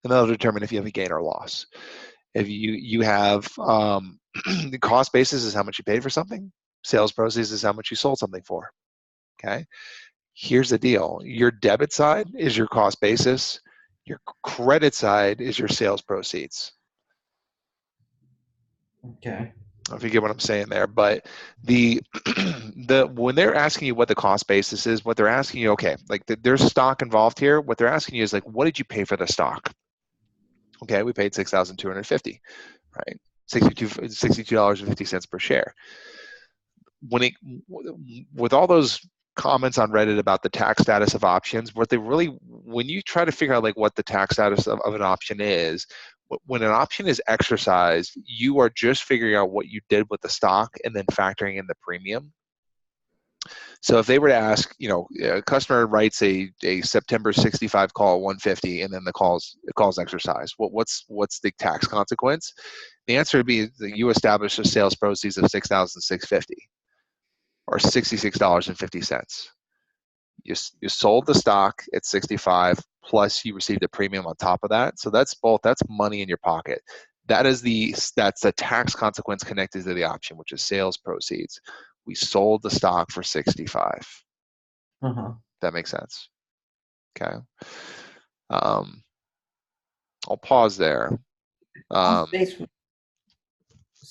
A: and they'll determine if you have a gain or loss. If you have the cost basis is how much you paid for something, sales proceeds is how much you sold something for. Okay, here's the deal: your debit side is your cost basis, your credit side is your sales proceeds.
B: Okay.
A: If you get what I'm saying there, but the when they're asking you what the cost basis is, what they're asking you, okay, like there's stock involved here. What they're asking you is, like, what did you pay for the stock? Okay, we paid 6,250, right? $62.50 per share. With all those comments on Reddit about the tax status of options, when you try to figure out, like, what the tax status of an option is, when an option is exercised, you are just figuring out what you did with the stock and then factoring in the premium. So if they were to ask, a customer writes a September 65 call at 150, and then the call's exercised, what's the tax consequence? The answer would be that you establish a sales proceeds of $6,650 or $66.50. You sold the stock at 65, plus you received a premium on top of that. So that's money in your pocket. That's the tax consequence connected to the option, which is sales proceeds. We sold the stock for 65. That makes sense. Okay. I'll pause there.
B: So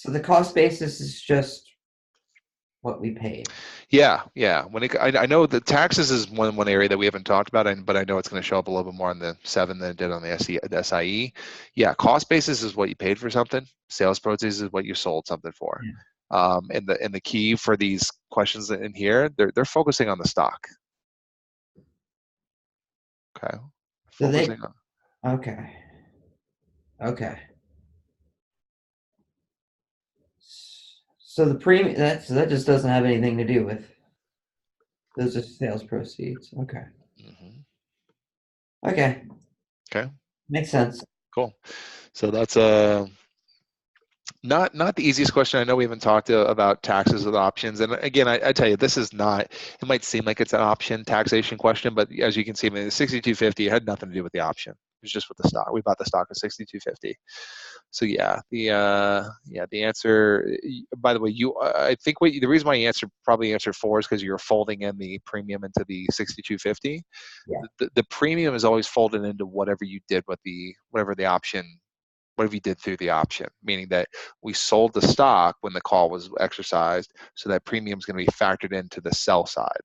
B: the cost basis is just what we paid.
A: Yeah. I know the taxes is one area that we haven't talked about, but I know it's going to show up a little bit more on the 7 than it did on the SIE. Yeah, cost basis is what you paid for something. Sales proceeds is what you sold something for. Yeah. And the key for these questions in here, they're focusing on the stock. Okay.
B: Okay. So the premium that just doesn't have anything to do with those are sales proceeds. Okay. Okay. Makes sense.
A: Cool. So that's not the easiest question. I know we haven't talked about taxes with options, and again, I tell you, this is not. It might seem like it's an option taxation question, but as you can see, I mean, the 6250 had nothing to do with the option. It was just with the stock. We bought the stock at 6250. So yeah, the answer. By the way, I think the reason why you probably answered 4 is because you're folding in the premium into the 6250. Yeah. The premium is always folded into whatever you did with whatever you did through the option, meaning that we sold the stock when the call was exercised, so that premium is going to be factored into the sell side.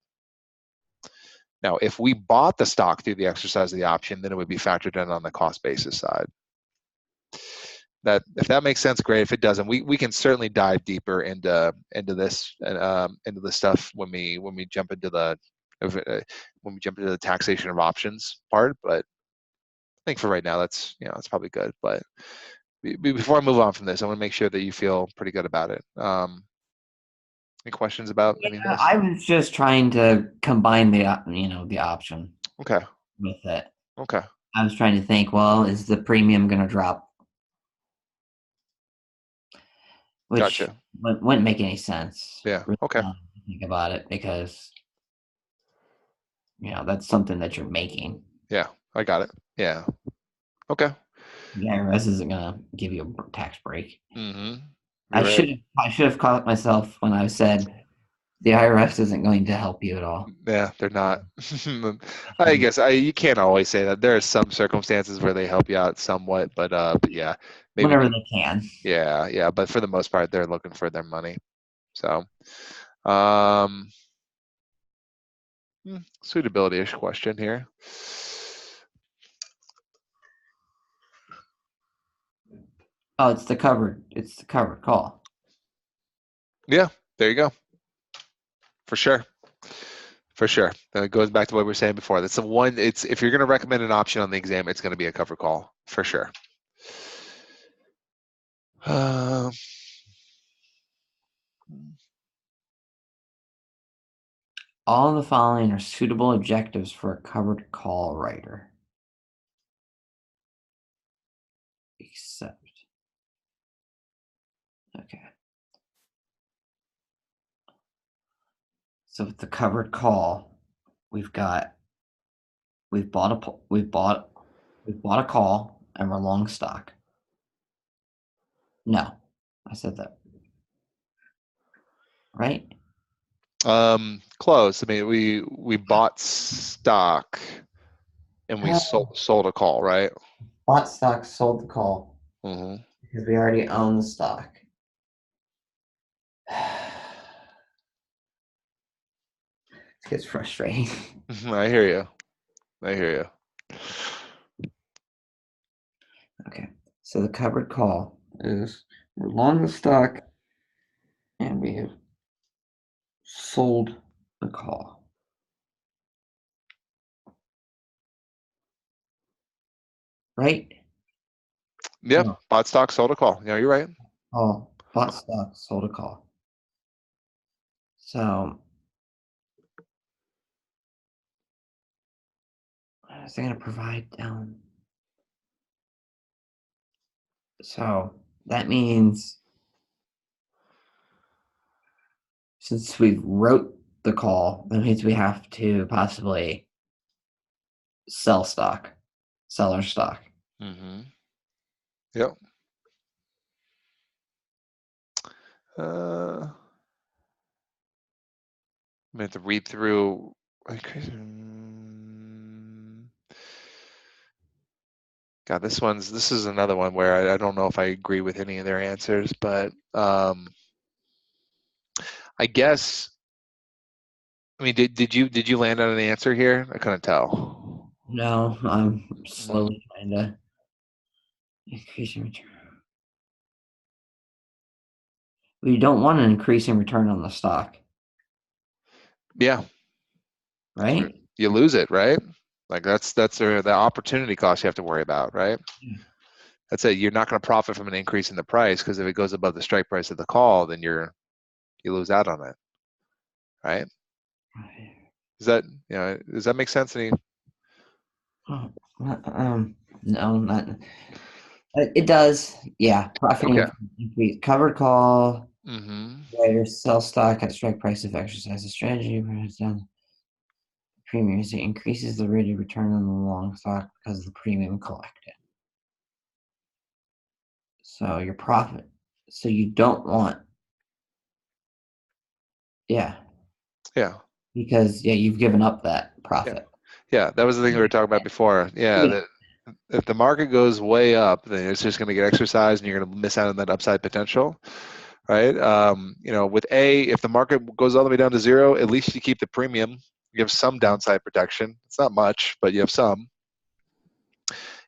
A: Now, if we bought the stock through the exercise of the option, then it would be factored in on the cost basis side. If that makes sense, great. If it doesn't, we can certainly dive deeper into this stuff when we jump into the taxation of options part. But I think for right now, that's probably good. But before I move on from this, I want to make sure that you feel pretty good about it. Any questions about any of this?
B: I was just trying to combine the option.
A: Okay.
B: With it.
A: Okay.
B: I was trying to think, well, is the premium going to drop? Which
A: gotcha.
B: Wouldn't make any sense.
A: Yeah. Okay.
B: Think about it, because that's something that you're making.
A: Yeah, I got it. Yeah. Okay.
B: The IRS isn't gonna give you a tax break.
A: Mm-hmm.
B: I should have caught myself when I said the IRS isn't going to help you at all.
A: Yeah, they're not. I guess you can't always say that. There are some circumstances where they help you out somewhat, but yeah,
B: maybe whenever they can.
A: Yeah, but for the most part, they're looking for their money. So, suitability-ish question here.
B: Oh, it's the covered call.
A: Yeah, there you go. For sure. It goes back to what we were saying before. That's the one. If you're going to recommend an option on the exam, it's going to be a cover call for sure.
B: All of the following are suitable objectives for a covered call writer. Except. Okay. So with the covered call, we've bought a call and we're long stock. No, I said that. Right?
A: Close. I mean, we bought stock and we sold a call, right?
B: Bought stock, sold the call.
A: Mm-hmm.
B: Because we already own the stock. It gets frustrating.
A: I hear you.
B: Okay, so the covered call is we're long the stock and we have sold the call. Right?
A: Yeah, no. Bought stock, sold a call. Yeah, you're right.
B: Oh, bought stock, sold a call. So is it going to provide down? So that means since we wrote the call, that means we have to possibly sell our stock.
A: Mm-hmm. Yep. I'm gonna have to read through. God, this is another one where I don't know if I agree with any of their answers, but I guess. I mean, did you land on an answer here? I couldn't tell.
B: No, I'm slowly trying to increase your return. We don't want an increasing return on the stock,
A: Yeah,
B: right?
A: you lose it, right? Like that's the opportunity cost you have to worry about, right?
B: Yeah.
A: That's it. You're not going to profit from an increase in the price because if it goes above the strike price of the call, then you lose out on it, right? Does that make sense?
B: Oh, no, not. It does, yeah. Profiting
A: Okay.
B: from increase covered call.
A: Mm-hmm.
B: Writer sell stock at strike price if exercises strategy. Down premiums. It increases the rate of return on the long stock because of the premium collected. So your profit. So you don't want. Yeah,
A: Yeah.
B: because you've given up that
A: Yeah.
B: profit.
A: Yeah. That was the thing we were talking about before. Yeah.
B: Yeah.
A: That if the market goes way up, then it's just going to get exercised, and you're going to miss out on that upside potential, right? With if the market goes all the way down to zero, at least you keep the premium. You have some downside protection. It's not much, but you have some.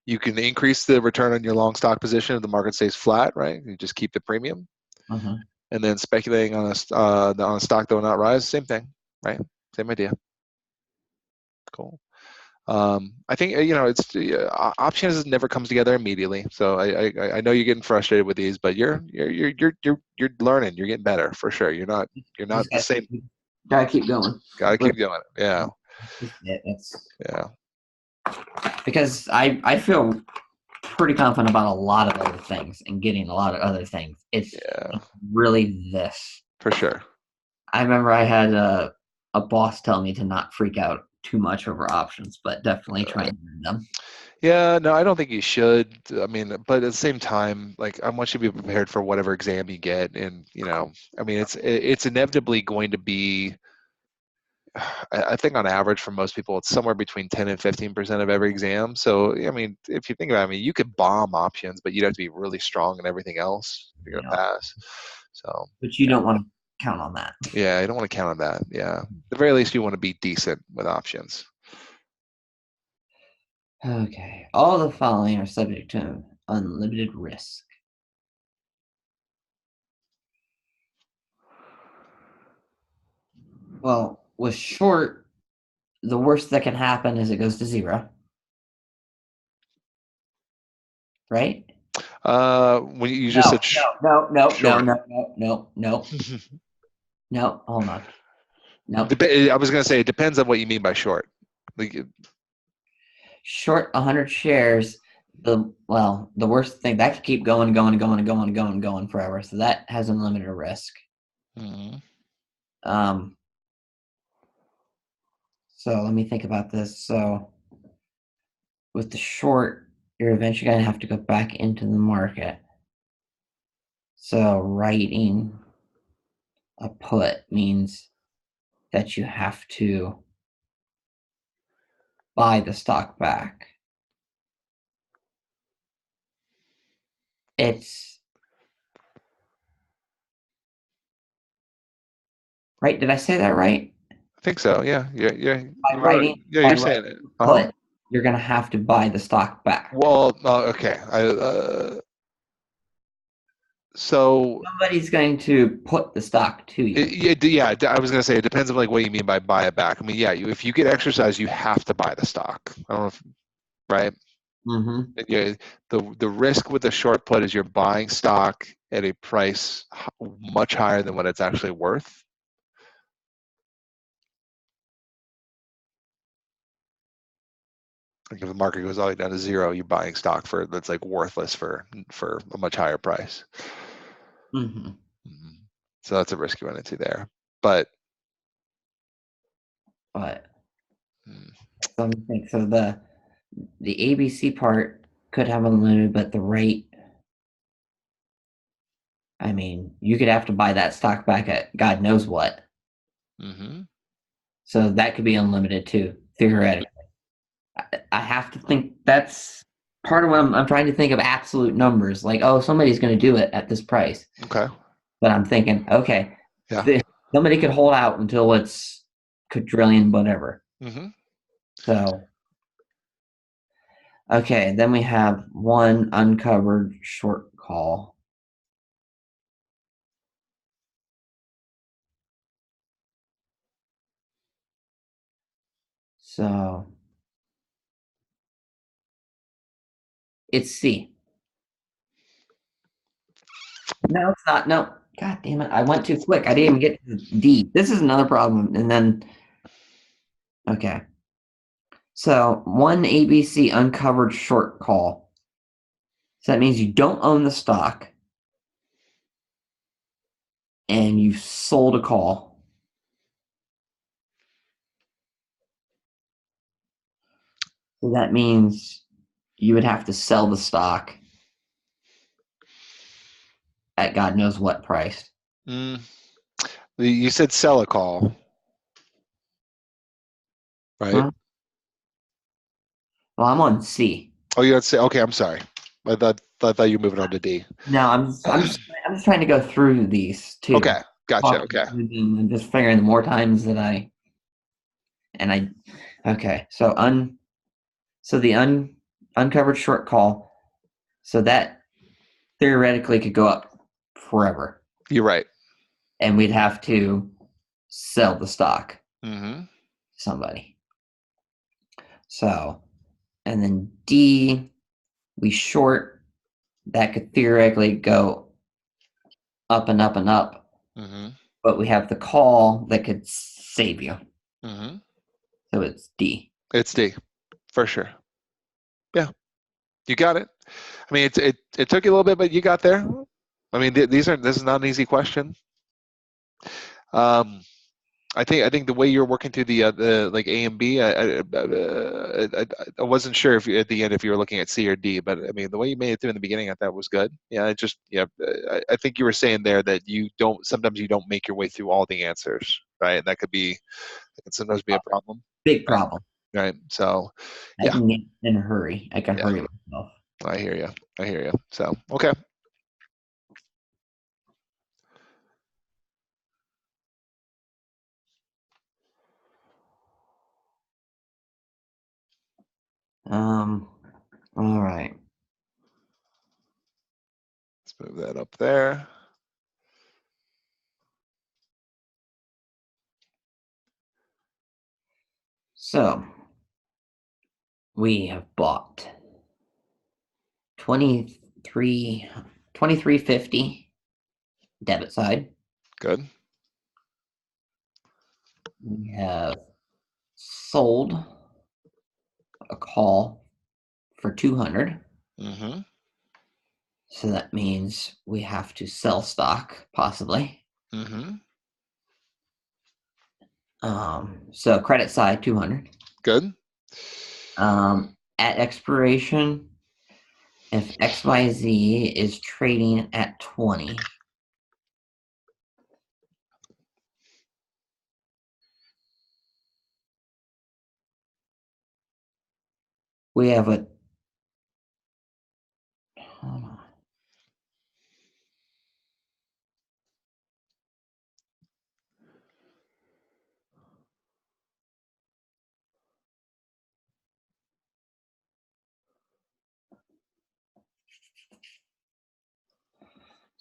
A: You can increase the return on your long stock position if the market stays flat, right? You just keep the premium.
B: Uh-huh.
A: And then speculating on a stock that will not rise, same thing, right? Same idea. Cool. I think it's options never comes together immediately. So I know you're getting frustrated with these, but you're learning. You're getting better for sure. You're not
B: Just
A: the same.
B: gotta keep going.
A: Gotta keep doing it. Yeah.
B: That's
A: Yeah.
B: because I feel pretty confident about a lot of other things and getting a lot of other things. It's
A: Yeah.
B: really this.
A: For sure.
B: I remember I had a boss tell me to not freak out too much over options, but definitely try and learn them.
A: Yeah, no, I don't think you should. I mean, but at the same time, like I want you to be prepared for whatever exam you get, and I mean, it's inevitably going to be. I think on average for most people, it's somewhere between 10 and 15% of every exam. So, I mean, if you think about it, I mean, you could bomb options, but you'd have to be really strong in everything else if you're
B: You
A: gonna
B: know,
A: pass. So,
B: but you don't want to count on that.
A: yeah, you don't want to count on that. Yeah, at the very least, you want to be decent with options.
B: Okay. All the following are subject to unlimited risk. Well, with short, the worst that can happen is it goes to zero. Right?
A: When you just said short.
B: No, hold on. No.
A: I was gonna say it depends on what you mean by short. Like,
B: Short 100 shares, the worst thing that could keep going forever. So that has unlimited risk.
A: mhm.
B: So let me think about this. So with the short, you're eventually going to have to go back into the market. So writing a put means that you have to buy the stock back. It's right. Did I say that right?
A: I think so. Yeah.
B: By writing,
A: You're saying it.
B: put, you're going to have to buy the stock back.
A: Well, okay. So
B: Somebody's going to put the stock to you.
A: yeah, I was gonna say it depends on like what you mean by buy it back. I mean, yeah, if you get exercise, you have to buy the stock. I don't know if, right?
B: Mm-hmm.
A: Yeah, the risk with the short put is you're buying stock at a price much higher than what it's actually worth. Like if the market goes all the way down to zero, you're buying stock that's like worthless for a much higher price.
B: Mm-hmm.
A: So that's a risk you run into there. But
B: So let me think. So the ABC part could have unlimited, but the rate. I mean, you could have to buy that stock back at God knows what.
A: mm-hmm.
B: So that could be unlimited too, theoretically. I have to think that's part of what I'm trying to think of absolute numbers. Like, oh, somebody's going to do it at this price.
A: Okay.
B: But I'm thinking, okay,
A: Yeah.
B: somebody could hold out until it's quadrillion, whatever.
A: Mm-hmm.
B: So, okay, then we have one uncovered short call. So, it's C. No, it's not. No. God damn it. I went too quick. I didn't even get to D. This is another problem. And then, okay. So, one ABC uncovered short call. So that means you don't own the stock and you sold a call. So that means you would have to sell the stock at God knows what price.
A: You said sell a call, right?
B: Huh? Well, I'm on C.
A: Oh, you had to say, okay, I'm sorry. I thought you were moving on to D.
B: No, I'm just trying to go through these too.
A: Okay, gotcha. Okay.
B: I'm just figuring the more times that okay. So the uncovered short call. So that theoretically could go up forever.
A: You're right.
B: And we'd have to sell the stock
A: Mm-hmm.
B: to somebody. So, and then D, we short, that could theoretically go up and up and up.
A: Mm-hmm.
B: But we have the call that could save you.
A: Mm-hmm.
B: So it's D.
A: It's D, for sure. Yeah, you got it. I mean, it took you a little bit, but you got there. I mean, this is not an easy question. I think the way you're working through the like A and B, I wasn't sure if at the end if you were looking at C or D, but I mean the way you made it through in the beginning, I thought was good. Yeah, I think you were saying there that sometimes you don't make your way through all the answers, right? That can sometimes be a problem.
B: Big problem.
A: Right. So,
B: I
A: yeah,
B: can get in a hurry. I can
A: yeah,
B: hurry myself.
A: I hear you. I hear you. So, okay.
B: All right.
A: Let's move that up there.
B: So we have bought 23.50 debit side.
A: Good.
B: We have sold a call for 200.
A: Mm-hmm.
B: So that means we have to sell stock, possibly.
A: Mm-hmm.
B: So credit side 200.
A: Good.
B: At expiration, if XYZ is trading at 20, we have a hold on.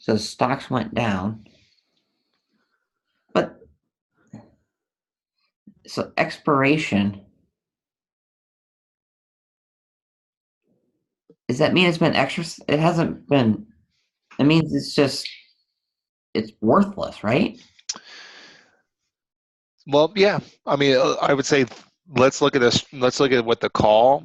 B: So stocks went down. But so expiration, does that mean it's been extra? It hasn't been. It means it's worthless, right?
A: Well, yeah. I mean, I would say let's look at this. Let's look at what the call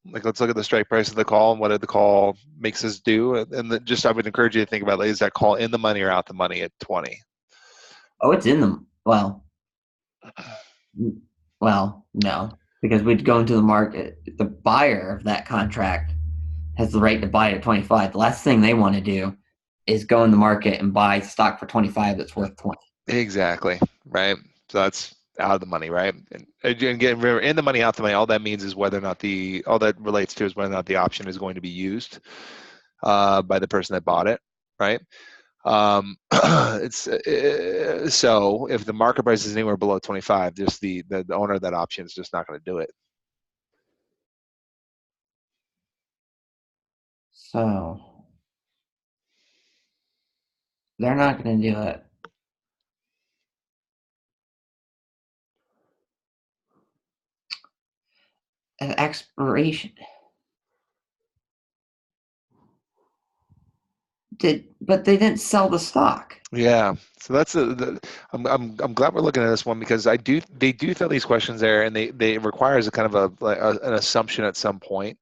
A: Like, let's look at the strike price of the call and what did the call makes us do. And then just I would encourage you to think about, like, is that call in the money or out the money at 20?
B: Oh, it's in them. Well, no, because we'd go into the market. The buyer of that contract has the right to buy it at 25. The last thing they want to do is go in the market and buy stock for 25 that's worth 20.
A: Exactly. Right. So that's out of the money, right? And again, remember, in the money, out the money, all that means is whether or not all that relates to is whether or not the option is going to be used by the person that bought it, right? It's so if the market price is anywhere below 25, just the owner of that option is just not going to do it.
B: So they're not going to do it. At expiration. But they didn't sell the stock.
A: Yeah, so that's I'm glad we're looking at this one because they do throw these questions there, and they requires a kind of an assumption at some point.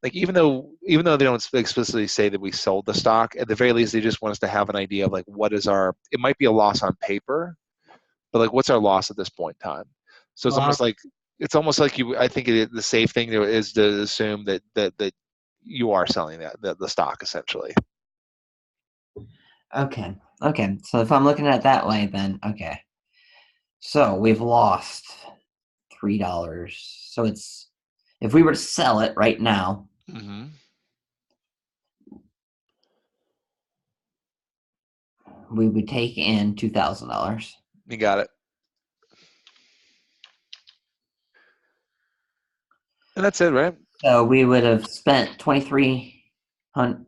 A: Like, even though they don't explicitly say that we sold the stock, at the very least they just want us to have an idea of, like, what is our, it might be a loss on paper, but, like, what's our loss at this point in time. So it's almost like you, I think the safe thing is to assume that you are selling the stock essentially.
B: Okay. Okay. So if I'm looking at it that way, then okay. So we've lost $3. So it's, if we were to sell it right now,
A: Mm-hmm.
B: we would take in $2,000.
A: You got it. And that's it, right?
B: So we would have spent 2,300,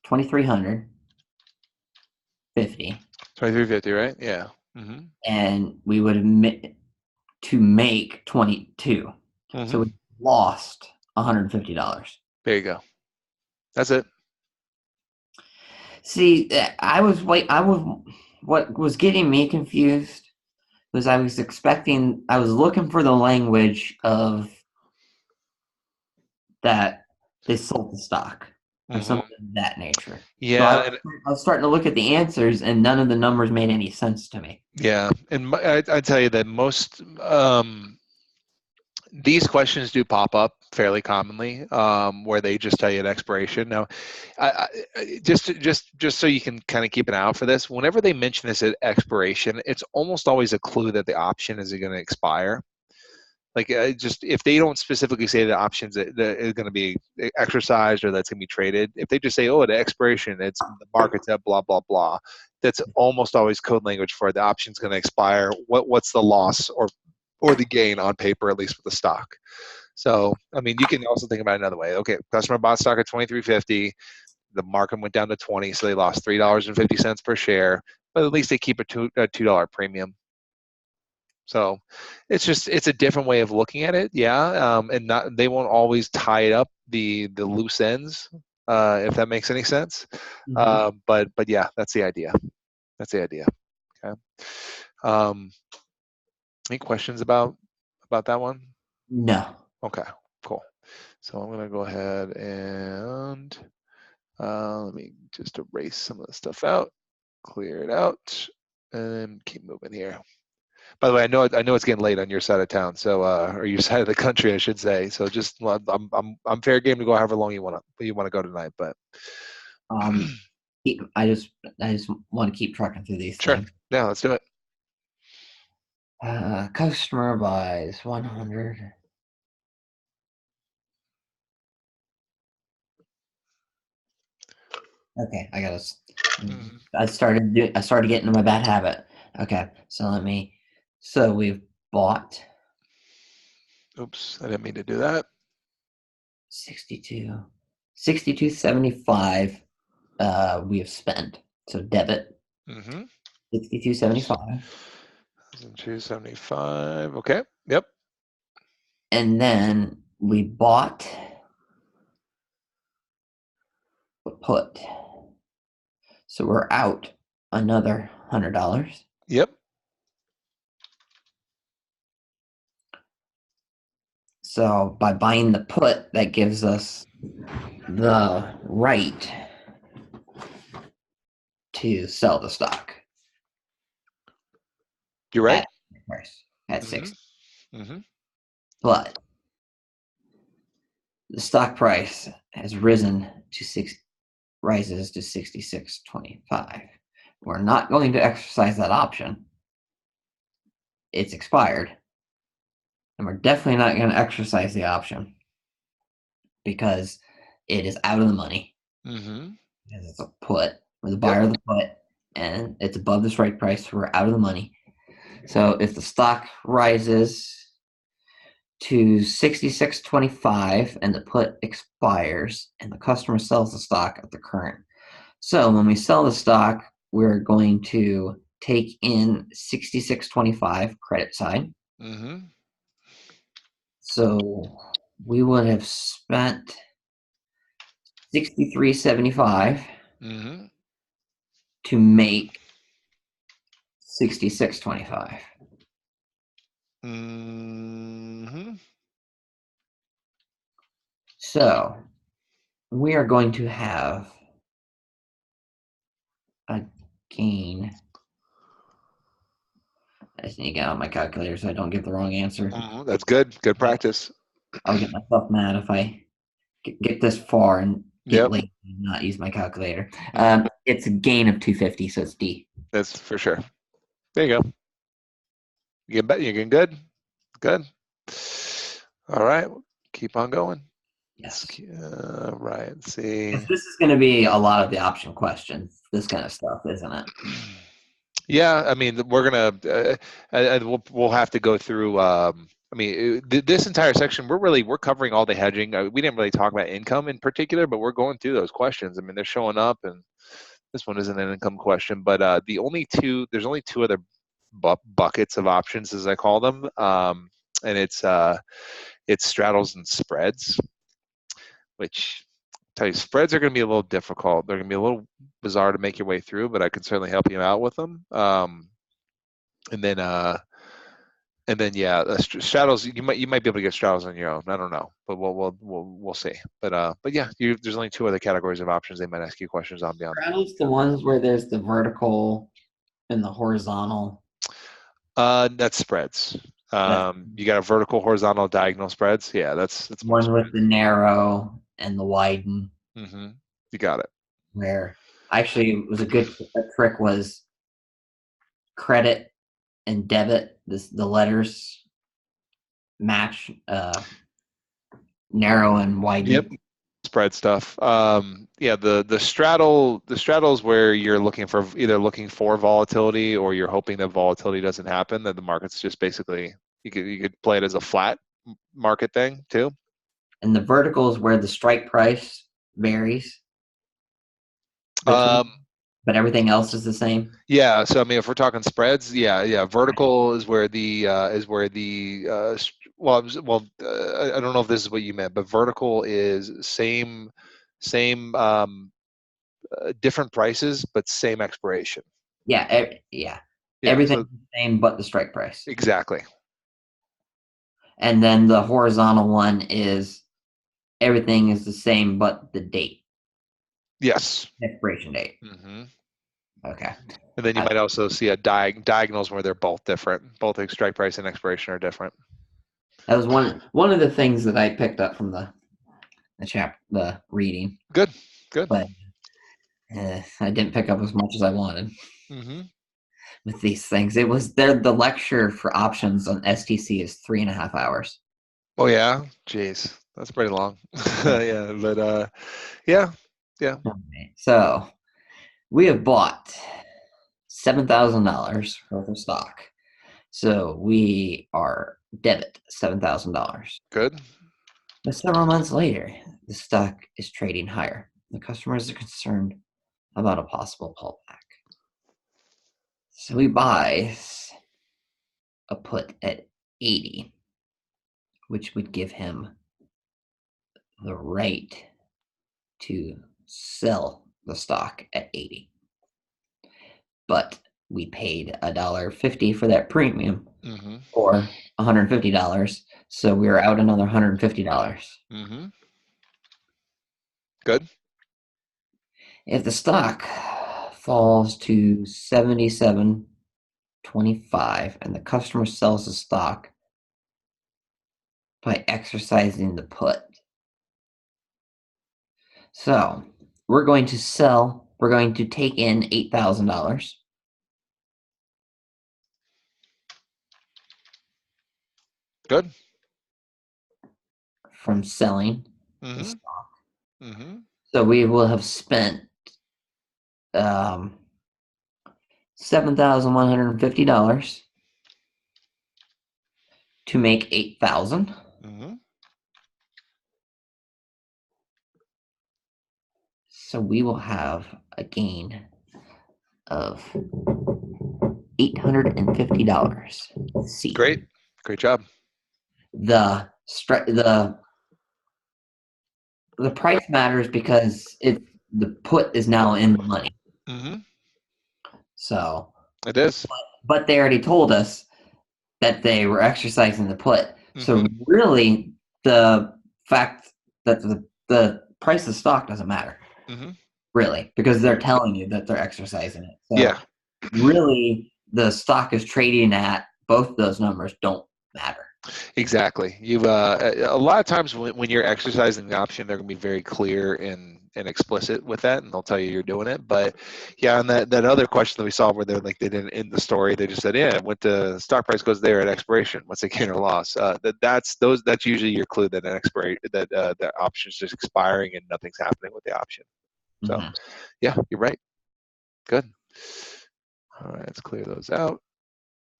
B: 2,350,
A: 2350, right? Yeah. Mm-hmm.
B: and we would have to make 22. So
A: Mm-hmm.
B: we lost $150.
A: There you go. That's it.
B: See, what was getting me confused was I was looking for the language of that they sold the stock or
A: Mm-hmm.
B: something of that nature. So
A: Yeah, and
B: I was starting to look at the answers, and none of the numbers made any sense to me.
A: yeah, and I tell you that most these questions do pop up fairly commonly, where they just tell you an expiration. Now, just so you can kind of keep an eye out for this, whenever they mention this at expiration, it's almost always a clue that the option is going to expire. Like, just if they don't specifically say the options that is going to be exercised or that's going to be traded, if they just say, "Oh, at expiration, it's the market's at blah blah blah," that's almost always code language for the option's going to expire. What's the loss or the gain on paper, at least with the stock? So, I mean, you can also think about it another way. Okay, customer bought stock at 23.50. The market went down to 20, so they lost $3.50 per share. But at least they keep a $2 premium. So it's a different way of looking at it, yeah. And not, they won't always tie it up the loose ends, if that makes any sense.
B: Mm-hmm.
A: But yeah, that's the idea. That's the idea. Okay. Um, any questions about that one?
B: No.
A: Okay, cool. So I'm gonna go ahead and let me just erase some of the stuff out, clear it out, and keep moving here. By the way, I know it's getting late on your side of town, so or your side of the country, I should say. So just I'm fair game to go however long you want to go tonight, but
B: Um, I just want to keep trucking through these
A: sure,
B: things.
A: yeah, let's do it.
B: Customer buys 100. Okay, I got this.
A: Mhm.
B: I started getting into my bad habit. Okay, so we've bought
A: Oops, I didn't mean to do that.
B: 62, 62.75. We have spent. So debit
A: Mm-hmm.
B: 62.75,
A: 275. Okay. Yep.
B: and then we bought a put. So we're out another $100.
A: Yep.
B: So by buying the put, that gives us the right to sell the stock
A: You're right.
B: at price at
A: Mm-hmm.
B: 6.
A: Mm-hmm.
B: But the stock price has risen to rises to 66.25. We're not going to exercise that option. It's expired. And we're definitely not going to exercise the option because it is out of the money.
A: Mm-hmm.
B: Because it's a put. We're the
A: Yep.
B: buyer of the put, and it's above the strike price, so we're out of the money. So if the stock rises to 66.25 and the put expires and the customer sells the stock at the current. So when we sell the stock, we're going to take in 66.25 credit side.
A: Mm-hmm.
B: So we would have spent 63.75
A: Mm-hmm.
B: to make 66.25.
A: Mm-hmm.
B: So we are going to have a gain. I just need to get out my calculator so I don't give the wrong answer.
A: Mm-hmm. That's good. Good practice.
B: I'll get myself mad if I get this far and get
A: Yep.
B: late and not use my calculator.
A: Mhm.
B: It's a gain of 250, so it's D.
A: That's for sure. There you go. You get you getting good. Good. All right. Keep on going.
B: Yes.
A: Right. Let's see.
B: This is going to be a lot of the option questions, this kind of stuff, isn't it?
A: Yeah, I mean, we're gonna, we'll have to go through. I mean, this entire section, we're covering all the hedging. We didn't really talk about income in particular, but we're going through those questions. I mean, they're showing up, and this one isn't an income question, but there's only two other buckets of options, as I call them, and it's straddles and spreads, which tell you spreads are going to be a little difficult. They're going to be a little bizarre to make your way through, but I can certainly help you out with them. And then yeah, straddles you might be able to get straddles on your own. I don't know, but we'll see. But yeah, there's only two other categories of options they might ask you questions on beyond.
B: Straddles the ones where there's the vertical and the horizontal.
A: That's spreads. You got a vertical, horizontal, diagonal spreads. Yeah, that's more
B: One
A: spread.
B: with the narrow and the widen.
A: Mm-hmm. You got it.
B: Where actually it was a trick was credit and debit. The letters match narrow and widen.
A: Yep. Spread stuff. Yeah, the straddles where you're looking for volatility or you're hoping that volatility doesn't happen, that the market's just basically you could play it as a flat market thing too.
B: And the vertical is where the strike price varies between, but everything else is the same.
A: Yeah, so I mean, if we're talking spreads, yeah, vertical is where the I don't know if this is what you meant, but vertical is same different prices but same expiration.
B: Yeah,
A: Yeah,
B: everything's
A: so
B: the same but the strike price.
A: exactly.
B: And then the horizontal one is everything is the same but the date,
A: Yes.
B: expiration date.
A: Hmm.
B: Okay.
A: And then you might also see a diagonals where they're both different. Both strike price and expiration are different.
B: That was one of the things that I picked up from the reading.
A: Good.
B: But I didn't pick up as much as I wanted
A: Mm-hmm.
B: with these things. It was the lecture for options on STC is 3.5 hours.
A: Oh yeah, jeez, that's pretty long. Yeah, but yeah.
B: Okay. So we have bought $7,000 worth of stock. So we are debit $7,000.
A: Good.
B: But several months later, the stock is trading higher. The customers are concerned about a possible pullback. So he buys a put at 80, which would give him the right to sell the stock at 80. But we paid $1.50 for that premium
A: Mm-hmm.
B: or $150. So we are out another $150.
A: Mm-hmm. Good.
B: If the stock falls to 77.25 and the customer sells the stock by exercising the put. So we're going to take in $8,000
A: Good.
B: from selling the
A: Mm-hmm.
B: stock.
A: Mm-hmm.
B: So we will have spent um, $7,150 to make 8,000.
A: Mm-hmm.
B: So we will have a gain of $850. See,
A: Great. Great job.
B: the the price matters because the put is now in the money.
A: Mm-hmm.
B: So,
A: It is.
B: but they already told us that they were exercising the put.
A: Mm-hmm.
B: So really, the fact that the price of the stock doesn't matter,
A: Mm-hmm.
B: really, because they're telling you that they're exercising it. So
A: Yeah.
B: really, the stock is trading at both those numbers don't matter.
A: Exactly. You've a lot of times when you're exercising the option, they're going to be very clear and explicit with that, and they'll tell you you're doing it. But yeah, and that other question that we saw where they're like they didn't end the story, they just said, yeah, it went to stock price goes there at expiration. What's the gain or loss? That's usually your clue that an expiration that the option's just expiring and nothing's happening with the option. So
B: Mhm.
A: yeah, you're right. Good. All right, let's clear those out.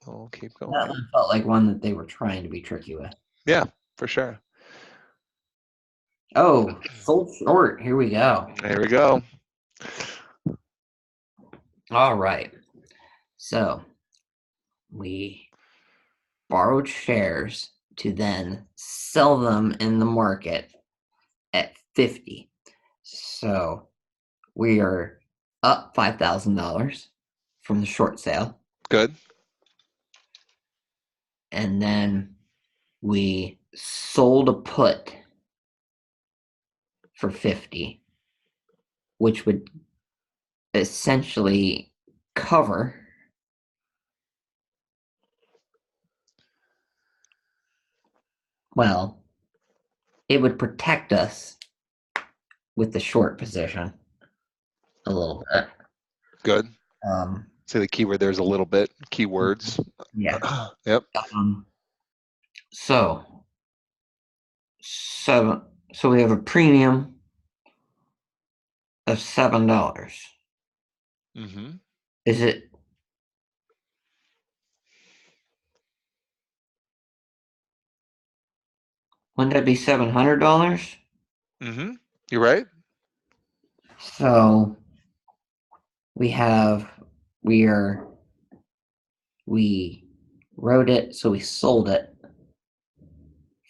A: We'll keep going
B: That
A: here.
B: one felt like one that they were trying to be tricky with.
A: Yeah, for sure.
B: Oh, sold short. Here we go.
A: There we go.
B: All right. So we borrowed shares to then sell them in the market at 50. So we are up $5,000 from the short sale.
A: Good.
B: And then we sold a put for 50, which would essentially cover, well, it would protect us with the short position a little bit.
A: Good.
B: Um,
A: Say the keyword there's a little bit. Keywords.
B: yeah.
A: Yep.
B: Um, so, so we have a premium of $7.
A: Mm-hmm.
B: Is it? Wouldn't that be $700?
A: Mm-hmm. You're right.
B: So we have we are we wrote it, so we sold it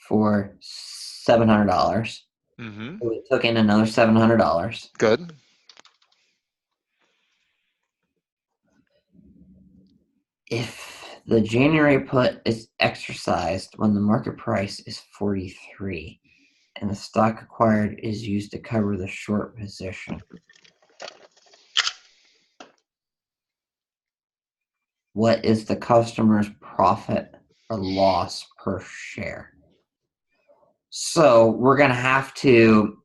B: for $700.
A: Mm-hmm.
B: So we took in another $700.
A: Good.
B: If the January put is exercised when the market price is 43 and the stock acquired is used to cover the short position, what is the customer's profit or loss per share? So we're going to have to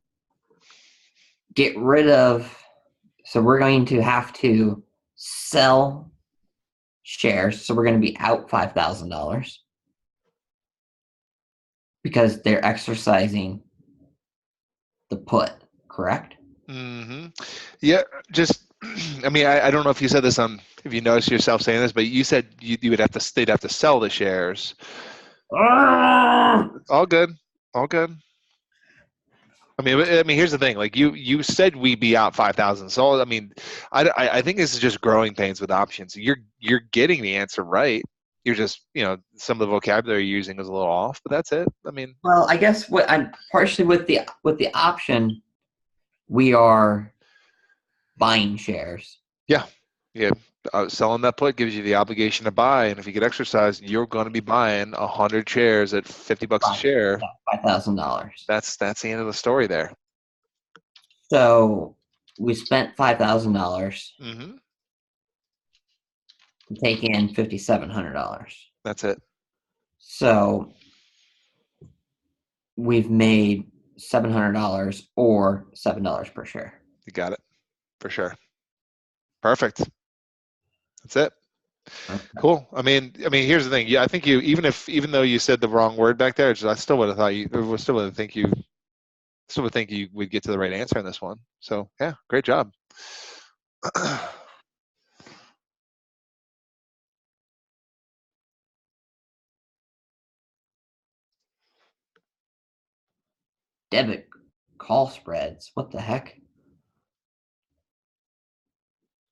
B: get rid of, so we're going to have to sell shares. So we're going to be out $5,000 because they're exercising the put, correct?
A: Mm-hmm. Yeah. Just. I mean, I don't know if you said this on if you noticed yourself saying this, but you said you would have to they'd have to sell the shares.
B: Ah!
A: All good. All good. I mean, here's the thing. Like you said, we'd be out 5,000. So I mean, I think this is just growing pains with options. You're getting the answer right. You're just some of the vocabulary you're using is a little off, but that's it. I mean,
B: Well, I guess what I'm partially with the option, we are buying shares.
A: yeah, Yeah, selling that put gives you the obligation to buy, and if you get exercise, you're going to be buying 100 shares at $50 a share.
B: $5,000.
A: That's the end of the story there.
B: So we spent $5,000
A: Mm-hmm.
B: to take in $5,700.
A: That's it.
B: So we've made $700 or $7 per share.
A: You got it for sure. Perfect. That's it.
B: Okay.
A: Cool. I mean, here's the thing. Yeah, I think you, even though you said the wrong word back there, I still would have thought still would think you would get to the right answer on this one. So yeah, great job.
B: Debit call spreads. What the heck?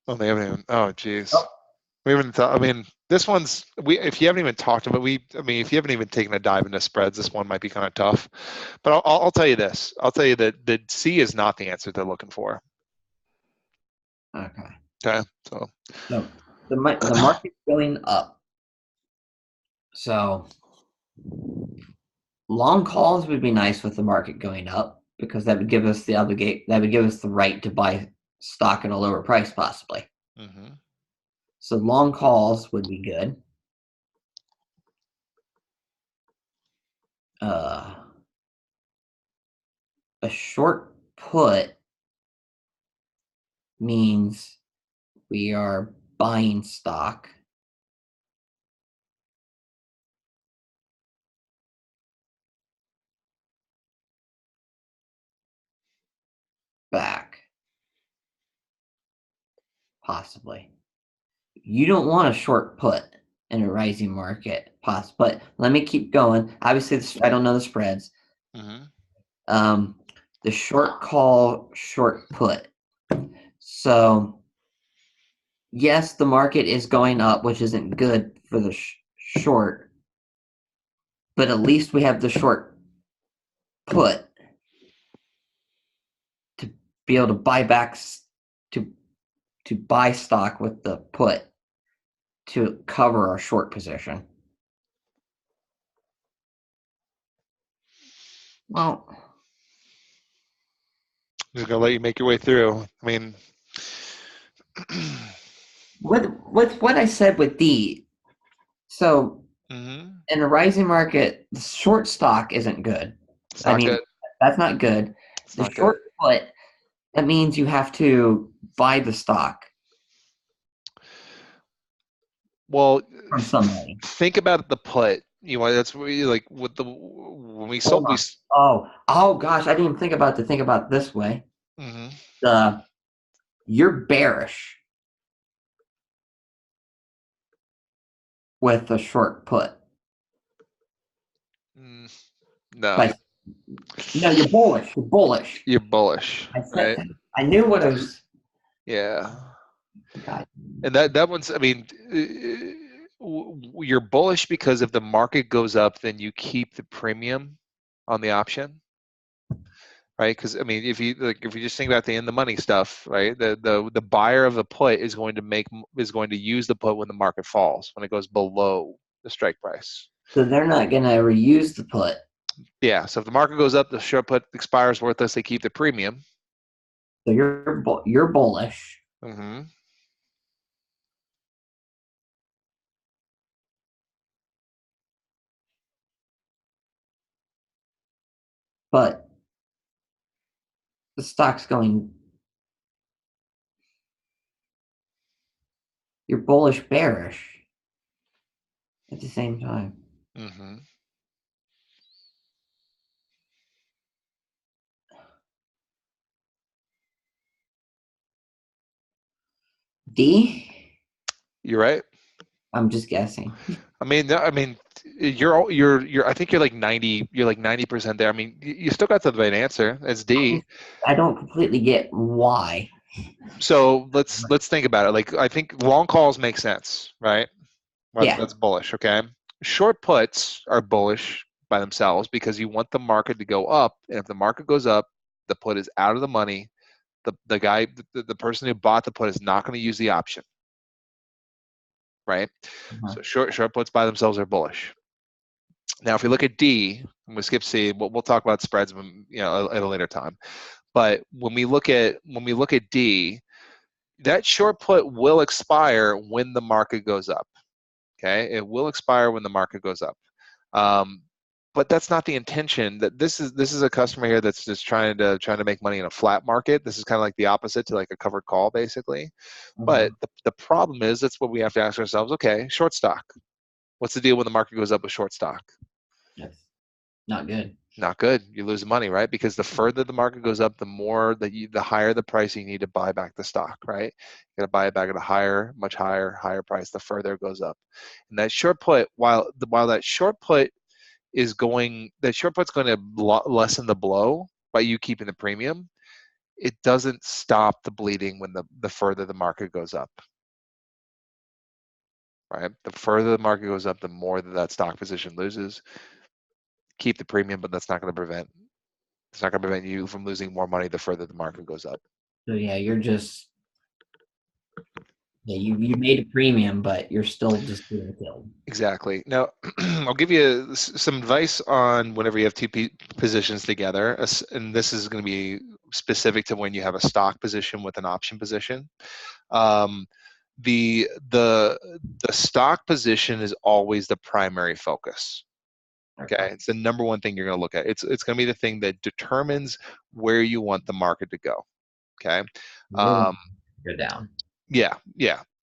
A: Oh, they haven't even. Oh, geez.
B: Oh.
A: We haven't thought. I mean, this one's if you haven't even talked about if you haven't even taken a dive into spreads, this one might be kind of tough. But I'll tell you this. I'll tell you that the C is not the answer they're looking for.
B: Okay.
A: Okay. So
B: So the market's going up. So long calls would be nice with the market going up because that would give us the right to buy stock at a lower price possibly.
A: mm-hmm.
B: So long calls would be good. A short put means we are buying stock. Back. Possibly. You don't want a short put in a rising market, but let me keep going. Obviously, I don't know the spreads.
A: Mm-hmm.
B: The short call, short put. So, yes, the market is going up, which isn't good for the short, but at least we have the short put to be able to buy back to buy stock with the put to cover our short position. Well,
A: I'm just gonna let you make your way through. I mean,
B: with what I said with D, so
A: mm-hmm.
B: in a rising market, the short stock isn't good.
A: It's not good.
B: That's not good.
A: It's
B: The
A: not good.
B: short put, that means you have to buy the stock
A: Well,
B: from somebody.
A: think about the put. That's where you like with the when we sold.
B: Hold on. Oh gosh, I didn't even think about it this way.
A: Mm-hmm.
B: You're bearish with a short put.
A: No.
B: Like, no, you're bullish. You're bullish.
A: You're bullish, right?
B: I knew what I was.
A: Yeah.
B: God.
A: And that one's. I mean, you're bullish because if the market goes up, then you keep the premium on the option, right? Because I mean, if you just think about the in the money stuff, right? The buyer of the put is going to use the put when the market falls, when it goes below the strike price.
B: So they're not going to reuse the put.
A: Yeah. So if the market goes up, the short put expires worthless. They keep the premium.
B: So you're bullish.
A: Mm-hmm.
B: But the stock's going. You're bullish bearish at the same time.
A: Mm-hmm.
B: D?
A: You're right.
B: I'm just guessing.
A: I mean, you're. I think you're like 90. You're like 90% there. I mean, you still got the right answer. It's D.
B: I don't completely get why.
A: So let's think about it. Like I think long calls make sense, right?
B: Yeah.
A: That's bullish. Okay. Short puts are bullish by themselves because you want the market to go up, and if the market goes up, the put is out of the money. The person who bought the put is not going to use the option. right?
B: Uh-huh.
A: So short puts by themselves are bullish. Now, if we look at D, and we skip C, we'll talk about spreads, at a later time. But when we look at D, that short put will expire when the market goes up. Okay, it will expire when the market goes up. But that's not the intention. That this is a customer here that's just trying to make money in a flat market. This is kind of like the opposite to like a covered call, basically. But the problem is, that's what we have to ask ourselves. Okay, short stock. What's the deal when the market goes up with short stock?
B: Yes. Not good.
A: Not good. You lose money, right? Because the further the market goes up, the higher the price you need to buy back the stock, right? You got to buy it back at a much higher price the further it goes up. And that short put, while that short put's going to lessen the blow by you keeping the premium, it doesn't stop the bleeding when the further the market goes up. Right? The further the market goes up, the more that stock position loses. Keep the premium, but that's not going to prevent you from losing more money the further the market goes up.
B: So yeah, you're just you made a premium, but you're still just getting killed.
A: Exactly. Now, I'll give you some advice on whenever you have two positions together, and this is going to be specific to when you have a stock position with an option position. The stock position is always the primary focus. Okay, it's the number one thing you're going to look at. It's going to be the thing that determines where you want the market to go. Okay,
B: Go down.
A: Yeah,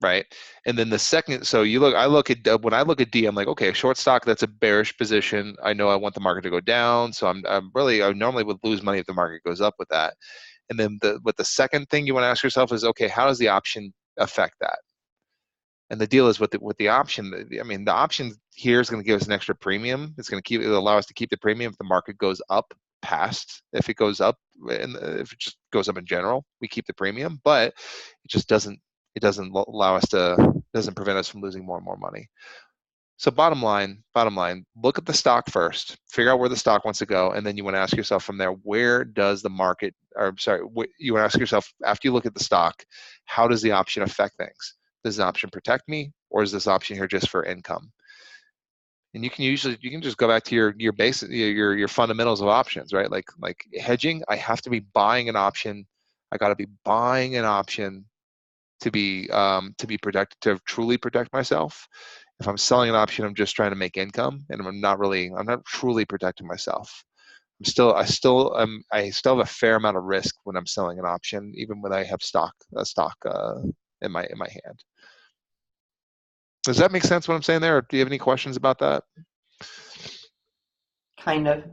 A: right. And then the second, so I look at when I look at D, I'm like, okay, short stock, that's a bearish position. I know I want the market to go down, so I normally would lose money if the market goes up with that. And then the second thing you want to ask yourself is, okay, how does the option affect that? And the deal is with the option. I mean, the option here is going to give us an extra premium. It'll allow us to keep the premium if the market goes up past. If it goes up, and if it just goes up in general, we keep the premium. But it just doesn't doesn't prevent us from losing more and more money. So bottom line, look at the stock first, figure out where the stock wants to go, and then you want to ask yourself from there, where does the market, you want to ask yourself after you look at the stock, how does the option affect things? Does the option protect me, or is this option here just for income? And you can just go back to your basic, your fundamentals of options, right? Like hedging, I have to be buying an option. I got to be buying an option to be protected, to truly protect myself. If I'm selling an option, I'm just trying to make income, and I'm not truly protecting myself. I still have a fair amount of risk when I'm selling an option, even when I have a stock in my hand. Does that make sense what I'm saying there, or do you have any questions about that?
B: Kind of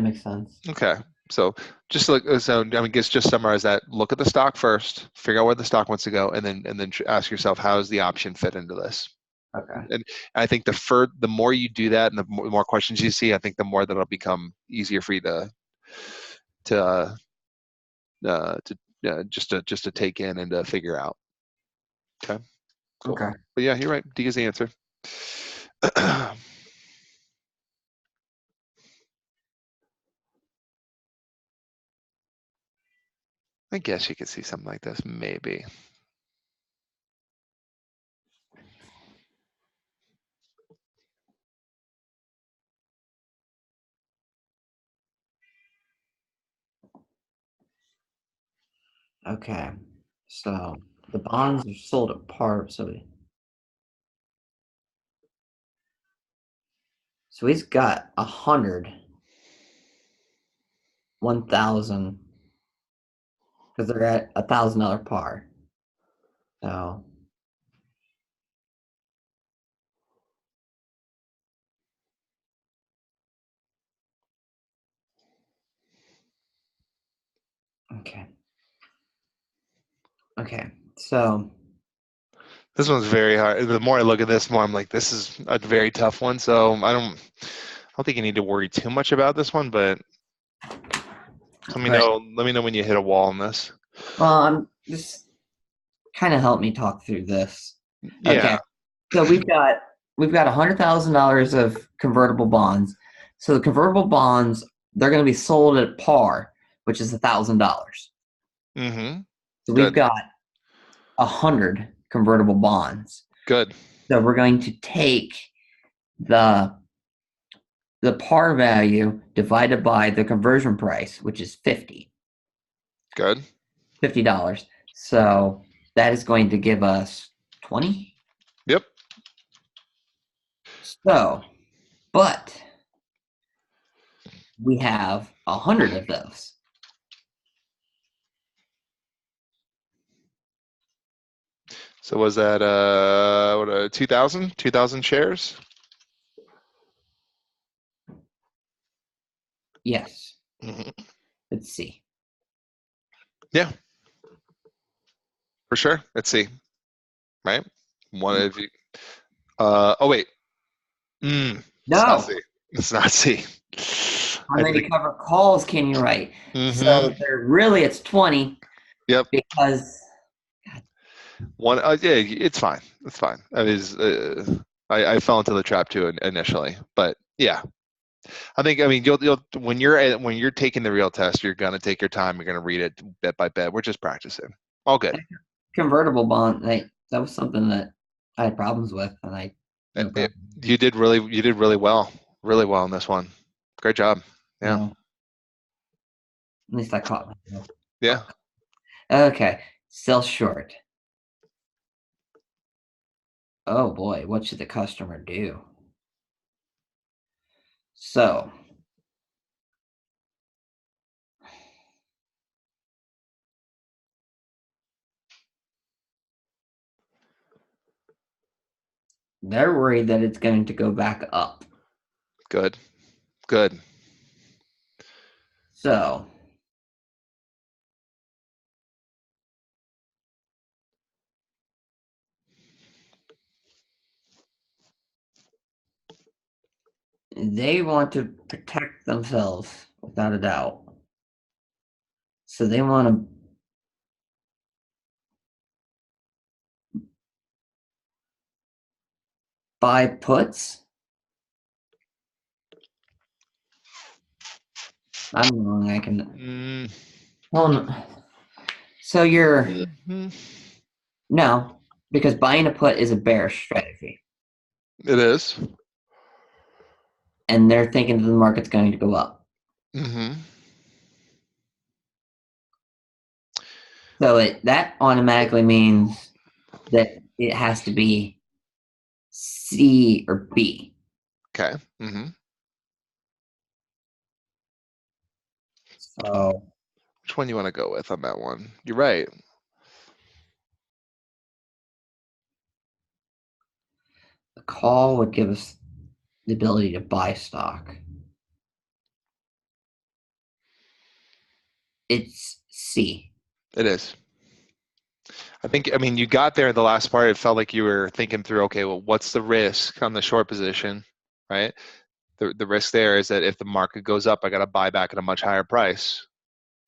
B: makes sense.
A: Okay. So just just summarize that. Look at the stock first, figure out where the stock wants to go, and then ask yourself, how does the option fit into this?
B: Okay.
A: And I think the more you do that, and the more questions you see, I think the more that'll become easier for you just to take in and to figure out. Okay. Cool.
B: Okay.
A: But yeah, you're right. D is the answer. I guess you could see something like this, maybe.
B: Okay. So the bonds are sold at par. So he's got 1,000, because they're at $1,000 par. So okay. So
A: This one's very hard. The more I look at this, more I'm like, this is a very tough one. So I don't think you need to worry too much about this one, but let me know when you hit a wall on this.
B: Well, I'm just kind of help me talk through this.
A: Yeah.
B: Okay. So we've got $100,000 of convertible bonds. So the convertible bonds, they're going to be sold at par, which is $1,000.
A: Mm-hmm.
B: So we've got 100 convertible bonds.
A: Good.
B: So we're going to take the par value divided by the conversion price, which is
A: Good.
B: $50. So that is going to give us 20.
A: Yep.
B: So, but we have 100 of those.
A: So was that what 2,000 shares?
B: Yes.
A: Mm-hmm.
B: Let's see.
A: Yeah, for sure. Let's see. Right. One of you. Oh wait. It's not
B: No.
A: C. It's not C.
B: How
A: I did.
B: many cover calls can you write?
A: Mm-hmm.
B: So really it's 20
A: Yep.
B: because
A: One. Yeah, it's fine. It's fine. I fell into the trap too initially, but yeah. I mean, you'll when you're taking the real test, you're gonna take your time. You're gonna read it bit by bit. We're just practicing. All good.
B: convertible bond, that was something that I had problems with, and I no
A: It,
B: problem.
A: you did really well, in this one. Great job. Yeah.
B: No, at least I caught myself.
A: Yeah.
B: Okay, still short. Oh boy, what should the customer do? So they're worried that it's going to go back up.
A: Good. Good.
B: So they want to protect themselves without a doubt. So they want to buy puts. I'm wrong. I can.
A: Mm,
B: Well, so you're
A: mhm.
B: no, because buying a put is a bearish strategy,
A: It is.
B: and they're thinking that the market's going to go up.
A: Mm-hmm.
B: So that automatically means that it has to be C or B.
A: Okay. Mm-hmm.
B: So
A: Which one you want to go with on that one? You're right.
B: the call would give us the ability to buy stock. It's C.
A: It is. I mean, you got there in the last part. It felt like you were thinking through, okay, well, what's the risk on the short position, right? The risk there is that if the market goes up, I got to buy back at a much higher price,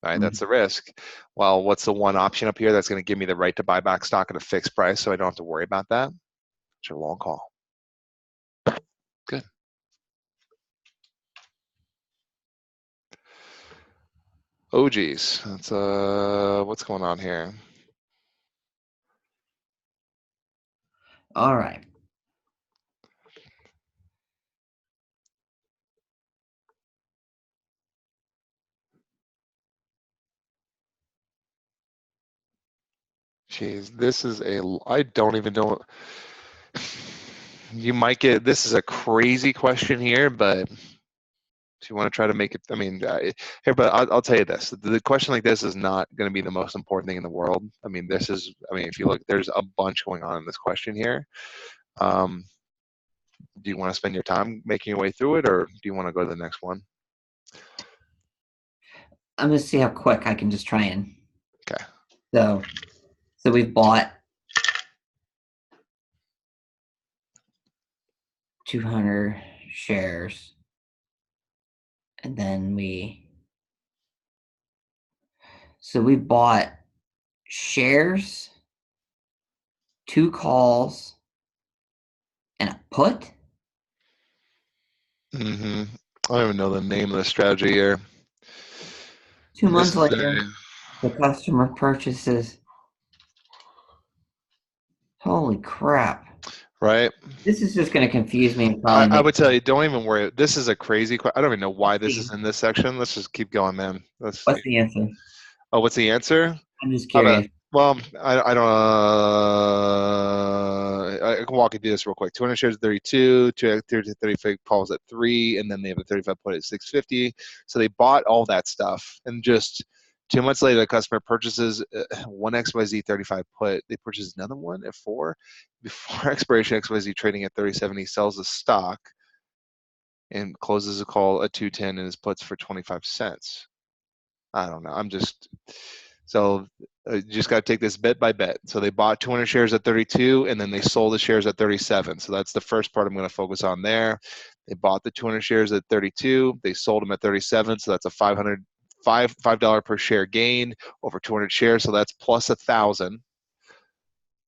A: right? That's the risk. Well, what's the one option up here that's going to give me the right to buy back stock at a fixed price so I don't have to worry about that? It's your long call. Good. Oh, geez. That's, what's going on here?
B: All right.
A: Jeez, I don't even know. You might get, this is a crazy question here, but if you want to try to make it, I mean, here, but I'll tell you this: the question like this is not going to be the most important thing in the world. I mean, if you look, there's a bunch going on in this question here. Um, do you want to spend your time making your way through it, or do you want to go to the next one?
B: I'm gonna see how quick I can just try and.
A: Okay.
B: So we've bought 200 shares, and then we bought shares, 2 calls, and a put.
A: Mm-hmm. I don't even know the name of the strategy here.
B: 2
A: This
B: months
A: is
B: later, the customer purchases. Holy crap.
A: right?
B: This is just going to confuse me and
A: I,
B: probably
A: I
B: make
A: would tell you, don't even worry. This is a crazy question. I don't even know why this is
B: me.
A: in this section. Let's just keep going, man. Let's.
B: What's the answer?
A: Oh, what's the answer?
B: I'm just
A: How to?
B: curious.
A: Well, I don't. I can walk you through this real quick. 200 shares at 32, 35 calls at 3, and then they have a 35 put at 650. So they bought all that stuff, and just 2 months later, the customer purchases one XYZ 35 put. They purchase another one at 4. Before expiration, XYZ trading at 37. He sells the stock and closes a call at 210 and his puts for 25 cents. I don't know. I'm just so you just got to take this bit by bit. So they bought 200 shares at 32 and then they sold the shares at 37. So that's the first part I'm going to focus on there. They bought the 200 shares at 32. They sold them at 37. So that's a $5 per share gain over 200 shares. So that's plus 1,000.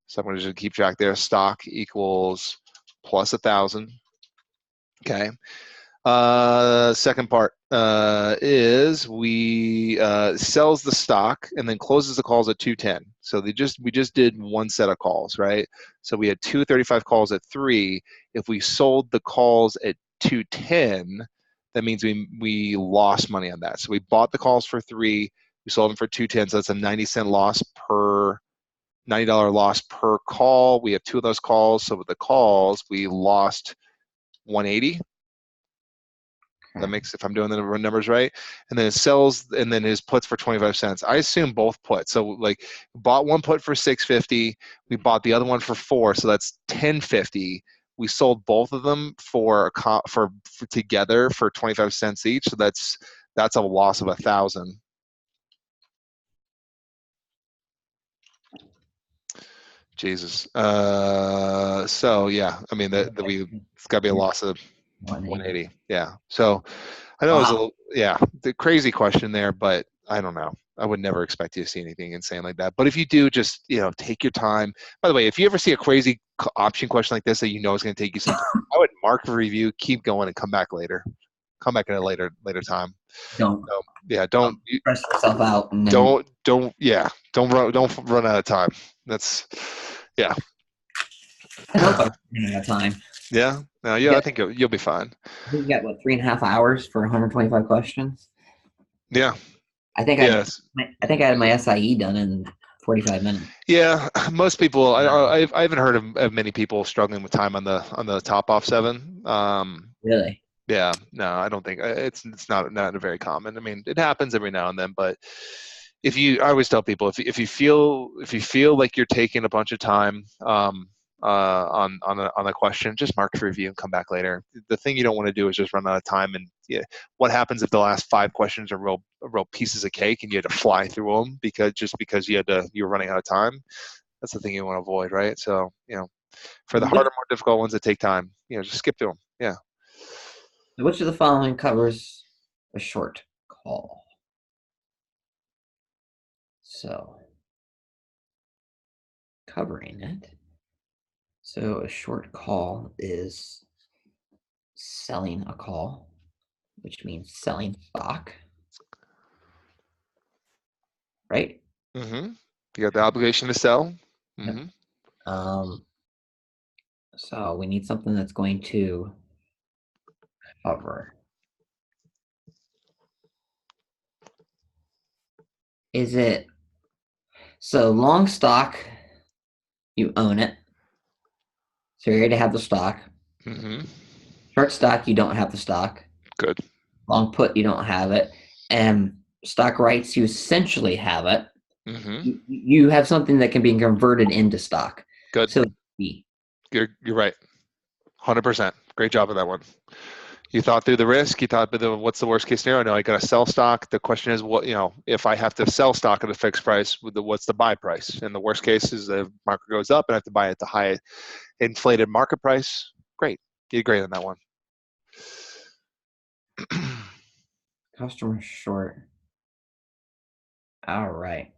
A: So I'm going to just keep track there. Stock equals plus 1,000. Okay. Second part is we sells the stock and then closes the calls at 210. So we just did one set of calls, right? So we had 235 calls at 3. If we sold the calls at 210, that means we lost money on that. So we bought the calls for 3, we sold them for 210. So that's a 90-cent loss per $90 loss per call. We have 2 of those calls. So with the calls, we lost 180. That makes, if I'm doing the numbers right, and then it sells, and then his puts for 25 cents. I assume both puts. So like, bought one put for 650, we bought the other one for 4, so that's 1050. We sold both of them for together for 25 cents each. So that's a loss of 1,000. Jesus. So yeah, I mean that it's got to be a loss of 180. Yeah. So I know it was
B: Wow.
A: the crazy question there, but I don't know. I would never expect you to see anything insane like that. But if you do, just take your time. By the way, if you ever see a crazy option question like this that you know is going to take you some time, I would mark a review, keep going, and come back later. Come back at a later time.
B: Don't
A: So, yeah, don't
B: stress yourself out and then
A: don't run out of time. That's yeah.
B: I hope I'm running out of time.
A: Yeah. No, yeah, I think you'll be fine.
B: You got what 3.5 hours for 125 questions?
A: Yeah.
B: I think
A: Yes.
B: I think I had my SIE done in 45 minutes.
A: Yeah, most people. I haven't heard of many people struggling with time on the top off 7.
B: Really?
A: Yeah, no, I don't think it's not very common. I mean, it happens every now and then, but I always tell people if you feel like you're taking a bunch of time on a question, just mark for review and come back later. The thing you don't want to do is just run out of time. And yeah, what happens if the last 5 questions are real pieces of cake and you had to fly through them because you were running out of time? That's the thing you want to avoid, right? So for the harder, more difficult ones that take time, just skip through them. Yeah.
B: Which of the following covers a short call? So, covering it. So, a short call is selling a call, which means selling stock, right?
A: Mm-hmm. You got the obligation to sell. Mm-hmm.
B: Um, so we need something that's going to cover. Is it so long stock? You own it, so you're going to have the stock.
A: Mm-hmm.
B: Short stock, you don't have the stock.
A: Good.
B: Long put, you don't have it. And stock rights, you essentially have it.
A: Mm-hmm.
B: You have something that can be converted into stock.
A: Good.
B: So
A: You're right. 100%. Great job on that one. You thought through the risk. You thought, what's the worst case scenario? No, I got to sell stock. The question is, if I have to sell stock at a fixed price, what's the buy price? And the worst case is the market goes up and I have to buy at the high inflated market price. Great. You did great on that one.
B: customer short. All right.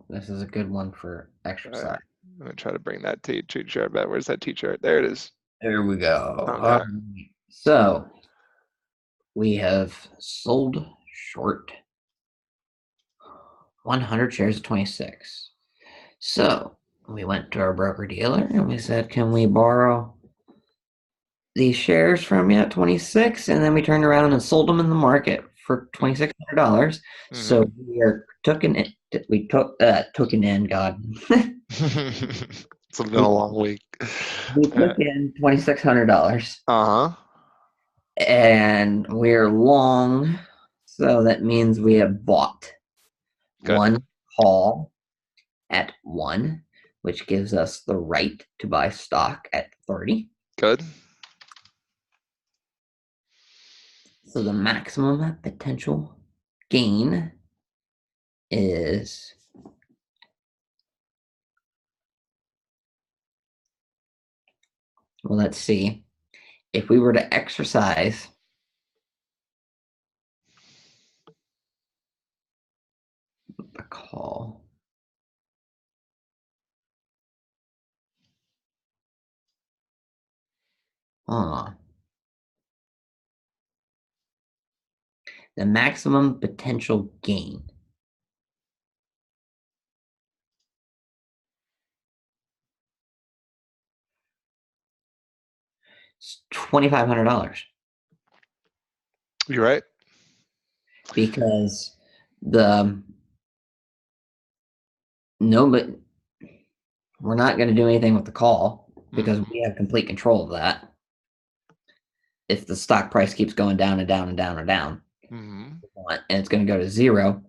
B: This is a good one for exercise.
A: I'm going to try to bring that T-chart back. Where's that T-chart? There it is.
B: There we go.
A: Okay.
B: So we have sold short 100 shares of 26. So We went to our broker dealer and we said, "Can we borrow these shares from you at 26?" And then we turned around and sold them in the market for $2,600.
A: Mm-hmm.
B: So we are took it. We took it in. God,
A: It's been
B: we,
A: a long week.
B: we took in $2,600,
A: Uh-huh.
B: and we're long. So that means we have bought
A: Good.
B: one call at 1, which gives us the right to buy stock at 30.
A: Good.
B: So the maximum potential gain is, well, let's see. If we were to exercise the call, uh, the maximum potential gain is $2,500
A: You're right.
B: because the no, but we're not going to do anything with the call because we have complete control of that. If the stock price keeps going down and down and down and down,
A: Mm-hmm.
B: and it's going to go to zero,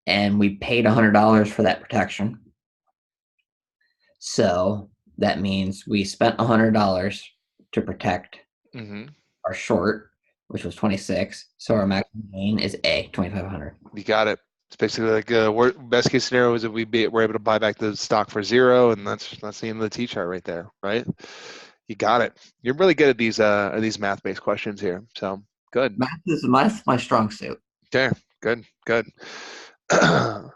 B: and we paid $100 for that protection. So that means we spent $100 to protect
A: Mm-hmm.
B: our short, which was 26. So our maximum gain is 2,500.
A: You got it. It's basically like best case scenario is that we're able to buy back the stock for zero, and that's the end of the T chart right there, right? You got it. You're really good at these math based questions here. So good.
B: Math is my strong suit.
A: Okay. Good. Good. All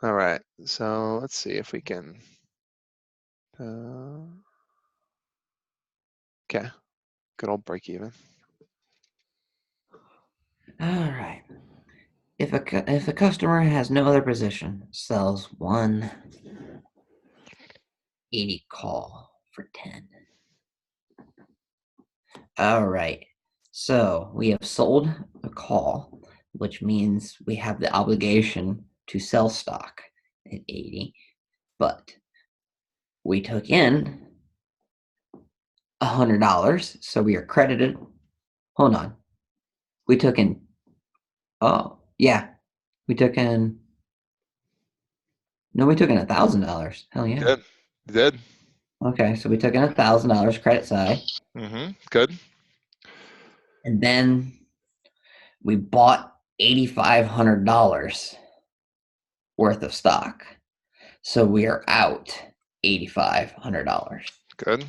A: right. So let's see if we can. Okay. Good old break even.
B: All right. If a customer has no other position, sells 180 call for 10. All right. So we have sold a call, which means we have the obligation to sell stock at 80, but we took in $100, so we are credited. Hold on. We took in, oh, yeah. We took in, no, we took in $1,000. Hell yeah.
A: Good. Good.
B: Okay, so we took in $1,000 credit side,
A: Mm-hmm. Good.
B: and then we bought $8,500 worth of stock. So we are out $8,500.
A: Good.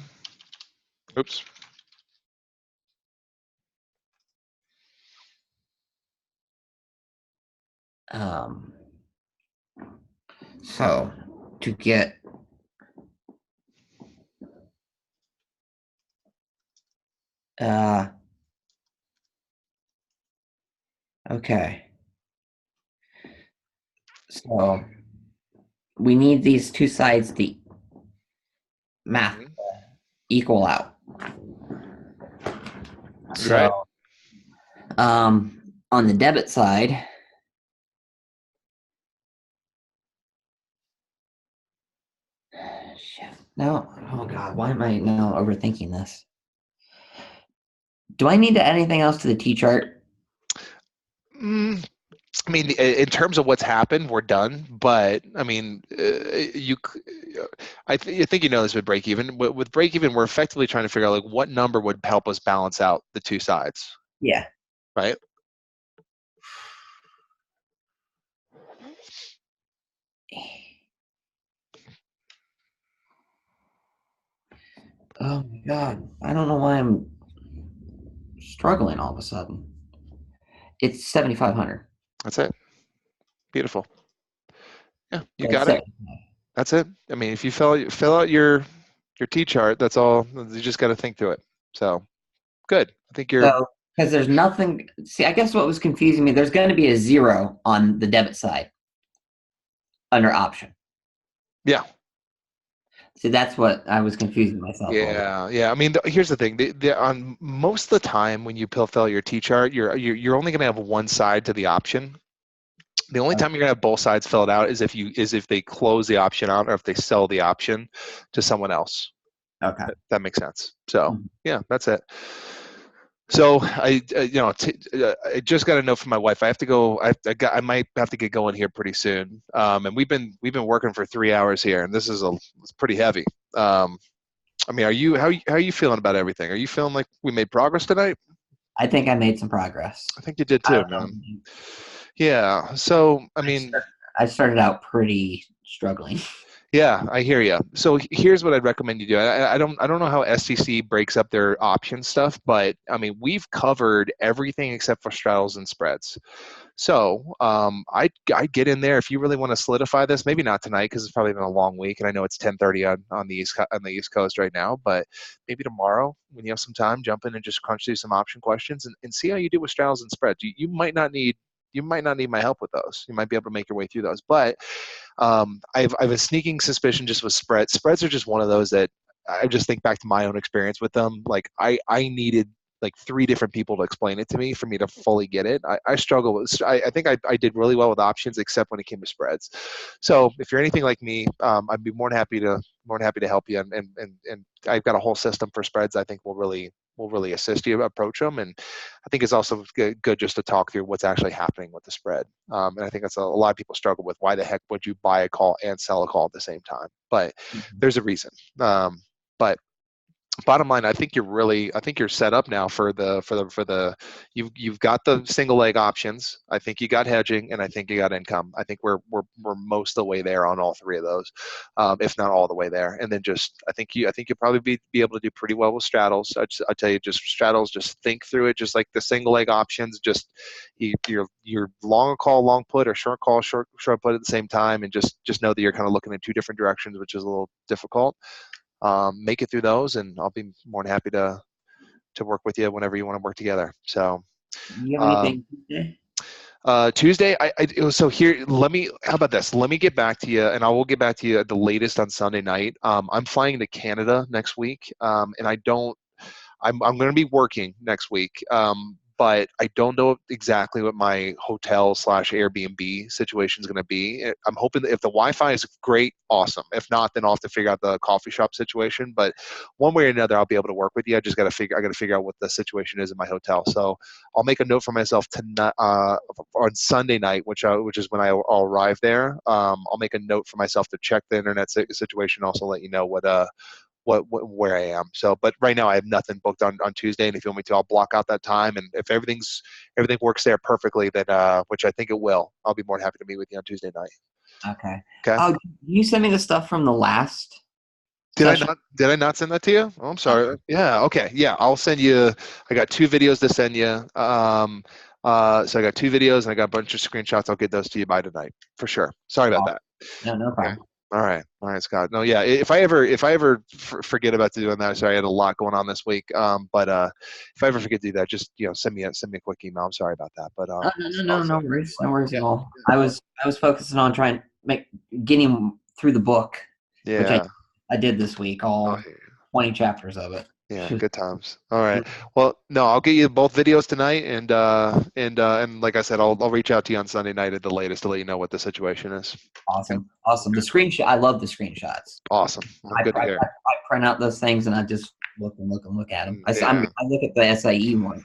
A: Oops.
B: Um, so to get okay. So we need these two sides to math equal out. So
A: Right.
B: On the debit side, shit. No, oh god, why am I now overthinking this? Do I need to add anything else to the T chart?
A: Mm, I mean, in terms of what's happened, we're done. But I mean, I think you know this with break even. With break even, we're effectively trying to figure out like what number would help us balance out the two sides,
B: Yeah.
A: right?
B: Oh my god, I don't know why I'm struggling all of a sudden. It's 7,500.
A: That's it. Beautiful. Yeah, you
B: It's
A: got it.
B: 7.
A: That's it. I mean, if you fill out your T chart, that's all. You just got to think through it. So good. I think you're.
B: So, because there's nothing, see, I guess what was confusing me, there's going to be a 0 on the debit side under option.
A: Yeah.
B: See, that's what I was confusing myself over.
A: Yeah. I mean, here's the thing. On most of the time when you fill your T chart, you're only going to have one side to the option. The only time you're going to have both sides filled out is if they close the option out or if they sell the option to someone else.
B: Okay.
A: That makes sense. So
B: Mhm.
A: yeah, that's it. So I just got a note from my wife. I have to go. I might have to get going here pretty soon. And we've been working for 3 hours here, and this is it's pretty heavy. I mean, how are you feeling about everything? Are you feeling like we made progress tonight?
B: I think I made some progress.
A: I think you did
B: I
A: too,
B: don't
A: man.
B: know.
A: Yeah. So I mean,
B: I started out pretty struggling.
A: yeah, I hear you. So here's what I'd recommend you do. I don't know how SCC breaks up their option stuff, but I mean we've covered everything except for straddles and spreads. So I get in there if you really want to solidify this. Maybe not tonight because it's probably been a long week, and I know it's 10:30 on the East Coast right now. But maybe tomorrow when you have some time, jump in and just crunch through some option questions and see how you do with straddles and spreads. You might not need my help with those. You might be able to make your way through those, but I have a sneaking suspicion just with spreads. Spreads are just one of those that I just think back to my own experience with them. Like I needed like three different people to explain it to me for me to fully get it. I struggle with. I think I did really well with options, except when it came to spreads. So if you're anything like me, I'd be more than happy to help you. And I've got a whole system for spreads. I think will really assist you approach them. And I think it's also good just to talk through what's actually happening with the spread. And I think that's a lot of people struggle with. Why the heck would you buy a call and sell a call at the same time? But
B: Mhm.
A: there's a reason. But bottom line, I think you're set up now for the you've got the single leg options. I think you got hedging, and I think you got income. I think we're most of the way there on all three of those, if not all the way there. And then just I think you'll probably be able to do pretty well with straddles. I tell you, just straddles, just think through it, just like the single leg options. Just you're long call, long put, or short call, short put at the same time, and just know that you're kind of looking in two different directions, which is a little difficult. Make it through those, and I'll be more than happy to work with you whenever you want to work together. So
B: You have
A: um,
B: anything Tuesday?
A: Tuesday, so here. How about this? Let me get back to you, and I will get back to you at the latest on Sunday night. I'm flying to Canada next week, and I'm going to be working next week, but I don't know exactly what my hotel / Airbnb situation is going to be. I'm hoping that if the Wi-Fi is great, awesome. If not, then I'll have to figure out the coffee shop situation. But one way or another, I'll be able to work with you. I got to figure out what the situation is in my hotel. So I'll make a note for myself tonight, on Sunday night, which is when I'll arrive there. I'll make a note for myself to check the internet situation. Also, let you know where I am. So, but right now I have nothing booked on Tuesday, and if you want me to, I'll block out that time. And if everything works there perfectly, then which I think it will, I'll be more than happy to meet with you on Tuesday night.
B: Okay.
A: Okay.
B: Oh, you sent me the stuff from the last
A: Did I
B: session?
A: not? Did I not send that to you? Oh, I'm
B: Uh,
A: sorry. Yeah. Okay. Yeah. I'll send you. I got 2 videos to send you. So I got 2 videos and I got a bunch of screenshots. I'll get those to you by tonight for sure. Sorry about that.
B: No, no
A: Okay.
B: problem.
A: All right, Scott. No, yeah. If I ever forget about doing that, sorry, I had a lot going on this week. But if I ever forget to do that, just send me a quick email. I'm sorry about that, but
B: Oh, no, no,
A: I'll
B: no, no
A: send it
B: worries.
A: right
B: No
A: away.
B: worries
A: Yeah,
B: at all. I was focusing on trying to getting through the book, which
A: yeah.
B: I did this week,
A: Oh,
B: all 20 chapters of it.
A: yeah. Good times. All right. Well, no, I'll get you both videos tonight, and like I said, I'll reach out to you on Sunday night at the latest to let you know what the situation is. Okay.
B: Awesome. Awesome. The screenshot, I love the screenshots.
A: Awesome. Well,
B: I,
A: good to
B: I,
A: hear.
B: I print out those things and I just look and look and look at them.
A: Yeah.
B: I look at the SIE one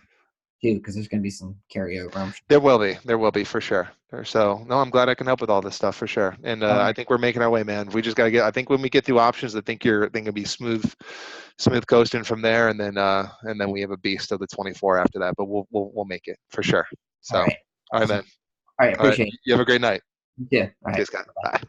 B: too because there's going to be some carryover. I'm sure.
A: There will be for sure. So no, I'm glad I can help with all this stuff for sure. And
B: All
A: I
B: right.
A: think we're making our way, man. We just gotta get. I think when we get through options, I think it'll be smooth coasting from there, and then we have a beast of the 24 after that. But we'll make it for sure.
B: All
A: So,
B: right.
A: all right,
B: Awesome.
A: man.
B: All right.
A: All right.
B: Appreciate it.
A: You have a great night.
B: You too. All
A: See you,
B: right.
A: Scott. Bye.